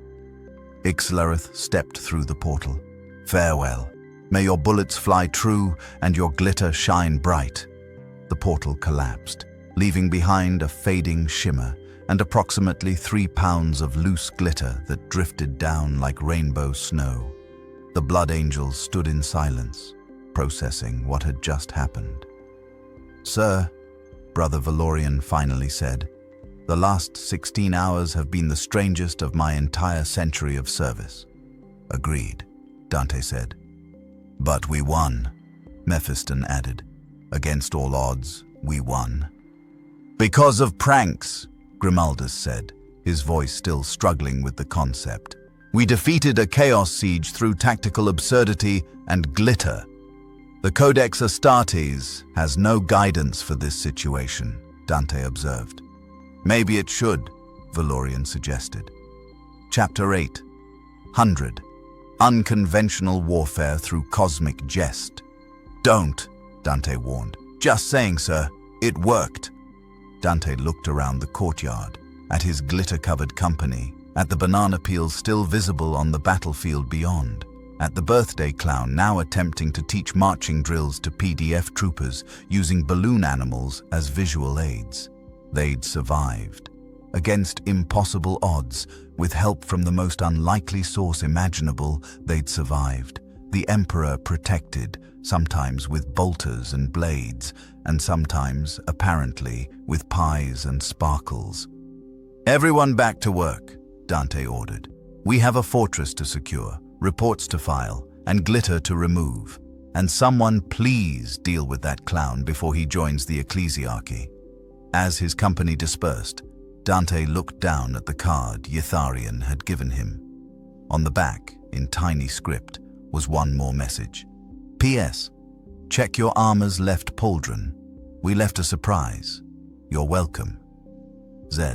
Ixalarith stepped through the portal. "Farewell. May your bullets fly true and your glitter shine bright." The portal collapsed, leaving behind a fading shimmer and approximately 3 pounds of loose glitter that drifted down like rainbow snow. The Blood Angels stood in silence, processing what had just happened. "Sir," Brother Valorian finally said, "the last 16 hours have been the strangest of my entire century of service." "Agreed," Dante said. "But we won," Mephiston added. "Against all odds, we won." "Because of pranks," Grimaldus said, his voice still struggling with the concept. "We defeated a chaos siege through tactical absurdity and glitter. The Codex Astartes has no guidance for this situation," Dante observed. "Maybe it should," Valorian suggested. Chapter 8. 100. Unconventional warfare through cosmic jest. "Don't," Dante warned. "Just saying, sir. It worked." Dante looked around the courtyard, at his glitter-covered company, at the banana peels still visible on the battlefield beyond, at the birthday clown now attempting to teach marching drills to PDF troopers using balloon animals as visual aids. They'd survived. Against impossible odds, with help from the most unlikely source imaginable, they'd survived. The Emperor protected, sometimes with bolters and blades, and sometimes, apparently, with pies and sparkles. "Everyone back to work," Dante ordered. "We have a fortress to secure, reports to file, and glitter to remove. And someone please deal with that clown before he joins the ecclesiarchy." As his company dispersed, Dante looked down at the card Itharian had given him. On the back, in tiny script, was one more message. "P.S. Check your armor's left pauldron. We left a surprise. You're welcome. Z."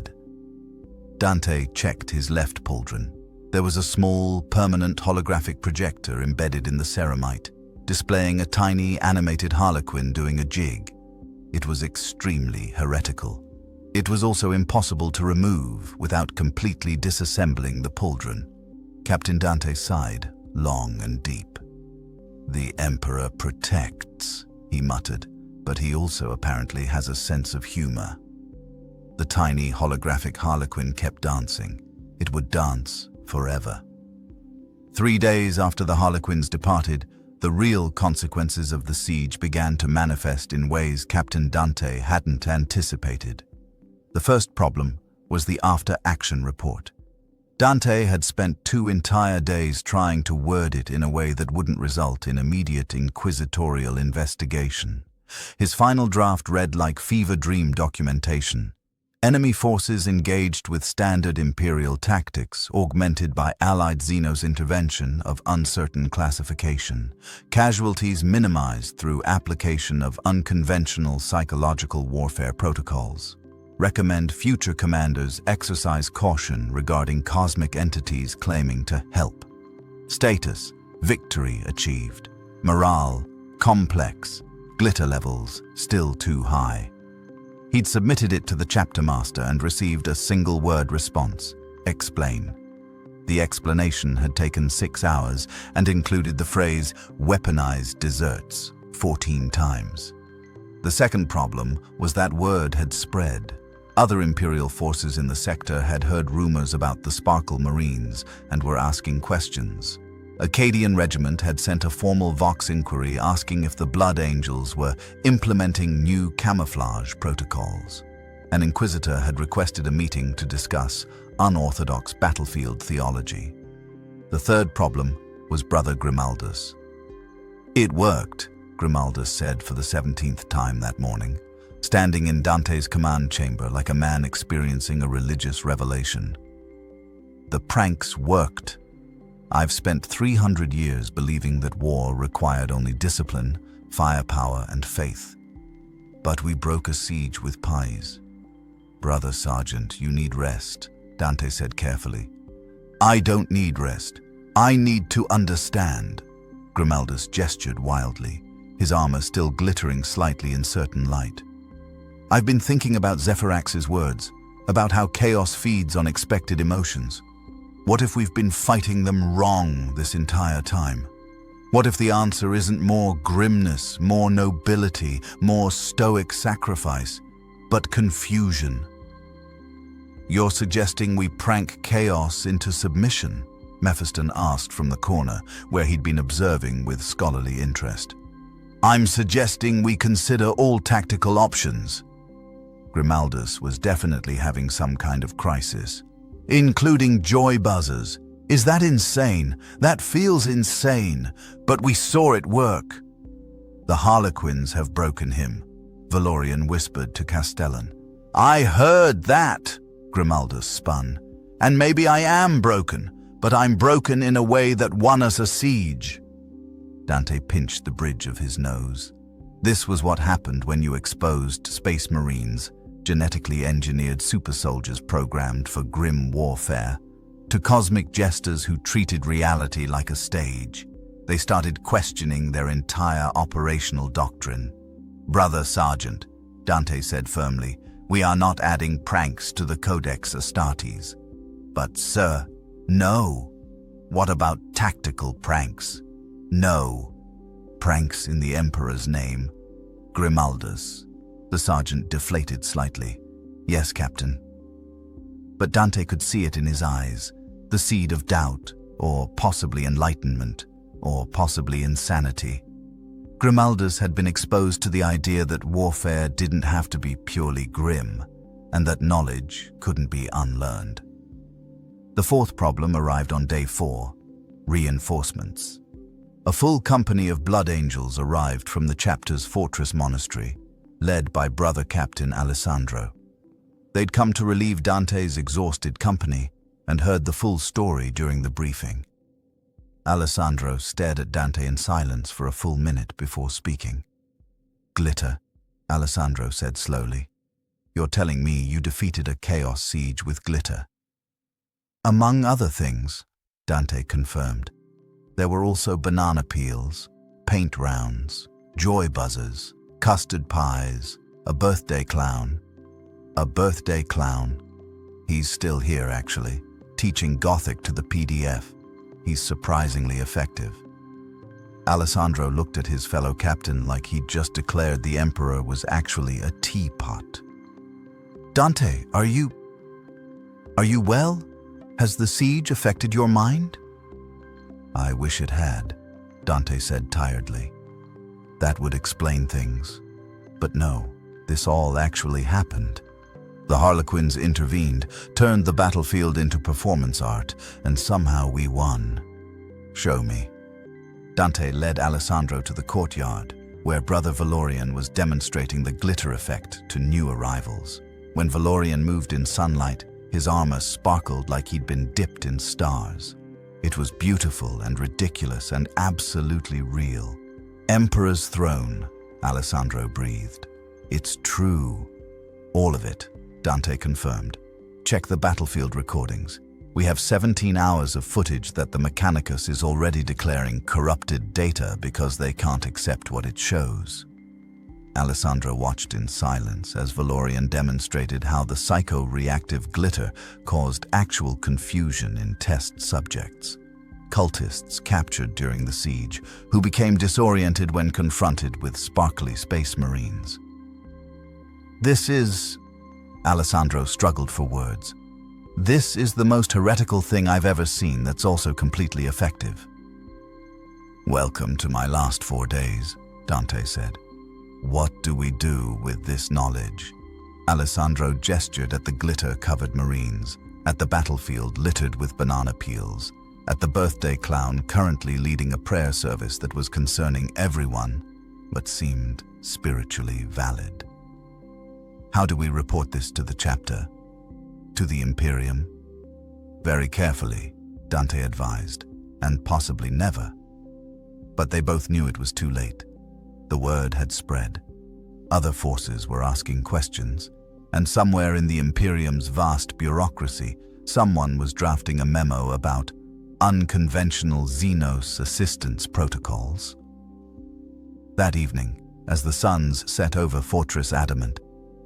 Dante checked his left pauldron. There was a small, permanent holographic projector embedded in the ceramite, displaying a tiny animated Harlequin doing a jig. It was extremely heretical. It was also impossible to remove without completely disassembling the pauldron. Captain Dante sighed, long and deep. "The Emperor protects," he muttered, but he also apparently has a sense of humor. The tiny holographic Harlequin kept dancing. It would dance forever. 3 days after the Harlequins departed, the real consequences of the siege began to manifest in ways Captain Dante hadn't anticipated. The first problem was the after-action report. Dante had spent 2 entire days trying to word it in a way that wouldn't result in immediate inquisitorial investigation. His final draft read like fever dream documentation. Enemy forces engaged with standard Imperial tactics, augmented by Allied Xenos intervention of uncertain classification. Casualties minimized through application of unconventional psychological warfare protocols. Recommend future commanders exercise caution regarding cosmic entities claiming to help. Status: victory achieved. Morale: complex. Glitter levels still too high. He'd submitted it to the chapter master and received a single-word response: explain. The explanation had taken 6 hours and included the phrase weaponized desserts 14 times. The second problem was that word had spread. Other Imperial forces in the sector had heard rumors about the Sparkle Marines and were asking questions. Acadian Regiment had sent a formal Vox inquiry asking if the Blood Angels were implementing new camouflage protocols. An Inquisitor had requested a meeting to discuss unorthodox battlefield theology. The third problem was Brother Grimaldus. "It worked," Grimaldus said for the 17th time that morning, standing in Dante's command chamber like a man experiencing a religious revelation. "The pranks worked. I've spent 300 years believing that war required only discipline, firepower, and faith. But we broke a siege with pies." "Brother Sergeant, you need rest," Dante said carefully. "I don't need rest. I need to understand." Grimaldus gestured wildly, his armor still glittering slightly in certain light. "I've been thinking about Zephyrax's words, about how chaos feeds on expected emotions. What if we've been fighting them wrong this entire time? What if the answer isn't more grimness, more nobility, more stoic sacrifice, but confusion?" "You're suggesting we prank chaos into submission?" Mephiston asked from the corner, where he'd been observing with scholarly interest. "I'm suggesting we consider all tactical options." Grimaldus was definitely having some kind of crisis. "Including joy buzzers. Is that insane? That feels insane, but we saw it work." "The Harlequins have broken him," Valorian whispered to Castellan. "I heard that," Grimaldus spun. "And maybe I am broken, but I'm broken in a way that won us a siege." Dante pinched the bridge of his nose. This was what happened when you exposed Space Marines, genetically engineered super soldiers programmed for grim warfare, to cosmic jesters who treated reality like a stage. They started questioning their entire operational doctrine. "Brother Sergeant," Dante said firmly, "we are not adding pranks to the Codex Astartes." "But sir, no." "What about tactical pranks?" "No." "Pranks in the Emperor's name?" "Grimaldus." The sergeant deflated slightly. "Yes, Captain." But Dante could see it in his eyes, the seed of doubt, or possibly enlightenment, or possibly insanity. Grimaldus had been exposed to the idea that warfare didn't have to be purely grim, and that knowledge couldn't be unlearned. The fourth problem arrived on day 4, reinforcements. A full company of Blood Angels arrived from the chapter's fortress monastery, led by Brother Captain Alessandro. They'd come to relieve Dante's exhausted company and heard the full story during the briefing. Alessandro stared at Dante in silence for a full minute before speaking. "Glitter," Alessandro said slowly. "You're telling me you defeated a chaos siege with glitter?" "Among other things," Dante confirmed. There were also banana peels, paint rounds, joy buzzers, custard pies, a birthday clown. A birthday clown. He's still here, actually, teaching Gothic to the PDF. He's surprisingly effective. Alessandro looked at his fellow captain like he'd just declared the Emperor was actually a teapot. Dante, are you well? Has the siege affected your mind? I wish it had, Dante said tiredly. That would explain things. But no, this all actually happened. The Harlequins intervened, turned the battlefield into performance art, and somehow we won. Show me. Dante led Alessandro to the courtyard, where Brother Valorian was demonstrating the glitter effect to new arrivals. When Valorian moved in sunlight, his armor sparkled like he'd been dipped in stars. It was beautiful and ridiculous and absolutely real. Emperor's throne, Alessandro breathed. It's true. All of it, Dante confirmed. Check the battlefield recordings. We have 17 hours of footage that the Mechanicus is already declaring corrupted data because they can't accept what it shows. Alessandro watched in silence as Valorian demonstrated how the psycho-reactive glitter caused actual confusion in test subjects. Cultists captured during the siege, who became disoriented when confronted with sparkly space marines. This is... Alessandro struggled for words. This is the most heretical thing I've ever seen that's also completely effective. Welcome to my last 4 days, Dante said. What do we do with this knowledge? Alessandro gestured at the glitter-covered marines, at the battlefield littered with banana peels, at the birthday clown currently leading a prayer service that was concerning everyone, but seemed spiritually valid. How do we report this to the chapter? To the Imperium? Very carefully, Dante advised, and possibly never. But they both knew it was too late. The word had spread. Other forces were asking questions, and somewhere in the Imperium's vast bureaucracy, someone was drafting a memo about unconventional Xenos assistance protocols. That evening, as the suns set over Fortress Adamant,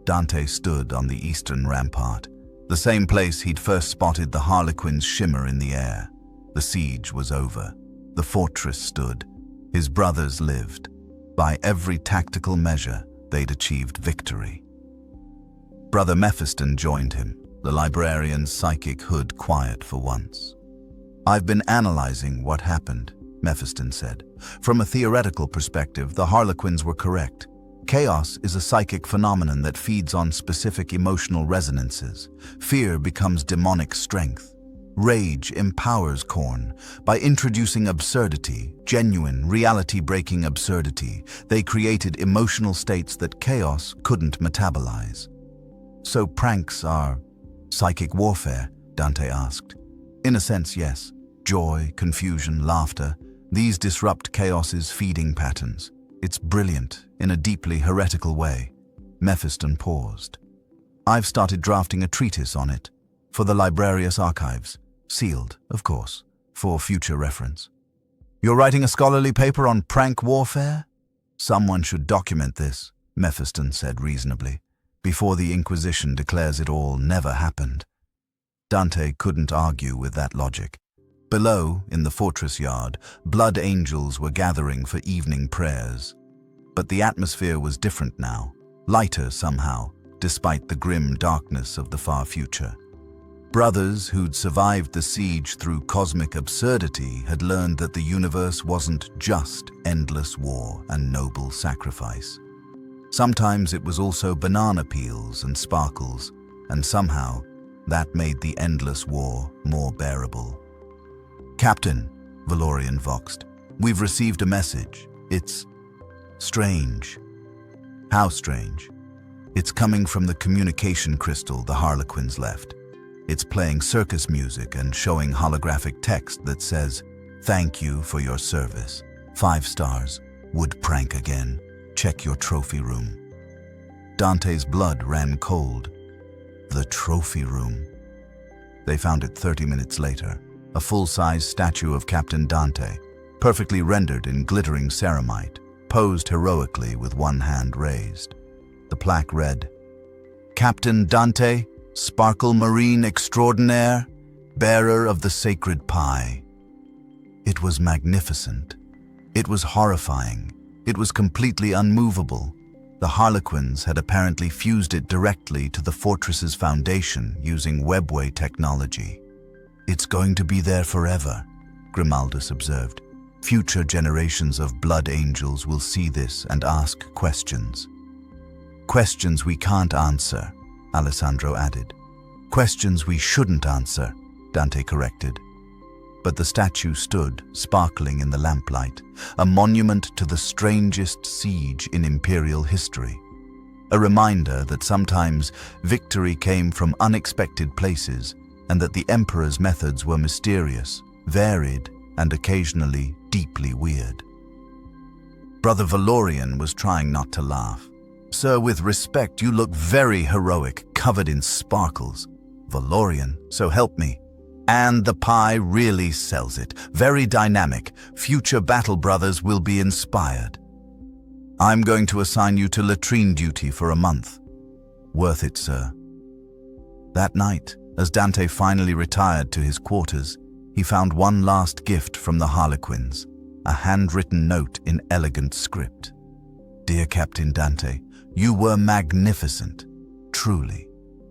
Dante stood on the eastern rampart, the same place he'd first spotted the Harlequins shimmer in the air. The siege was over. The fortress stood. His brothers lived. By every tactical measure, they'd achieved victory. Brother Mephiston joined him, the librarian's psychic hood quiet for once. I've been analyzing what happened, Mephiston said. From a theoretical perspective, the Harlequins were correct. Chaos is a psychic phenomenon that feeds on specific emotional resonances. Fear becomes demonic strength. Rage empowers Khorne. By introducing absurdity, genuine, reality-breaking absurdity, they created emotional states that chaos couldn't metabolize. So pranks are psychic warfare? Dante asked. In a sense, yes. Joy, confusion, laughter, these disrupt chaos's feeding patterns. It's brilliant, in a deeply heretical way. Mephiston paused. I've started drafting a treatise on it, for the Librarius Archives. Sealed, of course, for future reference. You're writing a scholarly paper on prank warfare? Someone should document this, Mephiston said reasonably, before the Inquisition declares it all never happened. Dante couldn't argue with that logic. Below, in the fortress yard, blood angels were gathering for evening prayers. But the atmosphere was different now, lighter somehow, despite the grim darkness of the far future. Brothers who'd survived the siege through cosmic absurdity had learned that the universe wasn't just endless war and noble sacrifice. Sometimes it was also banana peels and sparkles, and somehow that made the endless war more bearable. Captain, Valorian voxed, we've received a message. It's strange. How strange? It's coming from the communication crystal the Harlequins left. It's playing circus music and showing holographic text that says, "Thank you for your service. 5 stars. Would prank again. Check your trophy room." Dante's blood ran cold. The trophy room. They found it 30 minutes later, a full-size statue of Captain Dante, perfectly rendered in glittering ceramite, posed heroically with one hand raised. The plaque read, "Captain Dante, Sparkle Marine Extraordinaire, bearer of the sacred pie." It was magnificent. It was horrifying. It was completely unmovable. The Harlequins had apparently fused it directly to the fortress's foundation using webway technology. "It's going to be there forever," Grimaldus observed. "Future generations of blood angels will see this and ask questions." "Questions we can't answer," Alessandro added. "Questions we shouldn't answer," Dante corrected. But the statue stood, sparkling in the lamplight, a monument to the strangest siege in Imperial history. A reminder that sometimes victory came from unexpected places and that the Emperor's methods were mysterious, varied, and occasionally deeply weird. Brother Valorian was trying not to laugh. "Sir, with respect, you look very heroic, covered in sparkles." "Valorian, so help me. And the pie really sells it. Very dynamic. Future battle brothers will be inspired. I'm going to assign you to latrine duty for a month." "Worth it, sir." That night, as Dante finally retired to his quarters, he found one last gift from the Harlequins, a handwritten note in elegant script. "Dear Captain Dante, you were magnificent, truly.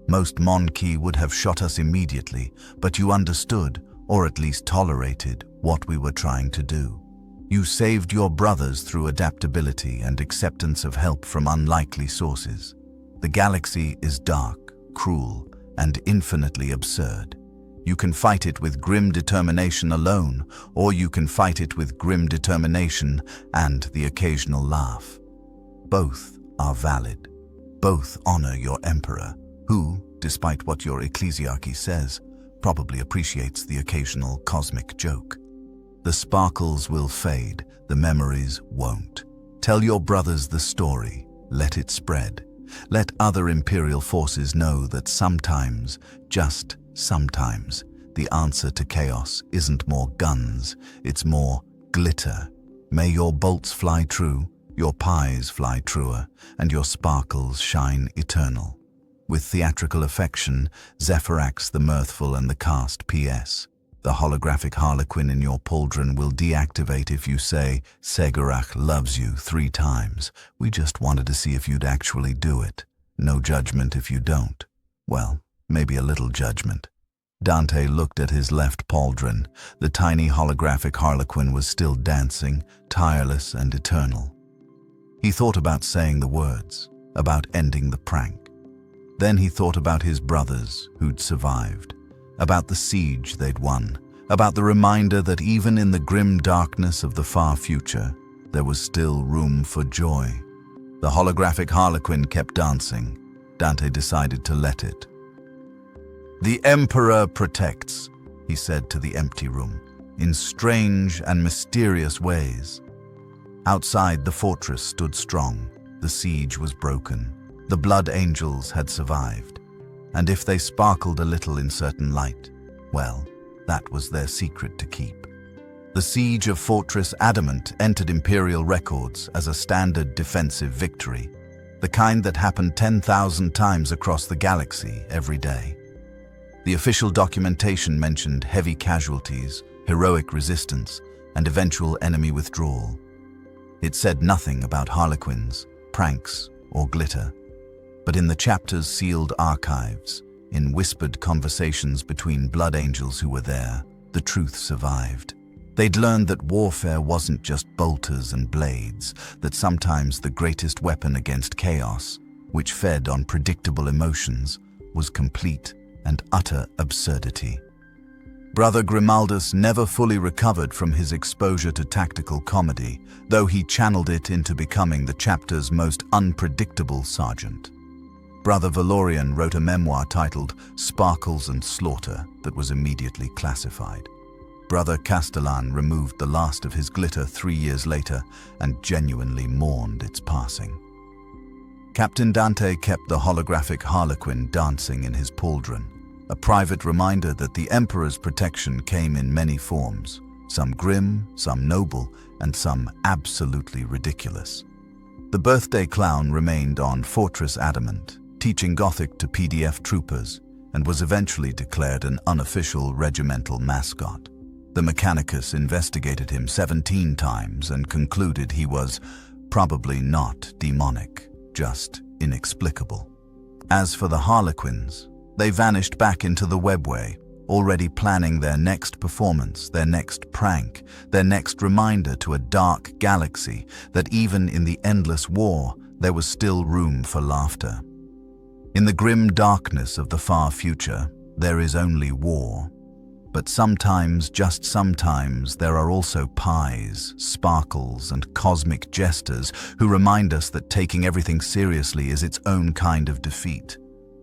Most Monarchy would have shot us immediately, but you understood, or at least tolerated, what we were trying to do. You saved your brothers through adaptability and acceptance of help from unlikely sources. The galaxy is dark, cruel, and infinitely absurd. You can fight it with grim determination alone, or you can fight it with grim determination and the occasional laugh. Both are valid. Both honor your Emperor, who, despite what your ecclesiarchy says, probably appreciates the occasional cosmic joke. The sparkles will fade, the memories won't. Tell your brothers the story, let it spread. Let other Imperial forces know that sometimes, just sometimes, the answer to chaos isn't more guns, it's more glitter. May your bolts fly true, your pies fly truer, and your sparkles shine eternal. With theatrical affection, Zephyrax the Mirthful and the cast P.S. The holographic Harlequin in your pauldron will deactivate if you say, "Segurach loves you" 3 times. We just wanted to see if you'd actually do it. No judgment if you don't. Well, maybe a little judgment. Dante looked at his left pauldron. The tiny holographic Harlequin was still dancing, tireless and eternal. He thought about saying the words, about ending the prank. Then he thought about his brothers who'd survived, about the siege they'd won, about the reminder that even in the grim darkness of the far future, there was still room for joy. The holographic Harlequin kept dancing. Dante decided to let it. "The Emperor protects," he said to the empty room, in strange and mysterious ways. Outside, the fortress stood strong. The siege was broken. The blood angels had survived, and if they sparkled a little in certain light, well, that was their secret to keep. The siege of Fortress Adamant entered Imperial records as a standard defensive victory, the kind that happened 10,000 times across the galaxy every day. The official documentation mentioned heavy casualties, heroic resistance, and eventual enemy withdrawal. It said nothing about Harlequins, pranks, or glitter. But in the chapter's sealed archives, in whispered conversations between blood angels who were there, the truth survived. They'd learned that warfare wasn't just bolters and blades, that sometimes the greatest weapon against chaos, which fed on predictable emotions, was complete and utter absurdity. Brother Grimaldus never fully recovered from his exposure to tactical comedy, though he channeled it into becoming the chapter's most unpredictable sergeant. Brother Valorian wrote a memoir titled Sparkles and Slaughter that was immediately classified. Brother Castellan removed the last of his glitter 3 years later and genuinely mourned its passing. Captain Dante kept the holographic Harlequin dancing in his pauldron. a private reminder that the Emperor's protection came in many forms, some grim, some noble, and some absolutely ridiculous. The birthday clown remained on Fortress Adamant, teaching Gothic to PDF troopers, and was eventually declared an unofficial regimental mascot. The Mechanicus investigated him 17 times and concluded he was probably not demonic, just inexplicable. As for the Harlequins, they vanished back into the webway, already planning their next performance, their next prank, their next reminder to a dark galaxy that even in the endless war, there was still room for laughter. In the grim darkness of the far future, there is only war. But sometimes, just sometimes, there are also pies, sparkles, and cosmic jesters who remind us that taking everything seriously is its own kind of defeat.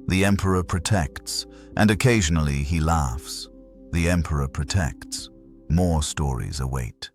The Emperor protects, and occasionally he laughs. The Emperor protects. More stories await.